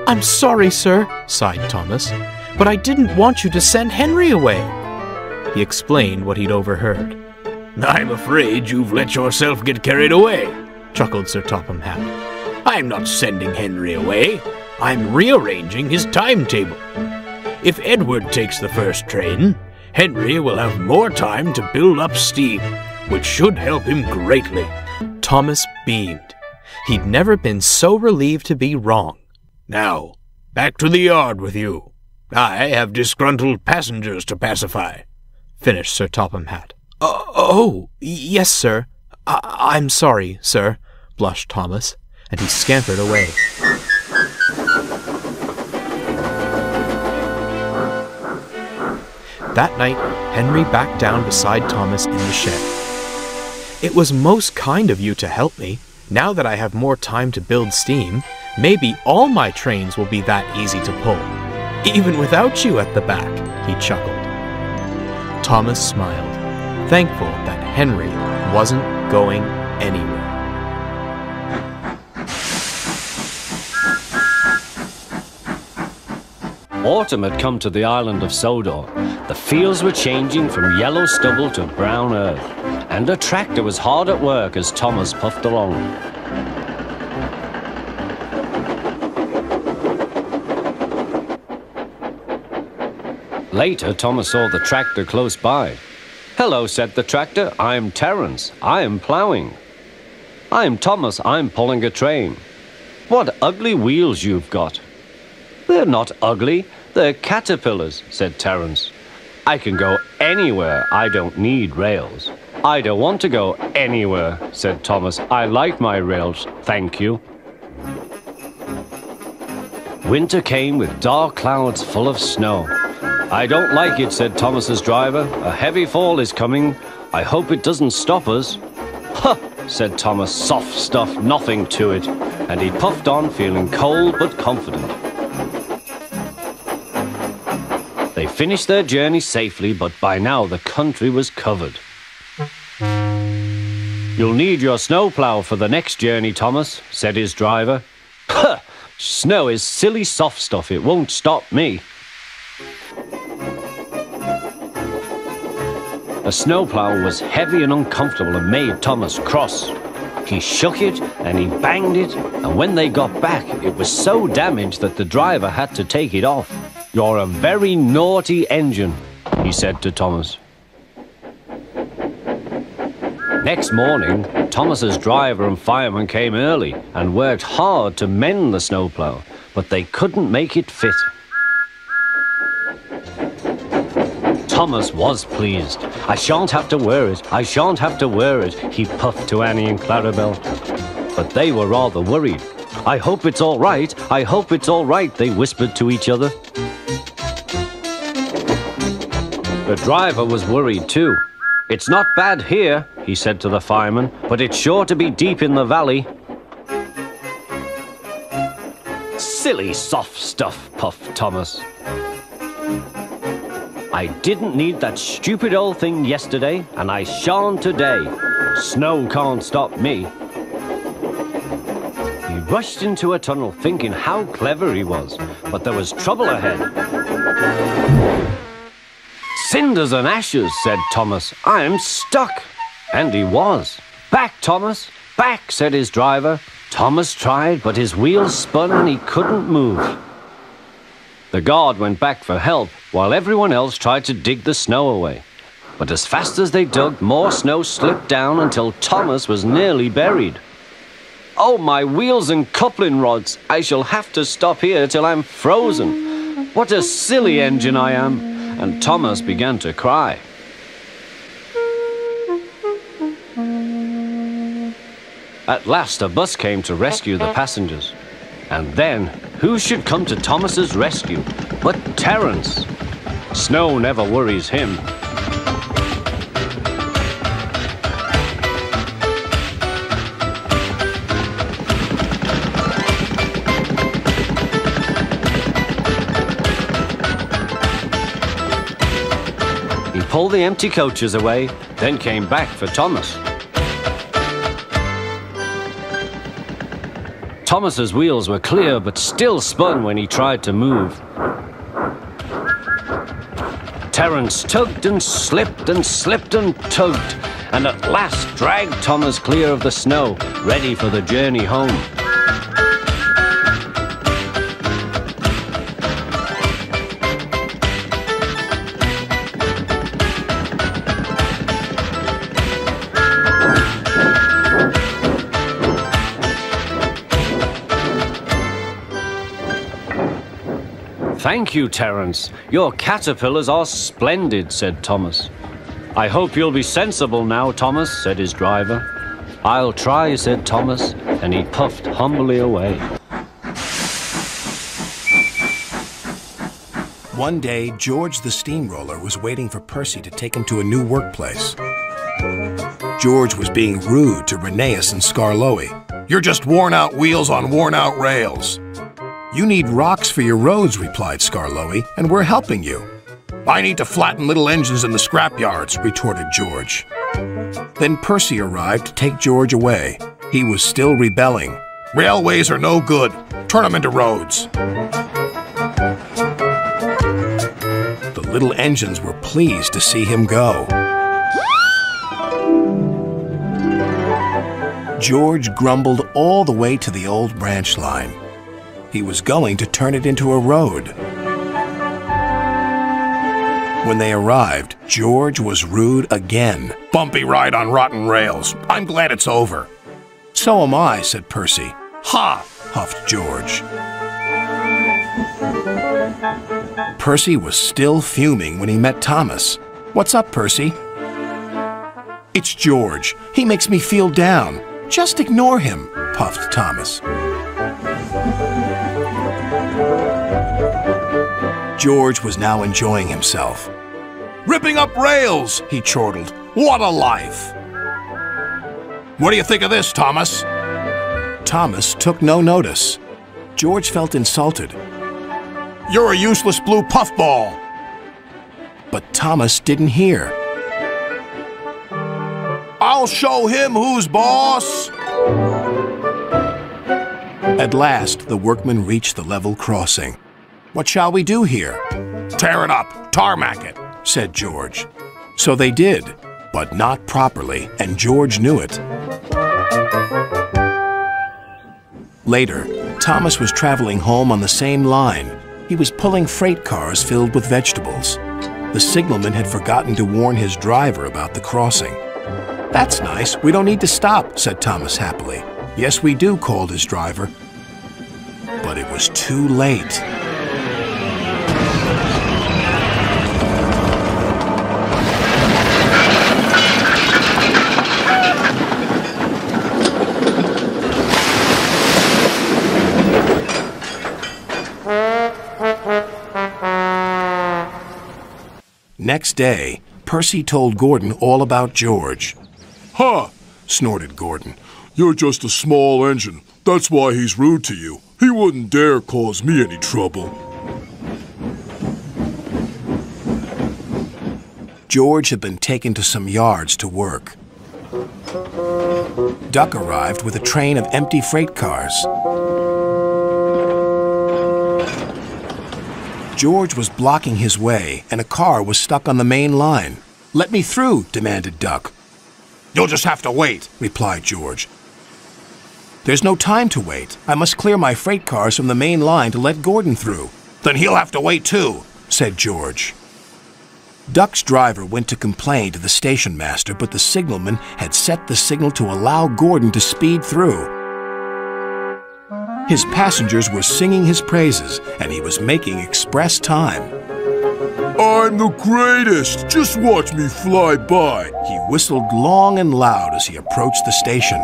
"I'm sorry, sir," sighed Thomas, "but I didn't want you to send Henry away." He explained what he'd overheard. "I'm afraid you've let yourself get carried away," chuckled Sir Topham Hatt. "I'm not sending Henry away. I'm rearranging his timetable. If Edward takes the first train, Henry will have more time to build up steam, which should help him greatly." Thomas beamed. He'd never been so relieved to be wrong. "Now, back to the yard with you. I have disgruntled passengers to pacify," finished Sir Topham Hatt. Oh, yes, sir. I'm sorry, sir," blushed Thomas, and he scampered away. That night, Henry backed down beside Thomas in the shed. "It was most kind of you to help me. Now that I have more time to build steam, maybe all my trains will be that easy to pull. Even without you at the back," he chuckled. Thomas smiled, thankful that Henry wasn't going anywhere. Autumn had come to the island of Sodor. The fields were changing from yellow stubble to brown earth, and a tractor was hard at work as Thomas puffed along. Later, Thomas saw the tractor close by. "Hello," said the tractor. "I'm Terence. I am ploughing." "I'm Thomas. I'm pulling a train." "What ugly wheels you've got." They're not ugly, they're caterpillars, said Terence. I can go anywhere, I don't need rails. I don't want to go anywhere, said Thomas. I like my rails, thank you. Winter came with dark clouds full of snow. I don't like it, said Thomas's driver. A heavy fall is coming. I hope it doesn't stop us. Huh, said Thomas. Soft stuff, nothing to it. And he puffed on, feeling cold but confident. They finished their journey safely, but by now the country was covered. You'll need your snowplow for the next journey, Thomas, said his driver. Huh! Snow is silly soft stuff, it won't stop me. A snowplow was heavy and uncomfortable and made Thomas cross. He shook it and he banged it, and when they got back, it was so damaged that the driver had to take it off. You're a very naughty engine, he said to Thomas. Next morning, Thomas's driver and fireman came early and worked hard to mend the snowplow, but they couldn't make it fit. Thomas was pleased. I shan't have to wear it, I shan't have to wear it, he puffed to Annie and Clarabel. But they were rather worried. I hope it's all right, I hope it's all right, they whispered to each other. The driver was worried too. It's not bad here, he said to the fireman, but it's sure to be deep in the valley. Silly soft stuff, puffed Thomas. I didn't need that stupid old thing yesterday, and I shan't today. Snow can't stop me. He rushed into a tunnel thinking how clever he was, but there was trouble ahead. Cinders and ashes, said Thomas. I'm stuck. And he was. Back, Thomas. Back, said his driver. Thomas tried, but his wheels spun and he couldn't move. The guard went back for help, while everyone else tried to dig the snow away. But as fast as they dug, more snow slipped down until Thomas was nearly buried. Oh, my wheels and coupling rods! I shall have to stop here till I'm frozen. What a silly engine I am! And Thomas began to cry. At last a bus came to rescue the passengers. And then, who should come to Thomas's rescue but Terence? Snow never worries him. He pulled the empty coaches away, then came back for Thomas. Thomas's wheels were clear but still spun when he tried to move. Terence tugged and slipped and slipped and tugged, and at last dragged Thomas clear of the snow, ready for the journey home. Thank you, Terence. Your caterpillars are splendid, said Thomas. I hope you'll be sensible now, Thomas, said his driver. I'll try, said Thomas, and he puffed humbly away. One day, George the steamroller was waiting for Percy to take him to a new workplace. George was being rude to Rheneas and Skarloey. You're just worn-out wheels on worn-out rails. You need rocks for your roads, replied Skarloey, and we're helping you. I need to flatten little engines in the scrapyards, retorted George. Then Percy arrived to take George away. He was still rebelling. Railways are no good. Turn them into roads. The little engines were pleased to see him go. George grumbled all the way to the old branch line. He was going to turn it into a road. When they arrived, George was rude again. Bumpy ride on rotten rails. I'm glad it's over. So am I, said Percy. Ha! Huffed George. Percy was still fuming when he met Thomas. "What's up, Percy?" "It's George. He makes me feel down. Just ignore him," puffed Thomas. George was now enjoying himself. "Ripping up rails," he chortled. "What a life!" "What do you think of this, Thomas?" Thomas took no notice. George felt insulted. "You're a useless blue puffball." But Thomas didn't hear. "I'll show him who's boss." At last, the workmen reached the level crossing. "What shall we do here?" "Tear it up, tarmac it," said George. So they did, but not properly, and George knew it. Later, Thomas was traveling home on the same line. He was pulling freight cars filled with vegetables. The signalman had forgotten to warn his driver about the crossing. "That's nice. We don't need to stop," said Thomas happily. "Yes, we do," called his driver. But it was too late. Next day, Percy told Gordon all about George. "Huh," snorted Gordon. "You're just a small engine. That's why he's rude to you. He wouldn't dare cause me any trouble." George had been taken to some yards to work. Duck arrived with a train of empty freight cars. George was blocking his way, and a car was stuck on the main line. "Let me through," demanded Duck. "You'll just have to wait," replied George. "There's no time to wait. I must clear my freight cars from the main line to let Gordon through." "Then he'll have to wait too," said George. Duck's driver went to complain to the station master, but the signalman had set the signal to allow Gordon to speed through. His passengers were singing his praises, and he was making express time. "I'm the greatest! Just watch me fly by!" He whistled long and loud as he approached the station.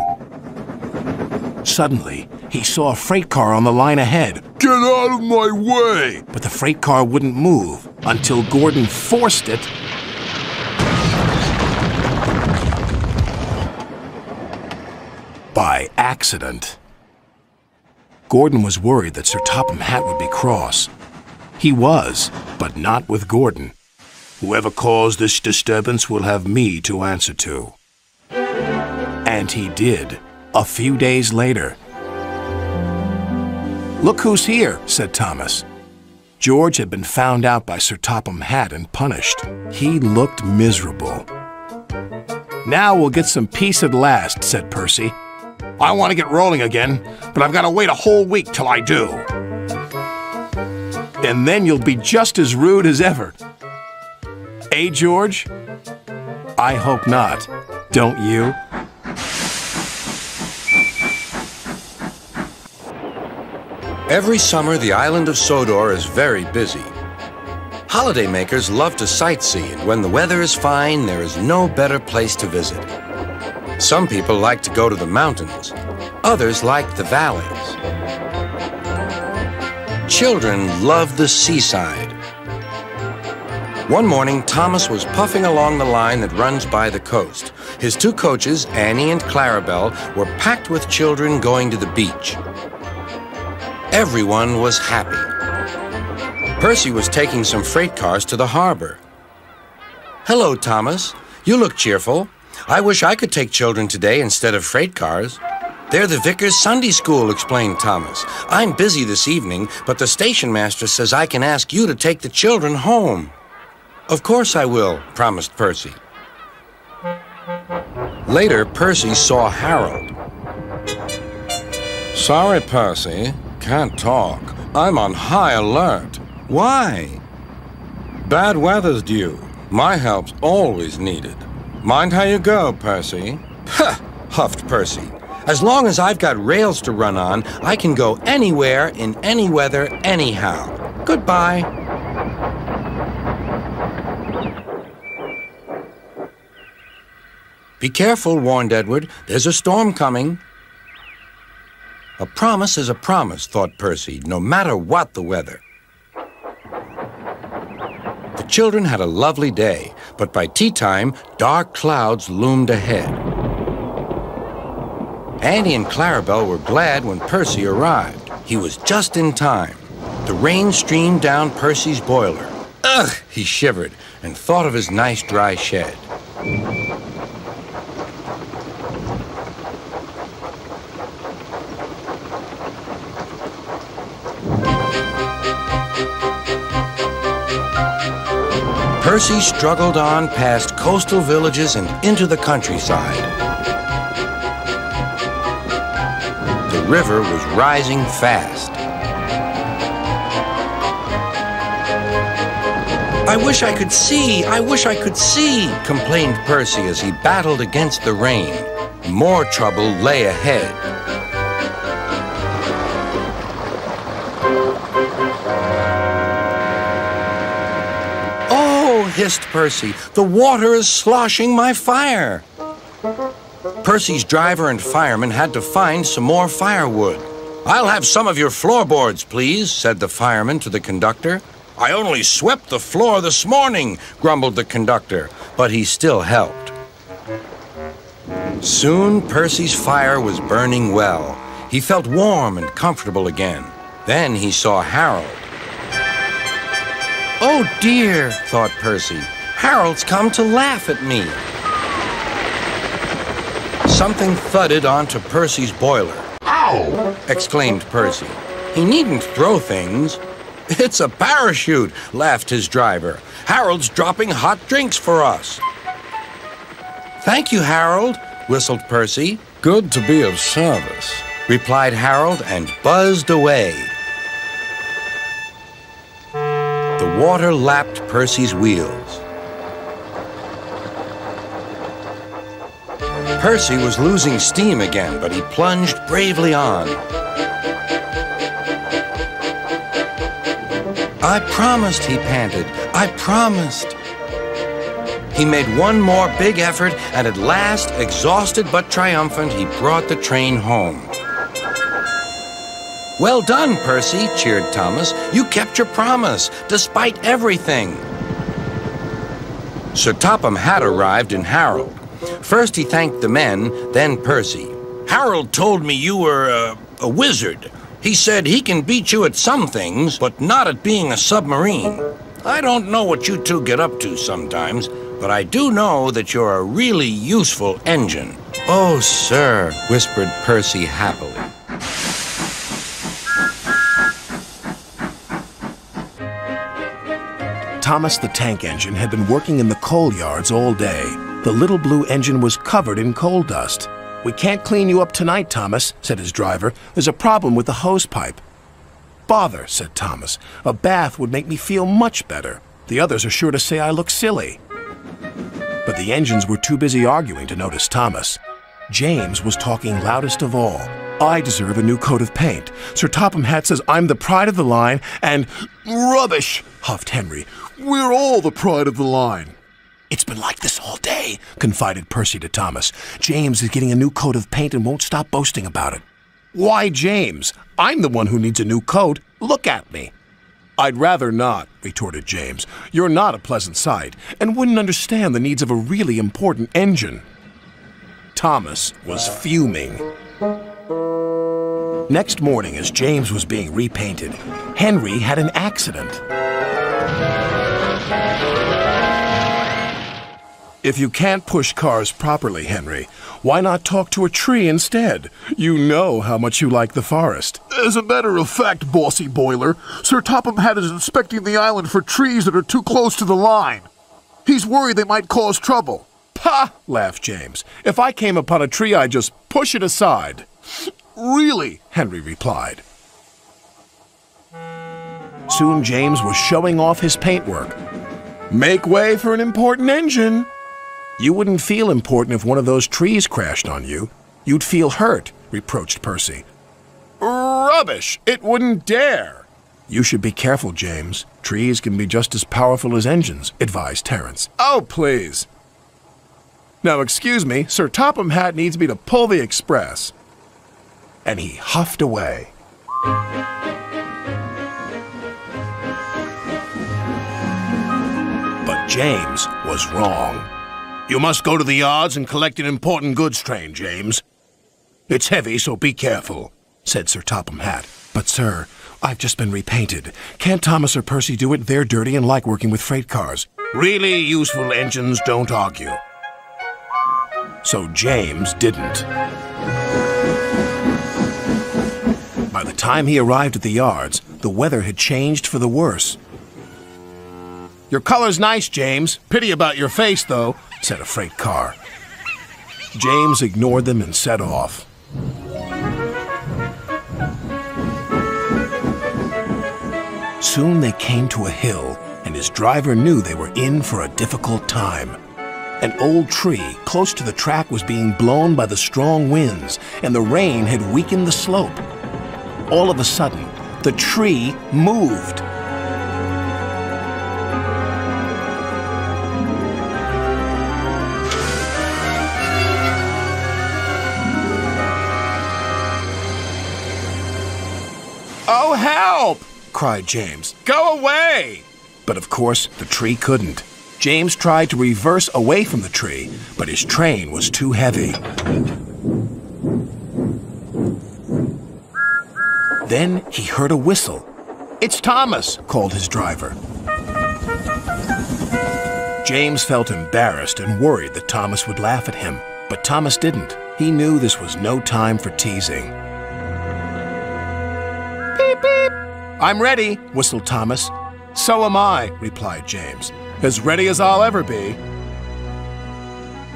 Suddenly, he saw a freight car on the line ahead. "Get out of my way!" But the freight car wouldn't move until Gordon forced it by accident. Gordon was worried that Sir Topham Hatt would be cross. He was, but not with Gordon. "Whoever caused this disturbance will have me to answer to." And he did, a few days later. "Look who's here," said Thomas. George had been found out by Sir Topham Hatt and punished. He looked miserable. "Now we'll get some peace at last," said Percy. "I want to get rolling again, but I've got to wait a whole week till I do." "And then you'll be just as rude as ever." "Eh, George?" "I hope not. Don't you?" Every summer, the island of Sodor is very busy. Holidaymakers love to sightsee, and when the weather is fine, there is no better place to visit. Some people like to go to the mountains. Others like the valleys. Children love the seaside. One morning, Thomas was puffing along the line that runs by the coast. His two coaches, Annie and Clarabelle, were packed with children going to the beach. Everyone was happy. Percy was taking some freight cars to the harbor. "Hello, Thomas. You look cheerful. I wish I could take children today instead of freight cars." "They're the Vickers Sunday School," explained Thomas. "I'm busy this evening, but the station master says I can ask you to take the children home." "Of course I will," promised Percy. Later, Percy saw Harold. "Sorry, Percy. Can't talk. I'm on high alert." "Why?" "Bad weather's due. My help's always needed." "Mind how you go, Percy." "Huh," huffed Percy. As long as I've got rails to run on, I can go anywhere in any weather anyhow. Goodbye. Be careful, warned Edward. There's a storm coming. A promise is a promise, thought Percy, no matter what the weather. The children had a lovely day, but by tea time, dark clouds loomed ahead. Andy and Clarabelle were glad when Percy arrived. He was just in time. The rain streamed down Percy's boiler. Ugh, he shivered and thought of his nice dry shed. Percy struggled on past coastal villages and into the countryside. The river was rising fast. I wish I could see, I wish I could see, complained Percy as he battled against the rain. More trouble lay ahead. Hissed Percy. The water is sloshing my fire. Percy's driver and fireman had to find some more firewood. I'll have some of your floorboards, please, said the fireman to the conductor. I only swept the floor this morning, grumbled the conductor, but he still helped. Soon Percy's fire was burning well. He felt warm and comfortable again. Then he saw Harold. Oh dear, thought Percy. Harold's come to laugh at me. Something thudded onto Percy's boiler. Ow! Exclaimed Percy. He needn't throw things. It's a parachute, laughed his driver. Harold's dropping hot drinks for us. Thank you, Harold, whistled Percy. Good to be of service, replied Harold and buzzed away. The water lapped Percy's wheels. Percy was losing steam again, but he plunged bravely on. I promised, he panted. I promised. He made one more big effort, and at last, exhausted but triumphant, he brought the train home. Well done, Percy, cheered Thomas. You kept your promise, despite everything. Sir Topham had arrived in Harold. First he thanked the men, then Percy. Harold told me you were a wizard. He said he can beat you at some things, but not at being a submarine. I don't know what you two get up to sometimes, but I do know that you're a really useful engine. Oh, sir, whispered Percy happily. Thomas the tank engine had been working in the coal yards all day. The little blue engine was covered in coal dust. We can't clean you up tonight, Thomas, said his driver. There's a problem with the hose pipe. Bother, said Thomas. A bath would make me feel much better. The others are sure to say I look silly. But the engines were too busy arguing to notice Thomas. James was talking loudest of all. I deserve a new coat of paint. Sir Topham Hatt says I'm the pride of the line, and... Rubbish, huffed Henry. We're all the pride of the line. It's been like this all day, confided Percy to Thomas. James is getting a new coat of paint and won't stop boasting about it. Why, James? I'm the one who needs a new coat. Look at me. I'd rather not, retorted James. You're not a pleasant sight, and wouldn't understand the needs of a really important engine. Thomas was fuming. Next morning, as James was being repainted, Henry had an accident. If you can't push cars properly, Henry, why not talk to a tree instead? You know how much you like the forest. As a matter of fact, bossy boiler, Sir Topham Hatt is inspecting the island for trees that are too close to the line. He's worried they might cause trouble. Pah! Laughed James. If I came upon a tree, I'd just push it aside. Really? Henry replied. Soon James was showing off his paintwork. Make way for an important engine. You wouldn't feel important if one of those trees crashed on you. You'd feel hurt, reproached Percy. Rubbish! It wouldn't dare! You should be careful, James. Trees can be just as powerful as engines, advised Terence. Oh, please. Now, excuse me, Sir Topham Hatt needs me to pull the express. And he huffed away. But James was wrong. You must go to the yards and collect an important goods train, James. It's heavy, so be careful, said Sir Topham Hatt. But, sir, I've just been repainted. Can't Thomas or Percy do it? They're dirty and like working with freight cars. Really useful engines don't argue. So James didn't. By the time he arrived at the yards, the weather had changed for the worse. Your color's nice, James. Pity about your face, though, said a freight car. James ignored them and set off. Soon they came to a hill, and his driver knew they were in for a difficult time. An old tree close to the track was being blown by the strong winds, and the rain had weakened the slope. All of a sudden, the tree moved. Oh, help! cried James. Go away! But of course, the tree couldn't. James tried to reverse away from the tree, but his train was too heavy. Then he heard a whistle. It's Thomas, called his driver. James felt embarrassed and worried that Thomas would laugh at him, but Thomas didn't. He knew this was no time for teasing. Beep, beep. I'm ready, whistled Thomas. So am I, replied James. As ready as I'll ever be.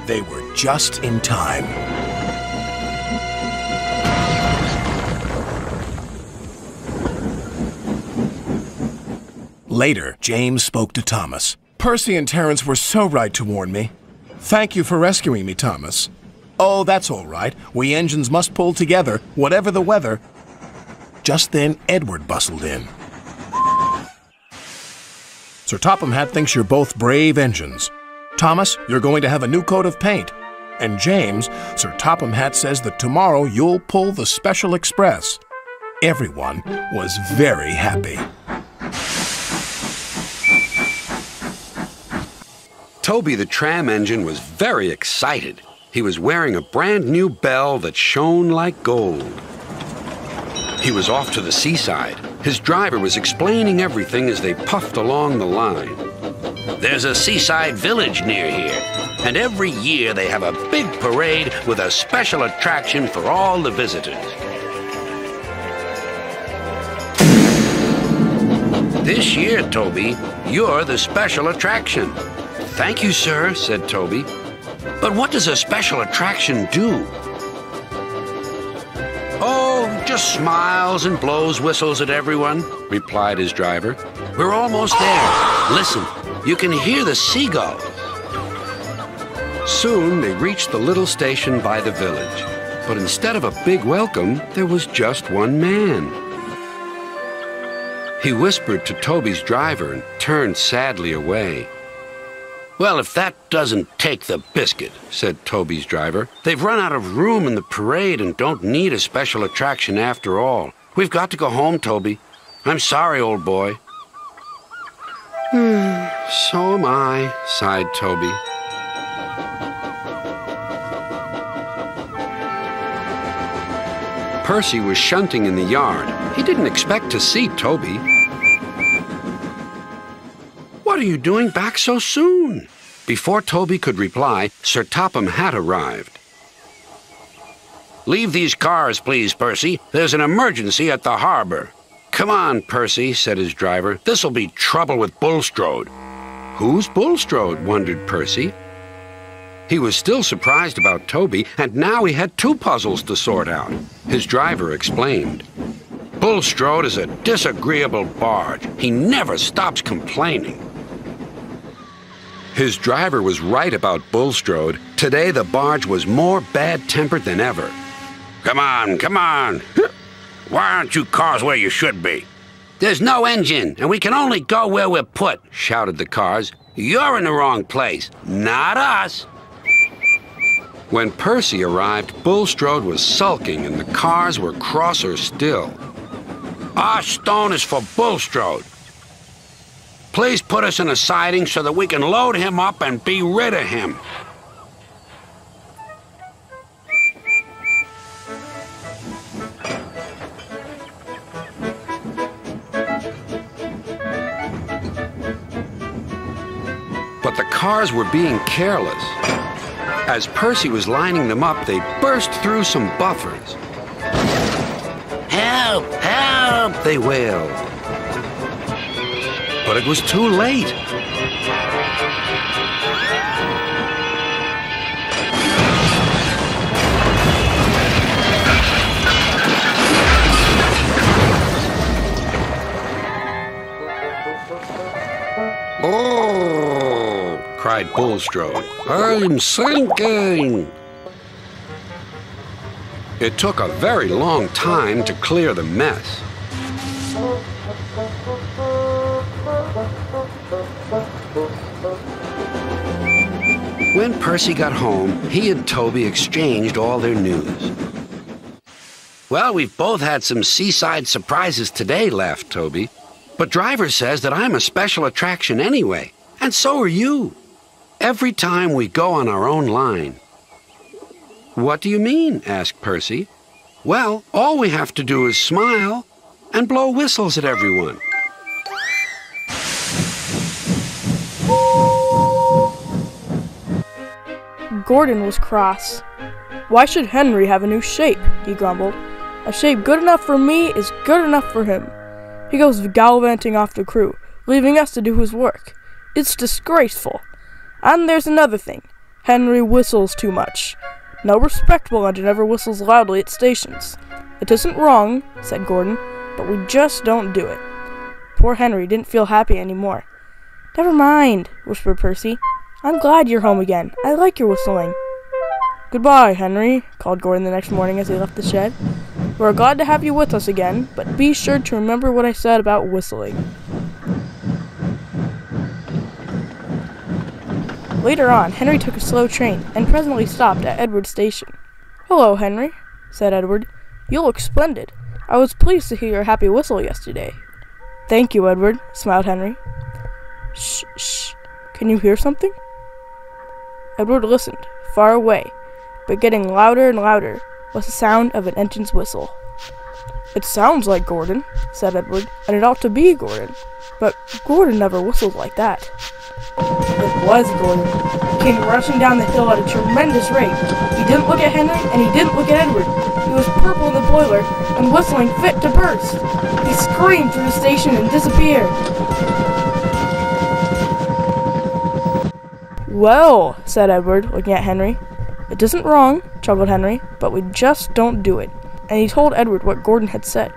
They were just in time. Later, James spoke to Thomas. Percy and Terence were so right to warn me. Thank you for rescuing me, Thomas. Oh, that's all right. We engines must pull together, whatever the weather. Just then, Edward bustled in. Sir Topham Hatt thinks you're both brave engines. Thomas, you're going to have a new coat of paint. And James, Sir Topham Hatt says that tomorrow you'll pull the Special Express. Everyone was very happy. Toby the tram engine was very excited. He was wearing a brand new bell that shone like gold. He was off to the seaside. His driver was explaining everything as they puffed along the line. There's a seaside village near here, and every year they have a big parade with a special attraction for all the visitors. This year, Toby, you're the special attraction. Thank you, sir, said Toby. But what does a special attraction do? Oh, just smiles and blows whistles at everyone, replied his driver. We're almost there. Listen, you can hear the seagulls. Soon they reached the little station by the village. But instead of a big welcome, there was just one man. He whispered to Toby's driver and turned sadly away. Well, if that doesn't take the biscuit, said Toby's driver. They've run out of room in the parade and don't need a special attraction after all. We've got to go home, Toby. I'm sorry, old boy. So am I, sighed Toby. Percy was shunting in the yard. He didn't expect to see Toby. What are you doing back so soon? Before Toby could reply, Sir Topham Hatt arrived. Leave these cars, please, Percy. There's an emergency at the harbor. Come on, Percy, said his driver. This'll be trouble with Bulstrode. Who's Bulstrode? Wondered Percy. He was still surprised about Toby, and now he had two puzzles to sort out. His driver explained. Bulstrode is a disagreeable barge. He never stops complaining. His driver was right about Bulstrode. Today the barge was more bad-tempered than ever. Come on, come on. Why aren't you cars where you should be? There's no engine, and we can only go where we're put, shouted the cars. You're in the wrong place, not us. When Percy arrived, Bulstrode was sulking and the cars were crosser still. Our stone is for Bulstrode. Please put us in a siding so that we can load him up and be rid of him. But the cars were being careless. As Percy was lining them up, they burst through some buffers. Help! Help! They wailed. But it was too late. Oh! Cried Bulstrode. I'm sinking! It took a very long time to clear the mess. When Percy got home, he and Toby exchanged all their news. Well, we've both had some seaside surprises today, laughed Toby. But Driver says that I'm a special attraction anyway, and so are you. Every time we go on our own line. What do you mean? Asked Percy. Well, all we have to do is smile and blow whistles at everyone. Gordon was cross. Why should Henry have a new shape? He grumbled. A shape good enough for me is good enough for him. He goes gallivanting off the crew, leaving us to do his work. It's disgraceful. And there's another thing. Henry whistles too much. No respectable engine ever whistles loudly at stations. It isn't wrong, said Gordon, but we just don't do it. Poor Henry didn't feel happy anymore. Never mind, whispered Percy. I'm glad you're home again. I like your whistling. Goodbye, Henry, called Gordon the next morning as he left the shed. We're glad to have you with us again, but be sure to remember what I said about whistling. Later on, Henry took a slow train and presently stopped at Edward Station. Hello, Henry, said Edward. You look splendid. I was pleased to hear your happy whistle yesterday. Thank you, Edward, smiled Henry. Shh, shh. Can you hear something? Edward listened, far away, but getting louder and louder was the sound of an engine's whistle. It sounds like Gordon, said Edward, and it ought to be Gordon. But Gordon never whistled like that. It was Gordon. He came rushing down the hill at a tremendous rate. He didn't look at Henry, and he didn't look at Edward. He was purple in the boiler and whistling fit to burst. He screamed through the station and disappeared. Well, said Edward, looking at Henry. It isn't wrong, chuckled Henry, but we just don't do it. And he told Edward what Gordon had said.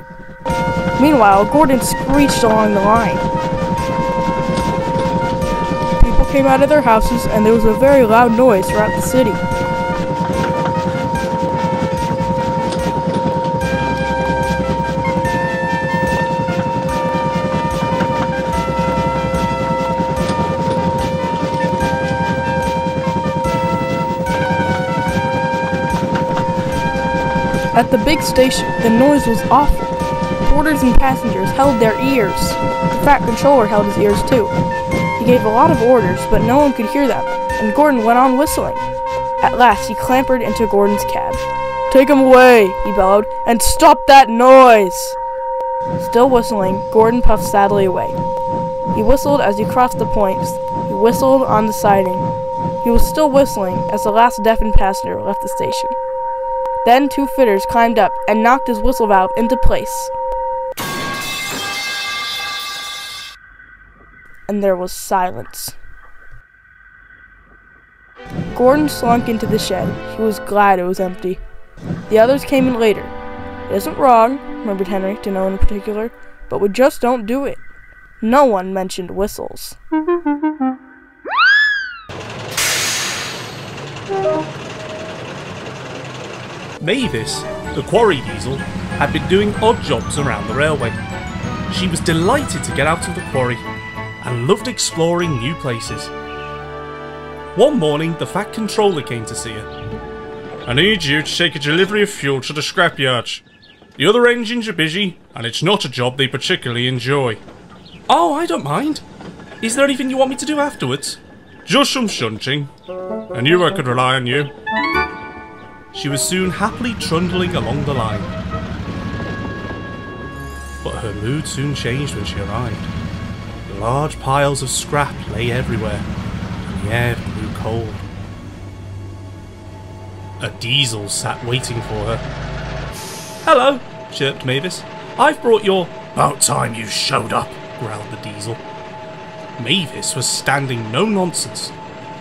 Meanwhile, Gordon screeched along the line. People came out of their houses, and there was a very loud noise throughout the city. At the big station, the noise was awful. Porters and passengers held their ears. The Fat Controller held his ears too. He gave a lot of orders, but no one could hear them, and Gordon went on whistling. At last, he clambered into Gordon's cab. "Take him away," he bellowed, "and stop that noise!" Still whistling, Gordon puffed sadly away. He whistled as he crossed the points. He whistled on the siding. He was still whistling as the last deafened passenger left the station. Then 2 fitters climbed up and knocked his whistle valve into place. And there was silence. Gordon slunk into the shed. He was glad it was empty. The others came in later. It isn't wrong, remembered Henry to no one in particular, but we just don't do it. No one mentioned whistles. Mavis, the quarry diesel, had been doing odd jobs around the railway. She was delighted to get out of the quarry and loved exploring new places. One morning, the Fat Controller came to see her. I need you to take a delivery of fuel to the scrapyard. The other engines are busy, and it's not a job they particularly enjoy. Oh, I don't mind. Is there anything you want me to do afterwards? Just some shunting. I knew I could rely on you. She was soon happily trundling along the line. But her mood soon changed when she arrived. Large piles of scrap lay everywhere, and the air grew cold. A diesel sat waiting for her. Hello, chirped Mavis. I've brought your... About time you showed up, growled the diesel. Mavis was standing no nonsense.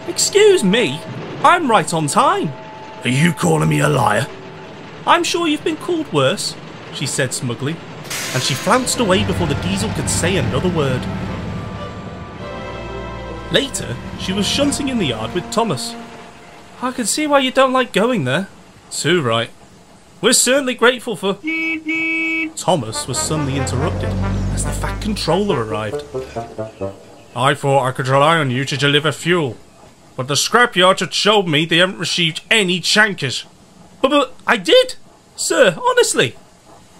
Excuse me, I'm right on time. Are you calling me a liar? I'm sure you've been called worse, she said smugly, and she flounced away before the diesel could say another word. Later, she was shunting in the yard with Thomas. I can see why you don't like going there. Too right. We're certainly grateful for... Thomas was suddenly interrupted as the Fat Controller arrived. I thought I could rely on you to deliver fuel, but the scrapyard had showed me they haven't received any chankers. But I did, sir, honestly.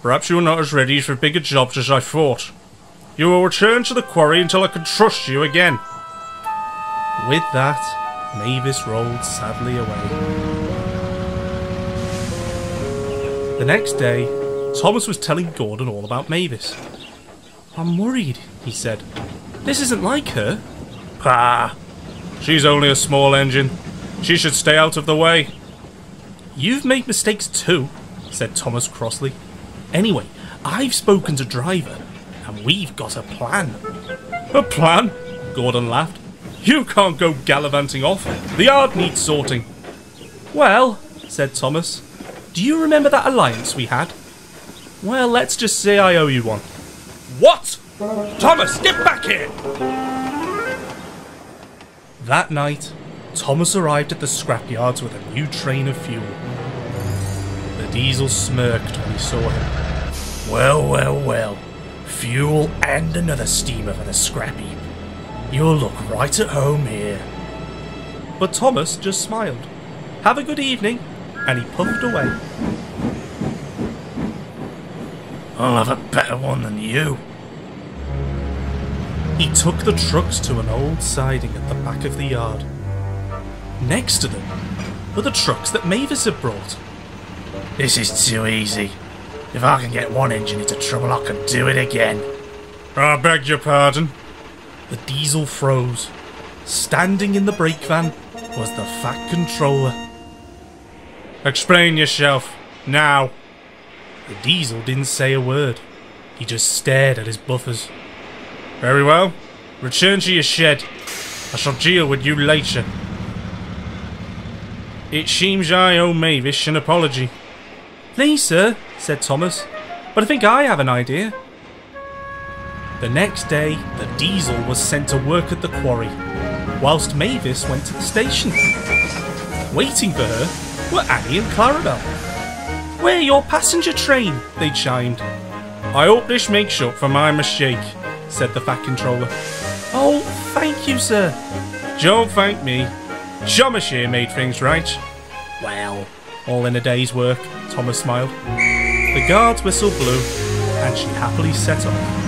Perhaps you're not as ready for bigger jobs as I thought. You will return to the quarry until I can trust you again. With that, Mavis rolled sadly away. The next day, Thomas was telling Gordon all about Mavis. I'm worried, he said. This isn't like her. Ah, she's only a small engine. She should stay out of the way. You've made mistakes too, said Thomas crossly. Anyway, I've spoken to Driver, and we've got a plan. A plan? Gordon laughed. You can't go gallivanting off. The yard needs sorting. Well, said Thomas, do you remember that alliance we had? Well, let's just say I owe you one. What? Thomas, get back here! That night, Thomas arrived at the scrapyards with a new train of fuel. The diesel smirked when he saw him. Well, well, well. Fuel and another steamer for the scrap heap. You'll look right at home here. But Thomas just smiled. Have a good evening, and he puffed away. I'll have a better one than you. He took the trucks to an old siding at the back of the yard. Next to them were the trucks that Mavis had brought. This is too easy. If I can get one engine into trouble, I can do it again. I beg your pardon. The diesel froze. Standing in the brake van was the Fat Controller. Explain yourself, now. The diesel didn't say a word. He just stared at his buffers. Very well. Return to your shed. I shall deal with you later. It seems I owe Mavis an apology. Please, sir, said Thomas, but I think I have an idea. The next day, the diesel was sent to work at the quarry, whilst Mavis went to the station. Waiting for her were Annie and Clarabelle. We're your passenger train, they chimed. I hope this makes up for my mistake, said the Fat Controller. Oh, thank you, sir. Don't thank me. Thomas here made things right. Well, all in a day's work, Thomas smiled. The guard's whistle blew, and she happily set off.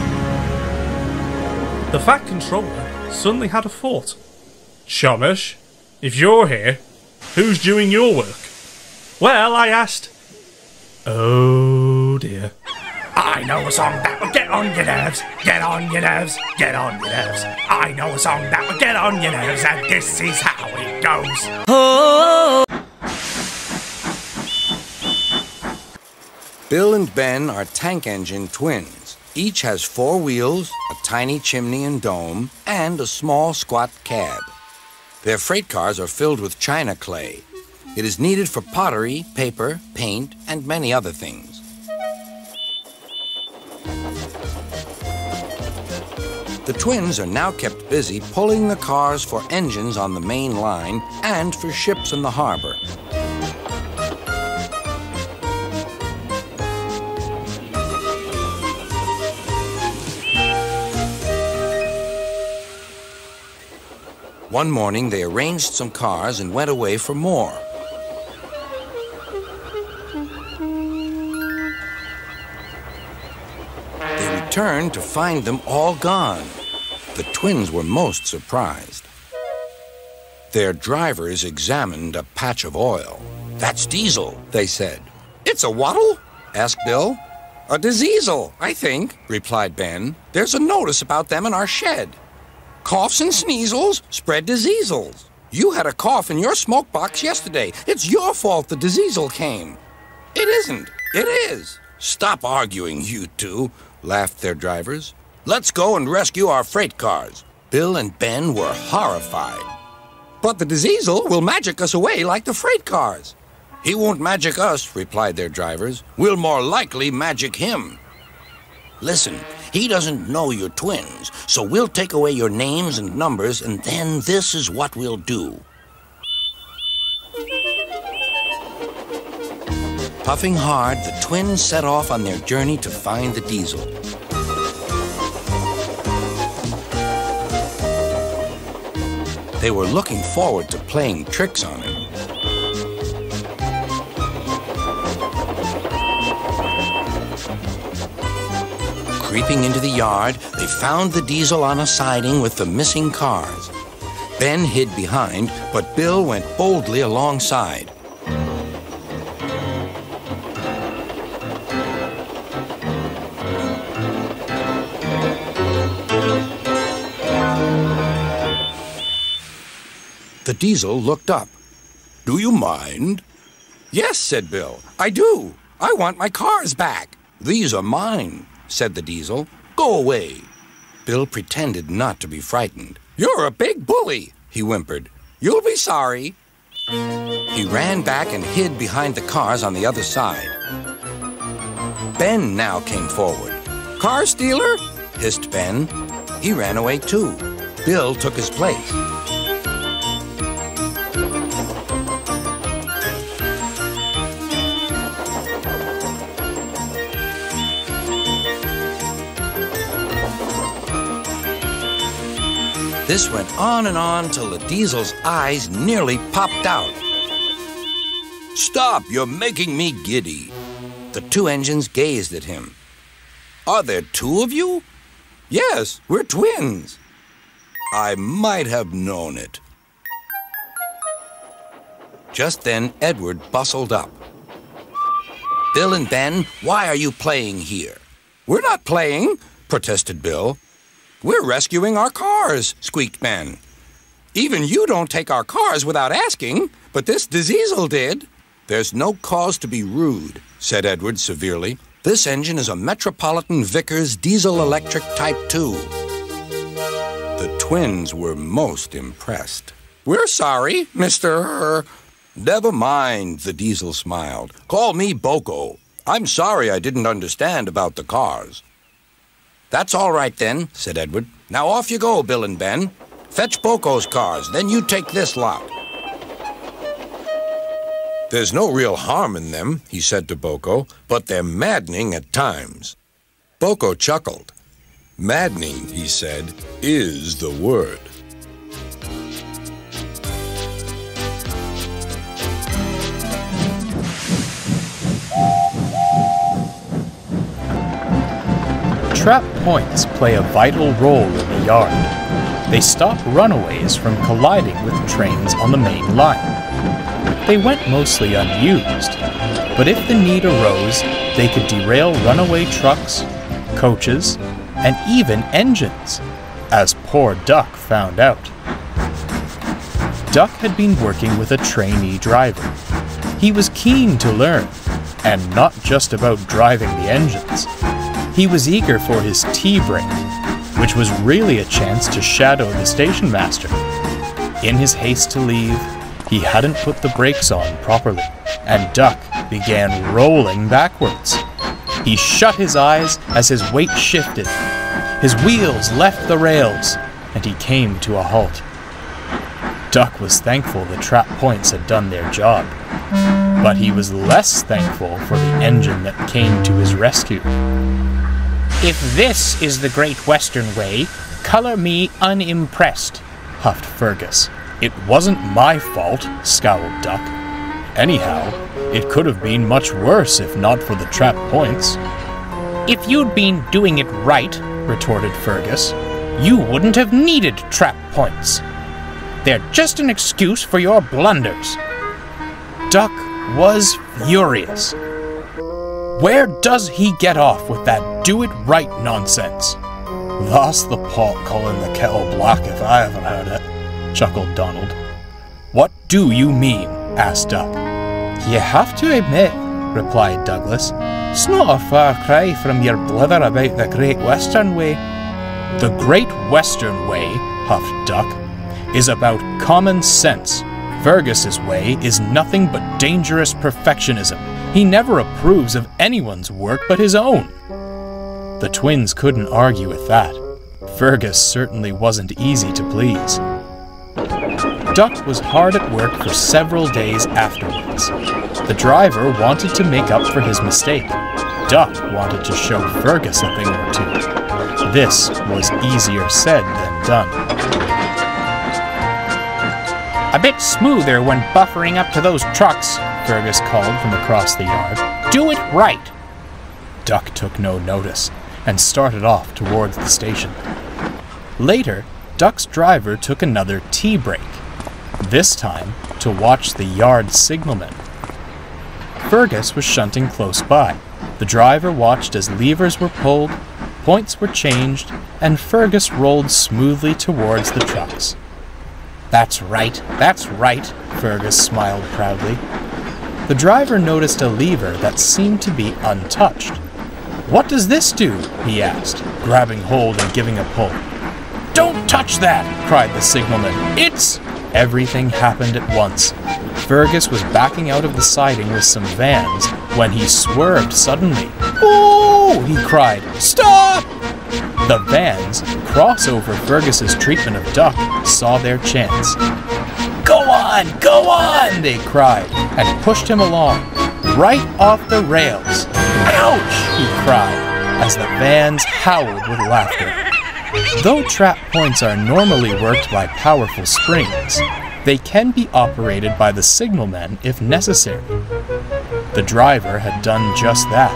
The Fat Controller suddenly had a thought. Thomas, if you're here, who's doing your work? Well, I asked. Oh dear. I know a song that will get on your nerves, get on your nerves, get on your nerves. I know a song that will get on your nerves, and this is how it goes. Oh. Bill and Ben are tank engine twins. Each has 4 wheels, a tiny chimney and dome, and a small squat cab. Their freight cars are filled with china clay. It is needed for pottery, paper, paint, and many other things. The twins are now kept busy pulling the cars for engines on the main line and for ships in the harbor. One morning, they arranged some cars and went away for more. They returned to find them all gone. The twins were most surprised. Their drivers examined a patch of oil. "That's diesel," they said. "It's a waddle?" asked Bill. "A diseasel, I think," replied Ben. "There's a notice about them in our shed. Coughs and sneezels spread diseasels. You had a cough in your smoke box yesterday. It's your fault the diseasel came." "It isn't. It is." "Stop arguing, you two," laughed their drivers. "Let's go and rescue our freight cars." Bill and Ben were horrified. "But the diseasel will magic us away like the freight cars." "He won't magic us," replied their drivers. "We'll more likely magic him." "Listen, he doesn't know you're twins, so we'll take away your names and numbers, and then this is what we'll do." Puffing hard, the twins set off on their journey to find the diesel. They were looking forward to playing tricks on him. Creeping into the yard, they found the diesel on a siding with the missing cars. Ben hid behind, but Bill went boldly alongside. The diesel looked up. "Do you mind?" "Yes," said Bill, "I do. I want my cars back." "These are mine," said the diesel. "Go away." Bill pretended not to be frightened. "You're a big bully," he whimpered. "You'll be sorry." He ran back and hid behind the cars on the other side. Ben now came forward. "Car stealer?" hissed Ben. He ran away too. Bill took his place. This went on and on till the diesel's eyes nearly popped out. "Stop, you're making me giddy." The two engines gazed at him. "Are there two of you?" "Yes, we're twins." "I might have known it." Just then, Edward bustled up. "Bill and Ben, why are you playing here?" "We're not playing," protested Bill. "We're rescuing our cars," squeaked Ben. "Even you don't take our cars without asking, but this diseasel did." "There's no cause to be rude," said Edward severely. "This engine is a Metropolitan Vickers diesel-electric Type 2. The twins were most impressed. "We're sorry, Mr. "Never mind," the diesel smiled. "Call me Boko. I'm sorry I didn't understand about the cars." "That's all right then," said Edward. "Now off you go, Bill and Ben. Fetch Boko's cars, then you take this lot." "There's no real harm in them," he said to Boko, "but they're maddening at times." Boko chuckled. "Maddening," he said, "is the word." Trap points play a vital role in the yard. They stop runaways from colliding with trains on the main line. They went mostly unused, but if the need arose, they could derail runaway trucks, coaches, and even engines, as poor Duck found out. Duck had been working with a trainee driver. He was keen to learn, and not just about driving the engines. He was eager for his tea break, which was really a chance to shadow the station master. In his haste to leave, he hadn't put the brakes on properly, and Duck began rolling backwards. He shut his eyes as his weight shifted. His wheels left the rails, and he came to a halt. Duck was thankful the trap points had done their job, but he was less thankful for the engine that came to his rescue. If this is the Great Western Way, color me unimpressed, huffed Fergus. It wasn't my fault, scowled Duck. Anyhow, it could have been much worse if not for the trap points. If you'd been doing it right, retorted Fergus, you wouldn't have needed trap points. They're just an excuse for your blunders. Duck was furious. Where does he get off with that do-it-right nonsense? That's the pot calling the kettle black if I ever heard it, chuckled Donald. What do you mean? Asked Duck. You have to admit, replied Douglas, it's not a far cry from your blither about the Great Western Way. The Great Western Way, huffed Duck, is about common sense. Fergus's way is nothing but dangerous perfectionism. He never approves of anyone's work but his own. The twins couldn't argue with that. Fergus certainly wasn't easy to please. Duck was hard at work for several days afterwards. The driver wanted to make up for his mistake. Duck wanted to show Fergus a thing or two. This was easier said than done. A bit smoother when buffering up to those trucks, Fergus called from across the yard. Do it right. Duck took no notice and started off towards the station. Later, Duck's driver took another tea break, this time to watch the yard signalman. Fergus was shunting close by. The driver watched as levers were pulled, points were changed, and Fergus rolled smoothly towards the trucks. That's right, Fergus smiled proudly. The driver noticed a lever that seemed to be untouched. What does this do? He asked, grabbing hold and giving a pull. Don't touch that! Cried the signalman. It's... Everything happened at once. Fergus was backing out of the siding with some vans when he swerved suddenly. Oh! He cried. Stop! The vans, cross over Fergus's treatment of Duck, saw their chance. Go on! They cried, and pushed him along, right off the rails. Ouch! He cried, as the vans howled with laughter. Though trap points are normally worked by powerful springs, they can be operated by the signalman if necessary. The driver had done just that,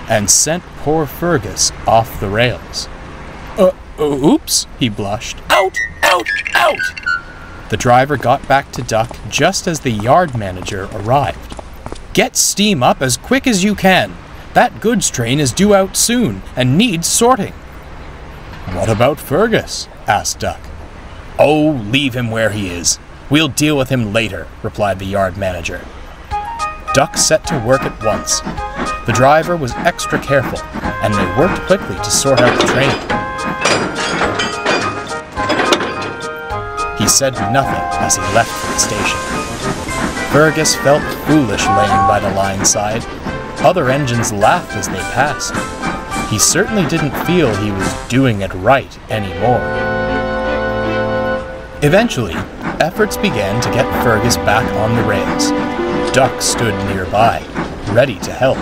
and sent poor Fergus off the rails. Oops, he blushed. Out! The driver got back to Duck just as the yard manager arrived. Get steam up as quick as you can. That goods train is due out soon and needs sorting. What about Fergus? Asked Duck. Oh, leave him where he is. We'll deal with him later, replied the yard manager. Duck set to work at once. The driver was extra careful, and they worked quickly to sort out the train. He said nothing as he left for the station. Fergus felt foolish laying by the line side. Other engines laughed as they passed. He certainly didn't feel he was doing it right anymore. Eventually, efforts began to get Fergus back on the rails. Duck stood nearby, ready to help.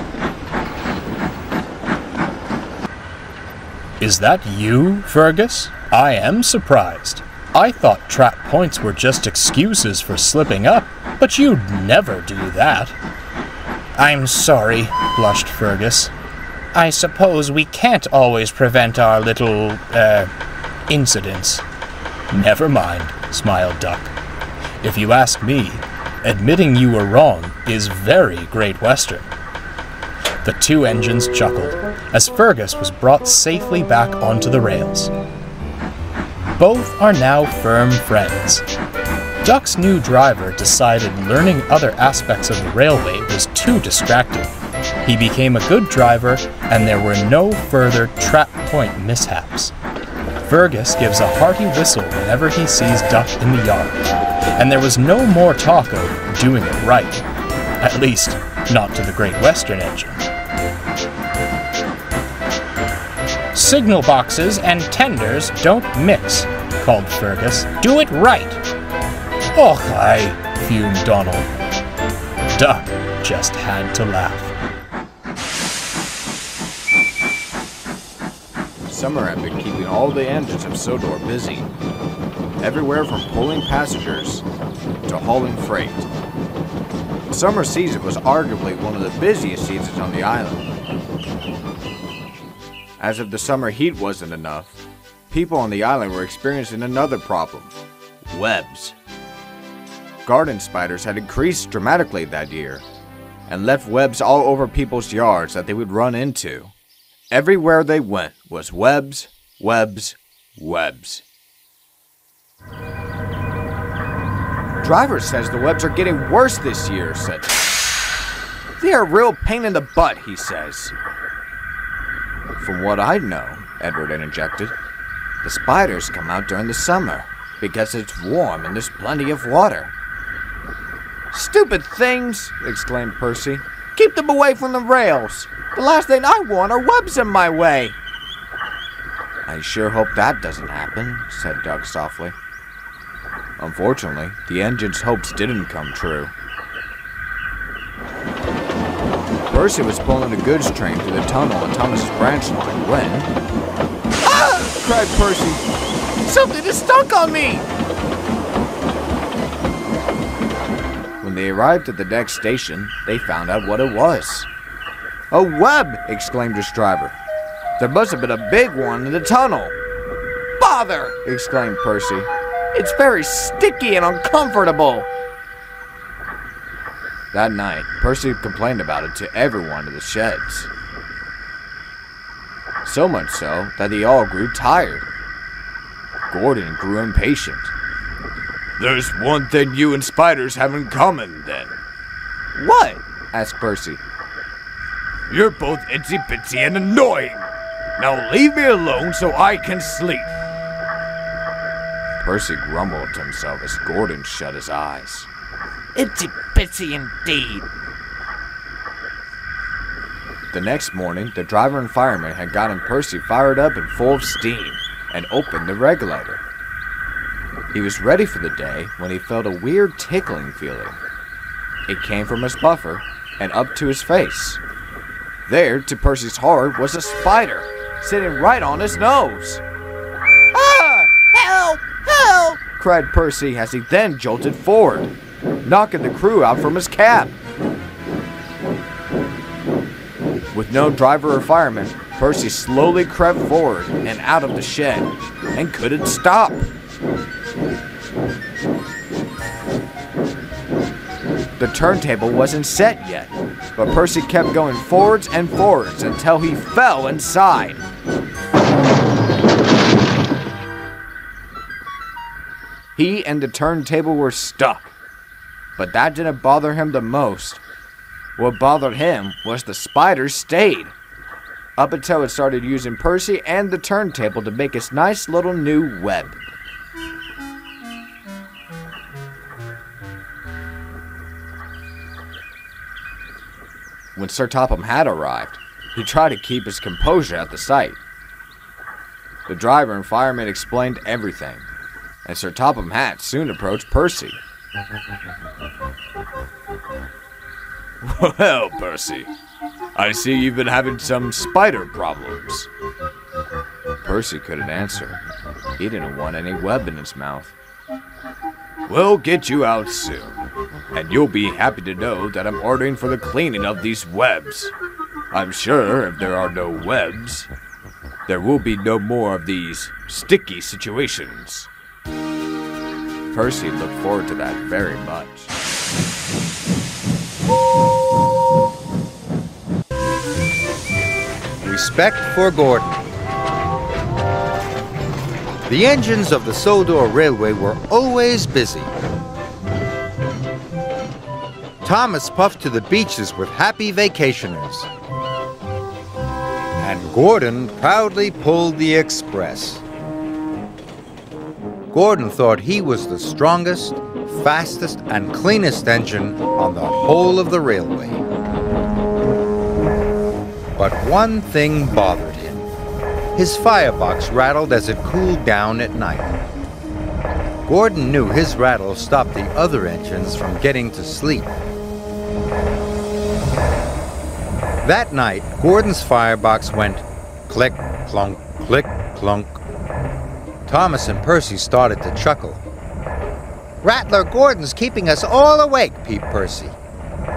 Is that you, Fergus? I am surprised. I thought trap points were just excuses for slipping up, but you'd never do that. I'm sorry, blushed Fergus. I suppose we can't always prevent our little, incidents. Never mind, smiled Duck. If you ask me, admitting you were wrong is very Great Western. The two engines chuckled as Fergus was brought safely back onto the rails. Both are now firm friends. Duck's new driver decided learning other aspects of the railway was too distracting. He became a good driver, and there were no further trap point mishaps. Fergus gives a hearty whistle whenever he sees Duck in the yard, and there was no more talk of doing it right. At least, not to the Great Western engine. Signal boxes and tenders don't mix, called Fergus. Do it right. Och, aye, fumed Donald. Duck just had to laugh. Summer had been keeping all the engines of Sodor busy, everywhere from pulling passengers to hauling freight. The summer season was arguably one of the busiest seasons on the island. As if the summer heat wasn't enough, people on the island were experiencing another problem: webs. Garden spiders had increased dramatically that year, and left webs all over people's yards that they would run into. Everywhere they went was webs, webs, webs. Driver says the webs are getting worse this year, said. They are a real pain in the butt, he says. From what I know, Edward interjected, the spiders come out during the summer because it's warm and there's plenty of water. Stupid things, exclaimed Percy. Keep them away from the rails. The last thing I want are webs in my way. I sure hope that doesn't happen, said Doug softly. Unfortunately, the engine's hopes didn't come true. Percy was pulling a goods train through the tunnel on Thomas's branch line when... Ah! Cried Percy. Something is stuck on me! When they arrived at the next station, they found out what it was. A web! Exclaimed his driver. There must have been a big one in the tunnel. Bother! Exclaimed Percy. It's very sticky and uncomfortable. That night, Percy complained about it to everyone in the sheds. So much so that they all grew tired. Gordon grew impatient. There's one thing you and spiders have in common, then. What? Asked Percy. You're both itsy-bitsy and annoying. Now leave me alone so I can sleep. Percy grumbled to himself as Gordon shut his eyes. Itsy-bitsy indeed. The next morning, the driver and fireman had gotten Percy fired up and full of steam and opened the regulator. He was ready for the day when he felt a weird tickling feeling. It came from his buffer and up to his face. There, to Percy's horror, was a spider, sitting right on his nose. Ah! Help! Help! Cried Percy as he then jolted forward, knocking the crew out from his cab. With no driver or fireman, Percy slowly crept forward and out of the shed, and couldn't stop. The turntable wasn't set yet, but Percy kept going forwards and forwards until he fell inside. He and the turntable were stuck, but that didn't bother him the most. What bothered him was the spider stayed, up until it started using Percy and the turntable to make its nice little new web. When Sir Topham Hatt arrived, he tried to keep his composure at the sight. The driver and fireman explained everything, and Sir Topham Hatt soon approached Percy. Well, Percy, I see you've been having some spider problems. Percy couldn't answer. He didn't want any web in his mouth. We'll get you out soon, and you'll be happy to know that I'm ordering for the cleaning of these webs. I'm sure if there are no webs, there will be no more of these sticky situations. Percy looked forward to that very much. Respect for Gordon. The engines of the Sodor Railway were always busy. Thomas puffed to the beaches with happy vacationers. And Gordon proudly pulled the express. Gordon thought he was the strongest, fastest, and cleanest engine on the whole of the railway. But one thing bothered him. His firebox rattled as it cooled down at night. Gordon knew his rattle stopped the other engines from getting to sleep. That night, Gordon's firebox went click, clunk, click, clunk. Thomas and Percy started to chuckle. "Rattler Gordon's keeping us all awake," peeped Percy.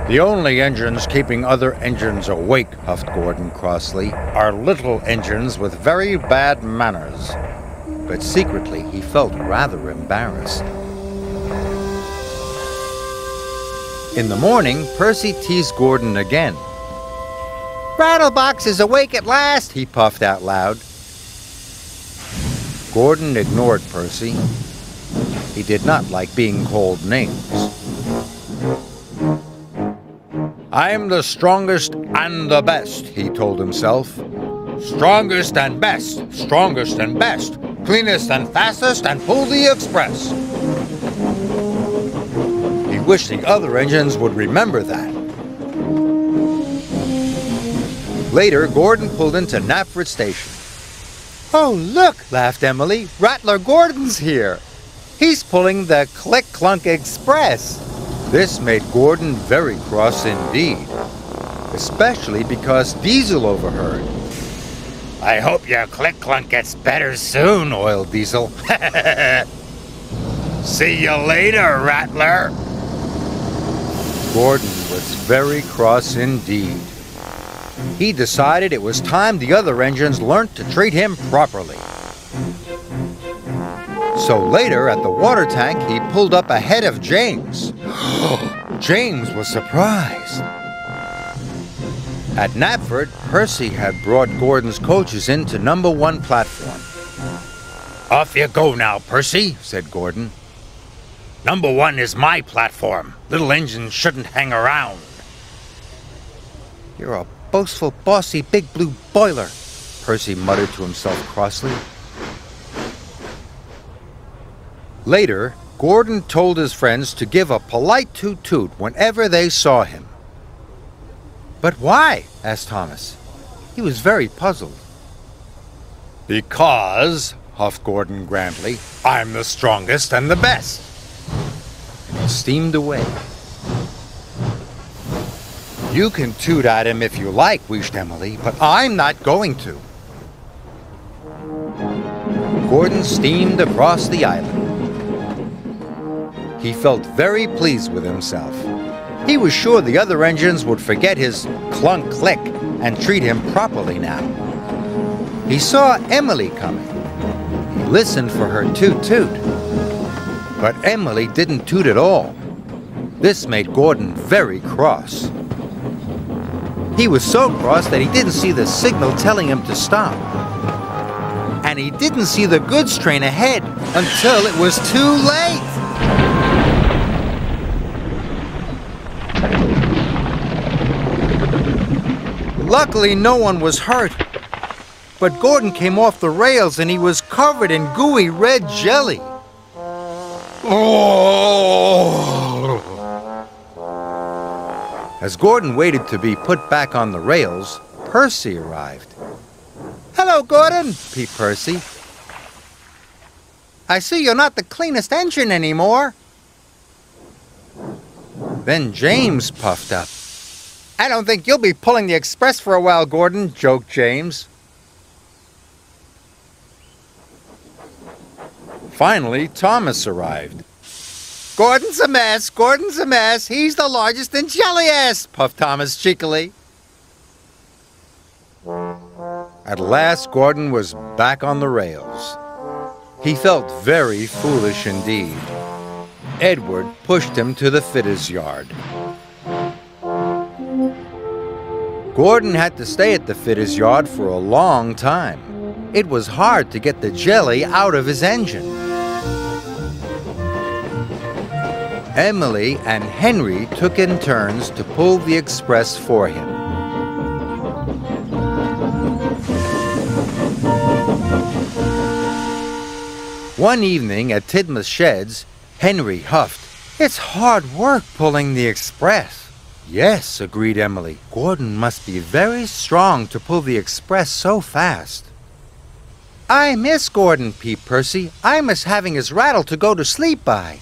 "The only engines keeping other engines awake," huffed Gordon crossly, "are little engines with very bad manners." But secretly he felt rather embarrassed. In the morning, Percy teased Gordon again. "Rattlebox is awake at last," he puffed out loud. Gordon ignored Percy. He did not like being called names. "I'm the strongest and the best," he told himself. "Strongest and best, strongest and best, cleanest and fastest, and pull the express." He wished the other engines would remember that. Later, Gordon pulled into Knapford Station. "Oh, look," laughed Emily. "Rattler Gordon's here. He's pulling the Click-Clunk Express." This made Gordon very cross indeed, especially because Diesel overheard. "I hope your Click-Clunk gets better soon, Oil Diesel." "See you later, Rattler." Gordon was very cross indeed. He decided it was time the other engines learned to treat him properly. So later at the water tank, he pulled up ahead of James. James was surprised. At Knapford, Percy had brought Gordon's coaches into number 1 platform. "Off you go now, Percy," said Gordon. "Number 1 is my platform. Little engines shouldn't hang around." "You're a boastful, bossy, big blue boiler," Percy muttered to himself crossly. Later, Gordon told his friends to give a polite toot-toot whenever they saw him. "But why?" asked Thomas. He was very puzzled. "Because," huffed Gordon grandly, "I'm the strongest and the best." And he steamed away. "You can toot at him if you like," wished Emily, "but I'm not going to." Gordon steamed across the island. He felt very pleased with himself. He was sure the other engines would forget his clunk-click and treat him properly now. He saw Emily coming. He listened for her toot-toot. But Emily didn't toot at all. This made Gordon very cross. He was so cross that he didn't see the signal telling him to stop. And he didn't see the goods train ahead until it was too late. Luckily, no one was hurt. But Gordon came off the rails and he was covered in gooey red jelly. As Gordon waited to be put back on the rails, Percy arrived. "Hello, Gordon," peeped Percy. "I see you're not the cleanest engine anymore." Then James puffed up. "I don't think you'll be pulling the express for a while, Gordon," joked James. Finally, Thomas arrived. "Gordon's a mess, Gordon's a mess. He's the largest and jelliest," puffed Thomas cheekily. At last, Gordon was back on the rails. He felt very foolish indeed. Edward pushed him to the fitter's yard. Gordon had to stay at the fitter's yard for a long time. It was hard to get the jelly out of his engine. Emily and Henry took in turns to pull the express for him. One evening at Tidmouth Sheds, Henry huffed, "It's hard work pulling the express." "Yes," agreed Emily. "Gordon must be very strong to pull the express so fast." I miss Gordon, Pete Percy. I miss having his rattle to go to sleep by.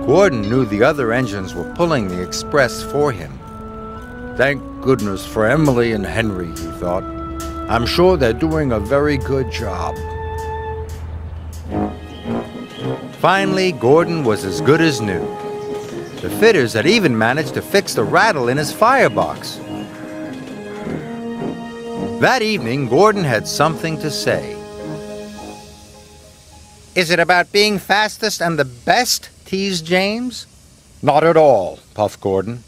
Gordon knew the other engines were pulling the express for him. Thank goodness for Emily and Henry, he thought. I'm sure they're doing a very good job. Finally, Gordon was as good as new. The fitters had even managed to fix the rattle in his firebox. That evening, Gordon had something to say. Is it about being fastest and the best? Teased James. Not at all, puffed Gordon.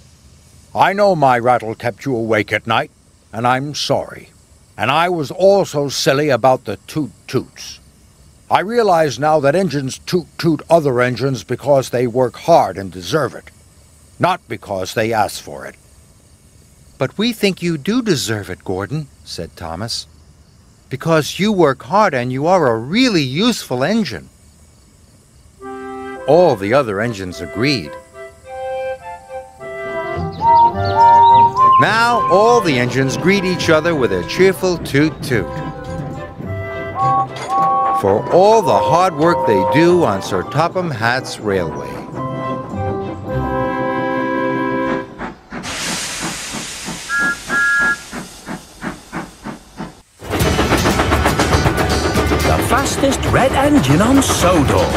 I know my rattle kept you awake at night, and I'm sorry. And I was also silly about the toot-toots. I realize now that engines toot-toot other engines because they work hard and deserve it, not because they ask for it. But we think you do deserve it, Gordon, said Thomas, because you work hard and you are a really useful engine. All the other engines agreed. Now all the engines greet each other with a cheerful toot-toot for all the hard work they do on Sir Topham Hatt's railway. The fastest red engine on Sodor.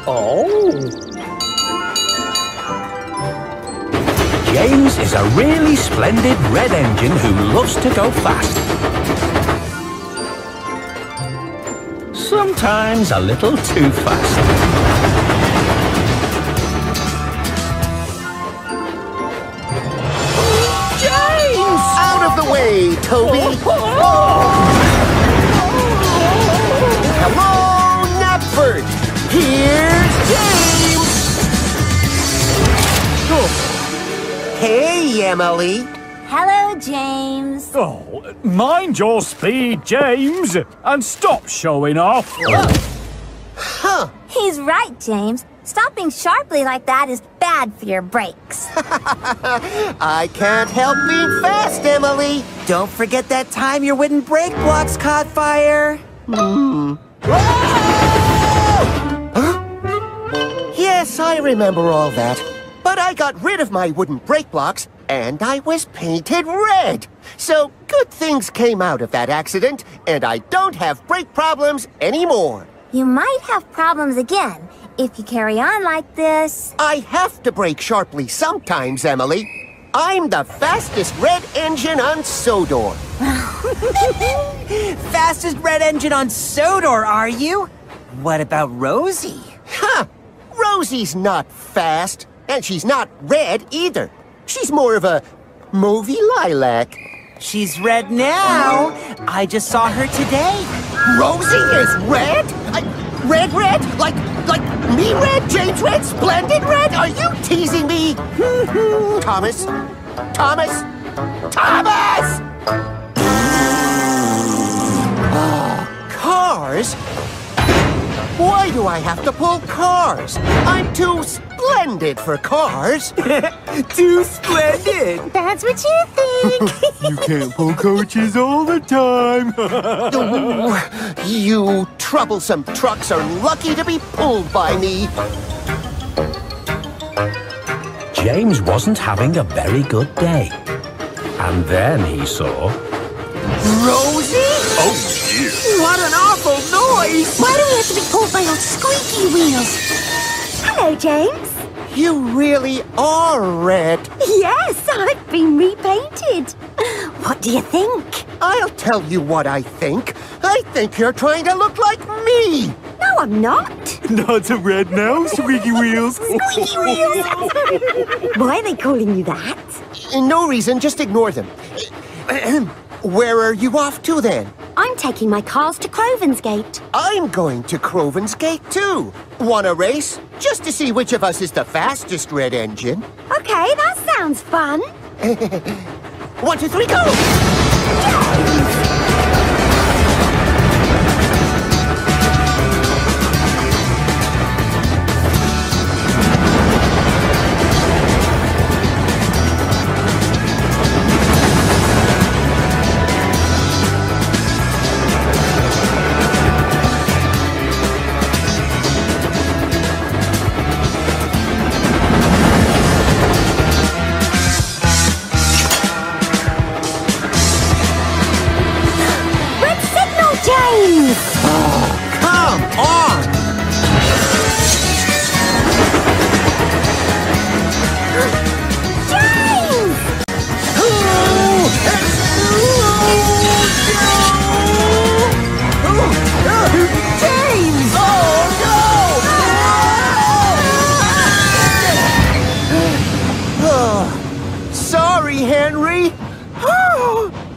Oh. James is a really splendid red engine who loves to go fast. Sometimes a little too fast. James! Out of the way, Toby! Hello, Knapford! Here's James! Oh. Hey, Emily. Hello, James. Oh, mind your speed, James, and stop showing off. Huh. He's right, James. Stopping sharply like that is bad for your brakes. I can't help being fast, Emily. Don't forget that time your wooden brake blocks caught fire. Yes, I remember all that. But I got rid of my wooden brake blocks, and I was painted red. So good things came out of that accident, and I don't have brake problems anymore. You might have problems again if you carry on like this. I have to brake sharply sometimes, Emily. I'm the fastest red engine on Sodor. Fastest red engine on Sodor, are you? What about Rosie? Ha! Rosie's not fast. And she's not red either. She's more of a movie lilac. She's red now. I just saw her today. Rosie is red? Red? Like me red? James red? Splendid red? Are you teasing me? Thomas? Cars? Why do I have to pull cars? I'm too splendid for cars. Too splendid? That's what you think. You can't pull coaches all the time. You troublesome trucks are lucky to be pulled by me. James wasn't having a very good day. And then he saw... Rosie? Oh, dear. What an awful noise! Why do we have to be pulled by those squeaky wheels? Hello, James. You really are red. Yes, I've been repainted. What do you think? I'll tell you what I think. I think you're trying to look like me. No, I'm not. Not so red now, squeaky wheels. Squeaky wheels. Why are they calling you that? No reason, just ignore them. Where are you off to then? I'm taking my cars to Crovansgate. I'm going to Crovansgate too. Want a race? Just to see which of us is the fastest red engine. Okay, that sounds fun. 1, 2, 3, go!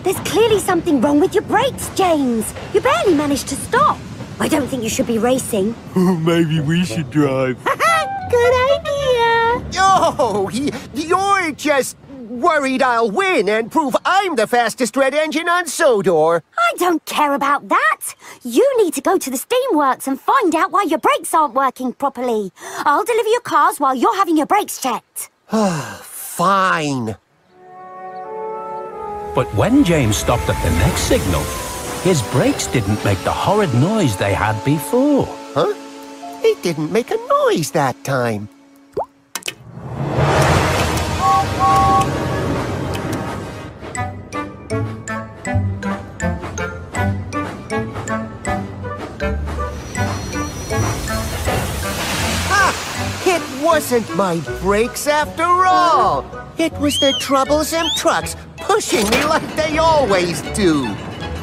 There's clearly something wrong with your brakes, James. You barely managed to stop. I don't think you should be racing. Maybe we should drive. Good idea. Oh, you're just worried I'll win and prove I'm the fastest red engine on Sodor. I don't care about that. You need to go to the steamworks and find out why your brakes aren't working properly. I'll deliver your cars while you're having your brakes checked. Fine. But when James stopped at the next signal, his brakes didn't make the horrid noise they had before. Huh? It didn't make a noise that time. It wasn't my brakes after all. It was the troublesome trucks pushing me like they always do.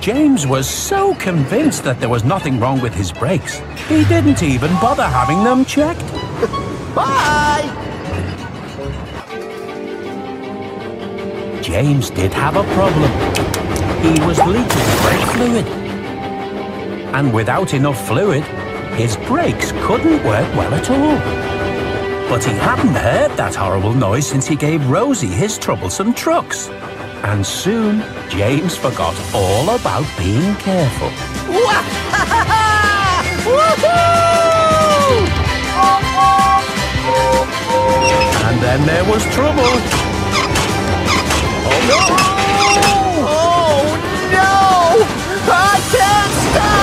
James was so convinced that there was nothing wrong with his brakes, he didn't even bother having them checked. Bye! James did have a problem. He was leaking brake fluid. And without enough fluid, his brakes couldn't work well at all. But he hadn't heard that horrible noise since he gave Rosie his troublesome trucks. And soon, James forgot all about being careful. And then there was trouble. Oh no! Oh no! I can't stop!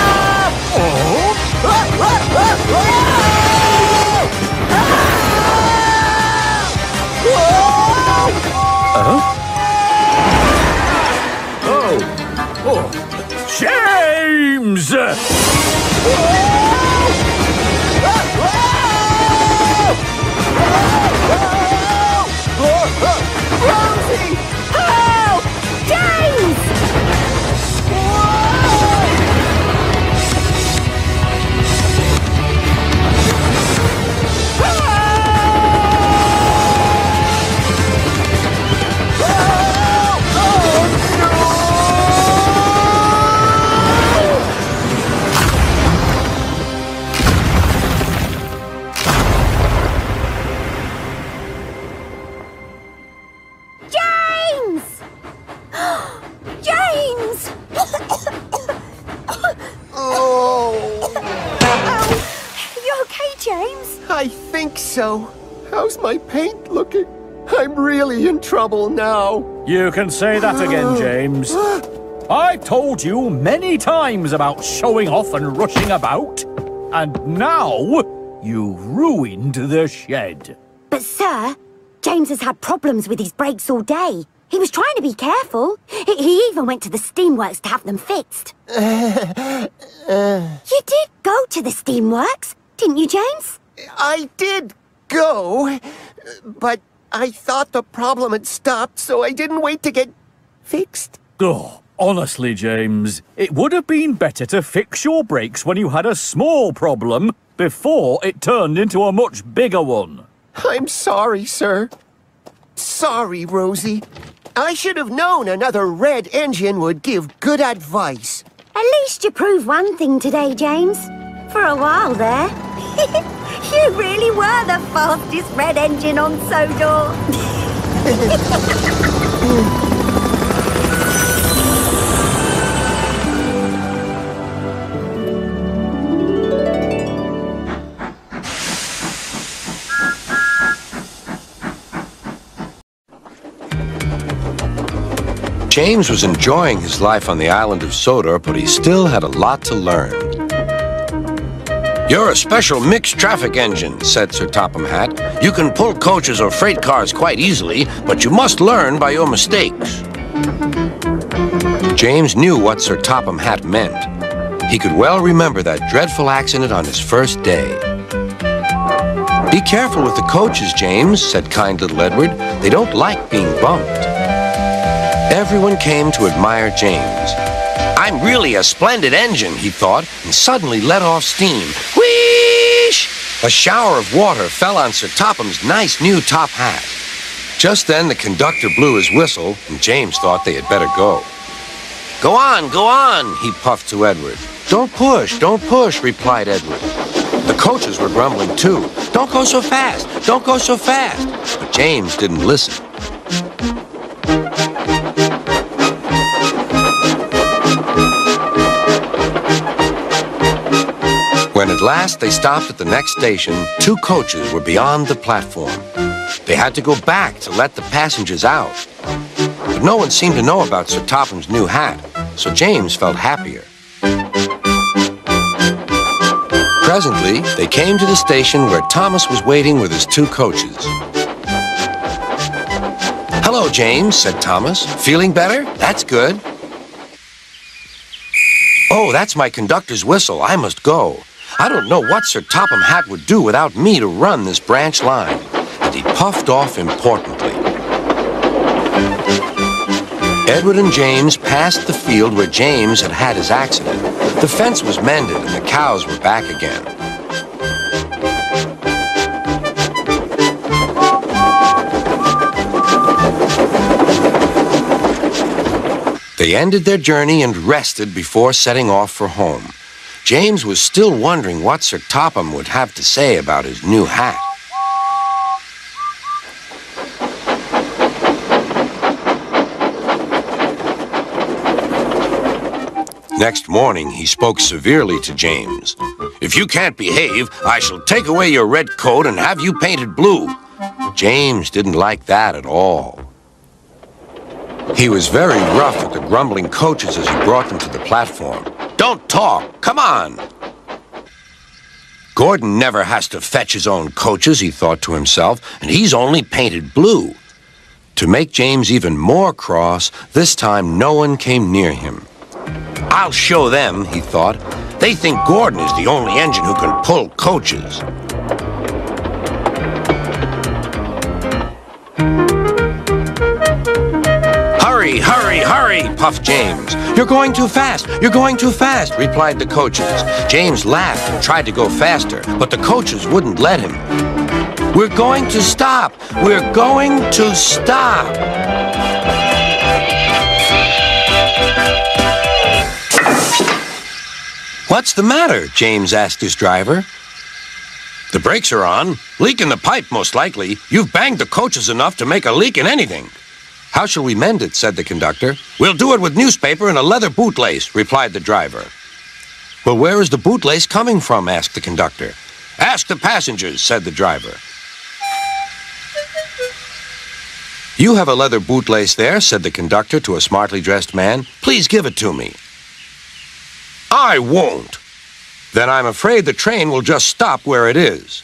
James! Rosie! Help! James! I think so. How's my paint looking? I'm really in trouble now. You can say that again, James. I've told you many times about showing off and rushing about. And now, you've ruined the shed. But, sir, James has had problems with his brakes all day. He was trying to be careful. He even went to the steamworks to have them fixed. You did go to the steamworks, didn't you, James? I did go, but I thought the problem had stopped, so I didn't wait to get fixed. Oh, honestly, James, it would have been better to fix your brakes when you had a small problem before it turned into a much bigger one. I'm sorry, sir. Sorry, Rosie. I should have known another red engine would give good advice. At least you proved one thing today, James. For a while there. You really were the fastest red engine on Sodor. James was enjoying his life on the island of Sodor, but he still had a lot to learn. "You're a special mixed traffic engine," said Sir Topham Hatt. "You can pull coaches or freight cars quite easily, but you must learn by your mistakes." James knew what Sir Topham Hatt meant. He could well remember that dreadful accident on his first day. "Be careful with the coaches, James," said kind little Edward. "They don't like being bumped." Everyone came to admire James. "I'm really a splendid engine," he thought, and suddenly let off steam. Whoosh! A shower of water fell on Sir Topham's nice new top hat. Just then, the conductor blew his whistle, and James thought they had better go. Go on, he puffed to Edward. Don't push, replied Edward. The coaches were grumbling too. Don't go so fast, don't go so fast. But James didn't listen. When at last they stopped at the next station, 2 coaches were beyond the platform. They had to go back to let the passengers out. But no one seemed to know about Sir Topham's new hat, so James felt happier. Presently, they came to the station where Thomas was waiting with his 2 coaches. "Hello, James," said Thomas. "Feeling better? That's good." "Oh, that's my conductor's whistle. I must go. I don't know what Sir Topham Hatt would do without me to run this branch line." And he puffed off importantly. Edward and James passed the field where James had had his accident. The fence was mended and the cows were back again. They ended their journey and rested before setting off for home. James was still wondering what Sir Topham would have to say about his new hat. Next morning, he spoke severely to James. "If you can't behave, I shall take away your red coat and have you painted blue." James didn't like that at all. He was very rough with the grumbling coaches as he brought them to the platform. "Don't talk, come on." Gordon never has to fetch his own coaches, he thought to himself, and he's only painted blue. To make James even more cross, this time no one came near him. "I'll show them," he thought. "They think Gordon is the only engine who can pull coaches." "Hurry, hurry, hurry," puffed James. "You're going too fast, you're going too fast," replied the coaches. James laughed and tried to go faster, but the coaches wouldn't let him. "We're going to stop, we're going to stop." "What's the matter?" James asked his driver. "The brakes are on. Leak in the pipe, most likely. You've banged the coaches enough to make a leak in anything." "How shall we mend it?" said the conductor. "We'll do it with newspaper and a leather bootlace," replied the driver. "Well, where is the bootlace coming from?" asked the conductor. "Ask the passengers," said the driver. "You have a leather bootlace there," said the conductor to a smartly dressed man. "Please give it to me." "I won't." "Then I'm afraid the train will just stop where it is."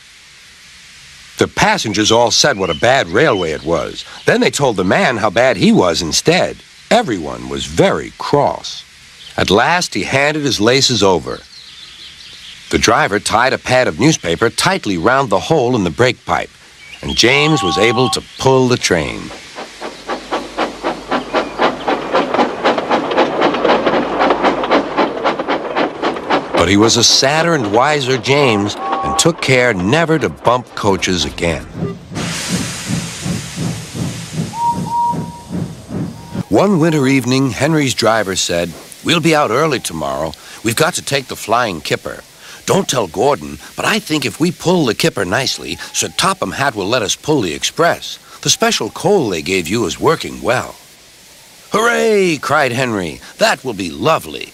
The passengers all said what a bad railway it was. Then they told the man how bad he was instead. Everyone was very cross. At last he handed his laces over. The driver tied a pad of newspaper tightly round the hole in the brake pipe, and James was able to pull the train. But he was a sadder and wiser James and took care never to bump coaches again. One winter evening, Henry's driver said, "We'll be out early tomorrow. We've got to take the Flying Kipper. Don't tell Gordon, but I think if we pull the Kipper nicely, Sir Topham Hatt will let us pull the Express. The special coal they gave you is working well." "Hooray!" cried Henry. "That will be lovely."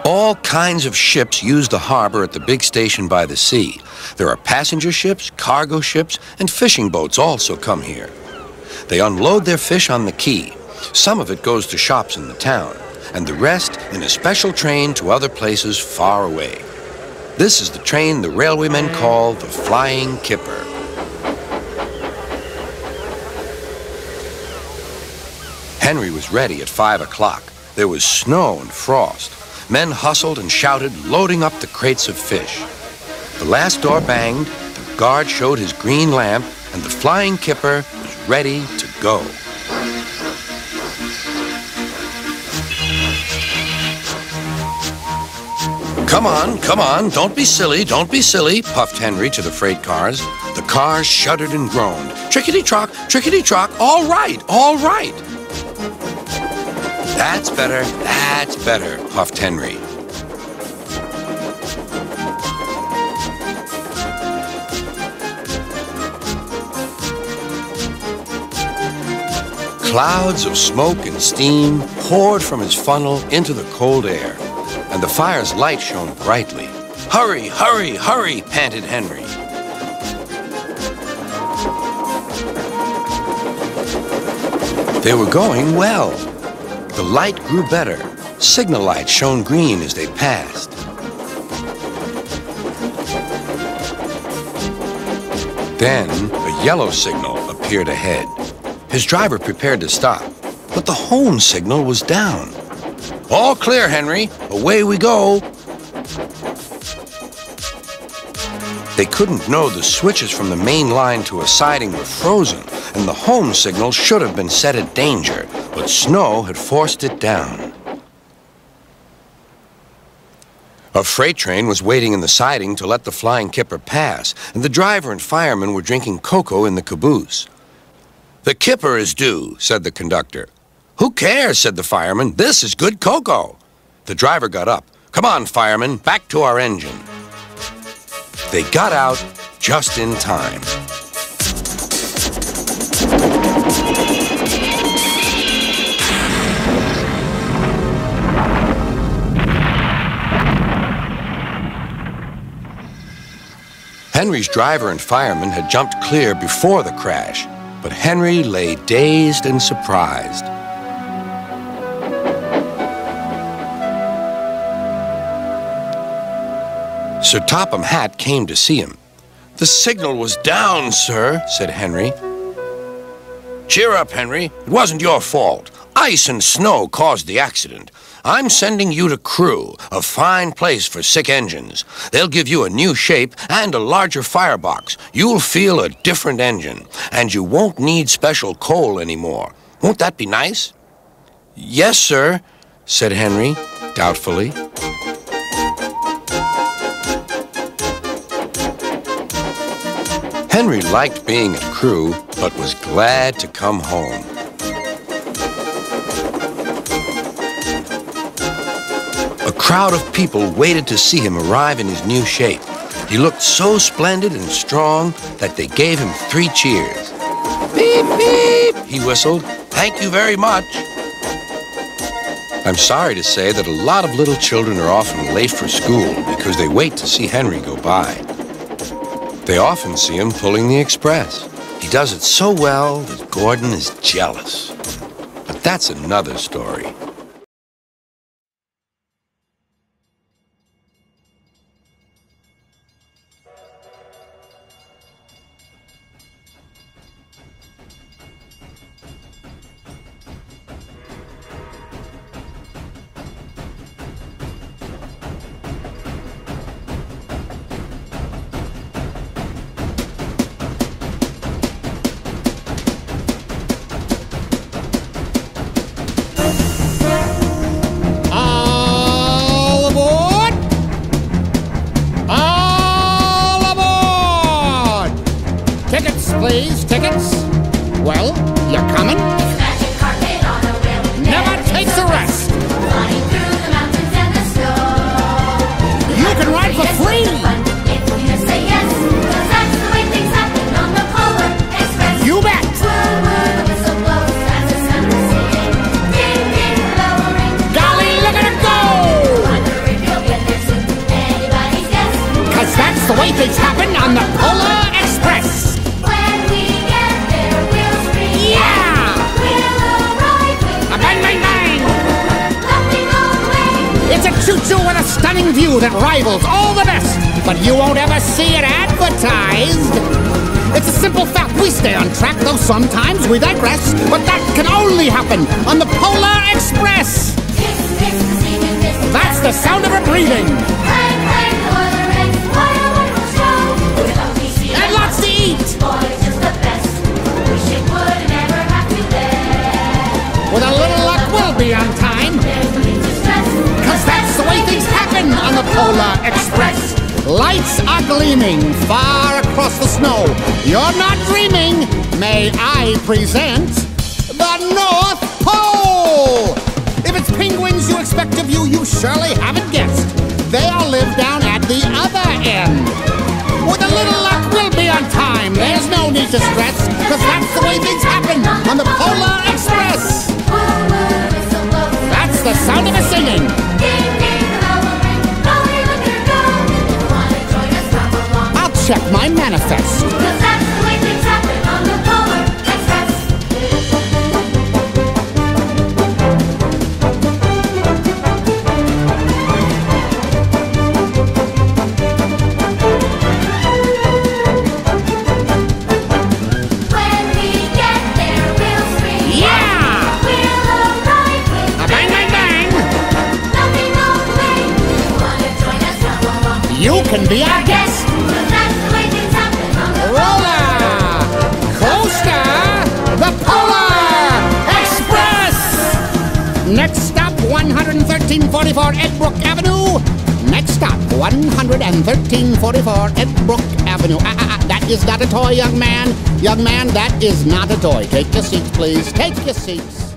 All kinds of ships use the harbor at the big station by the sea. There are passenger ships, cargo ships, and fishing boats also come here. They unload their fish on the quay. Some of it goes to shops in the town, and the rest in a special train to other places far away. This is the train the railwaymen call the Flying Kipper. Henry was ready at 5 o'clock. There was snow and frost. Men hustled and shouted, loading up the crates of fish. The last door banged, the guard showed his green lamp, and the Flying Kipper was ready to go. Come on, don't be silly, puffed Henry to the freight cars. The cars shuddered and groaned. Trickety-trock, all right. That's better, puffed Henry. Clouds of smoke and steam poured from his funnel into the cold air, and the fire's light shone brightly. Hurry, panted Henry. They were going well. The light grew better. Signal lights shone green as they passed. Then a yellow signal appeared ahead. His driver prepared to stop, but the home signal was down. All clear, Henry. Away we go. They couldn't know the switches from the main line to a siding were frozen, and the home signal should have been set at danger, but snow had forced it down. A freight train was waiting in the siding to let the flying kipper pass, and the driver and fireman were drinking cocoa in the caboose. The kipper is due, said the conductor. Who cares, said the fireman. This is good cocoa. The driver got up. Come on, fireman, back to our engine. They got out just in time. Henry's driver and fireman had jumped clear before the crash, but Henry lay dazed and surprised. Sir Topham Hatt came to see him. The signal was down, sir, said Henry. Cheer up, Henry. It wasn't your fault. Ice and snow caused the accident. I'm sending you to Crewe, a fine place for sick engines. They'll give you a new shape and a larger firebox. You'll feel a different engine, and you won't need special coal anymore. Won't that be nice? Yes, sir, said Henry, doubtfully. Henry liked being at Crewe, but was glad to come home. A crowd of people waited to see him arrive in his new shape. He looked so splendid and strong that they gave him 3 cheers. Beep, beep, he whistled. Thank you very much. I'm sorry to say that a lot of little children are often late for school because they wait to see Henry go by. They often see him pulling the express. He does it so well that Gordon is jealous. But that's another story. Please, tickets? Well, you're coming? Magic carpet on a wheel. Never takes a rest. Flying through the mountains and the snow. You can ride for free. If you say yes, 'cause that's the way things happen on the Polar Express. You bet. Woo woo, the whistle blows as the sun is singing. Ding ding, lowering. Golly, look at it go! Wonder if you'll get there soon. Anybody's guess. 'Cause that's the way things happen on the Polar Express. It's a choo-choo with a stunning view that rivals all the best, but you won't ever see it advertised. It's a simple fact, we stay on track, though sometimes we digress, but that can only happen on the Polar Express. That's the sound of her breathing. And lots to eat. With a little luck, we'll be on time. 'Cause that's the way things happen on the Polar Polar Express. Lights are gleaming far across the snow. You're not dreaming. May I present the North Pole? If it's penguins you expect to view, you surely haven't guessed. They all live down at the other end. With a little luck, we'll be on time. There's no need to stress, because that's the way things happen on the Polar Express. That's the sound of us singing. I'll check my manifest. You can be our guest. Roller Coaster, the Polar Express. Next stop, 11344 Edbrook Avenue. Next stop, 11344 Edbrook Avenue. That is not a toy, young man. Young man, that is not a toy. Take your seats, please. Take your seats.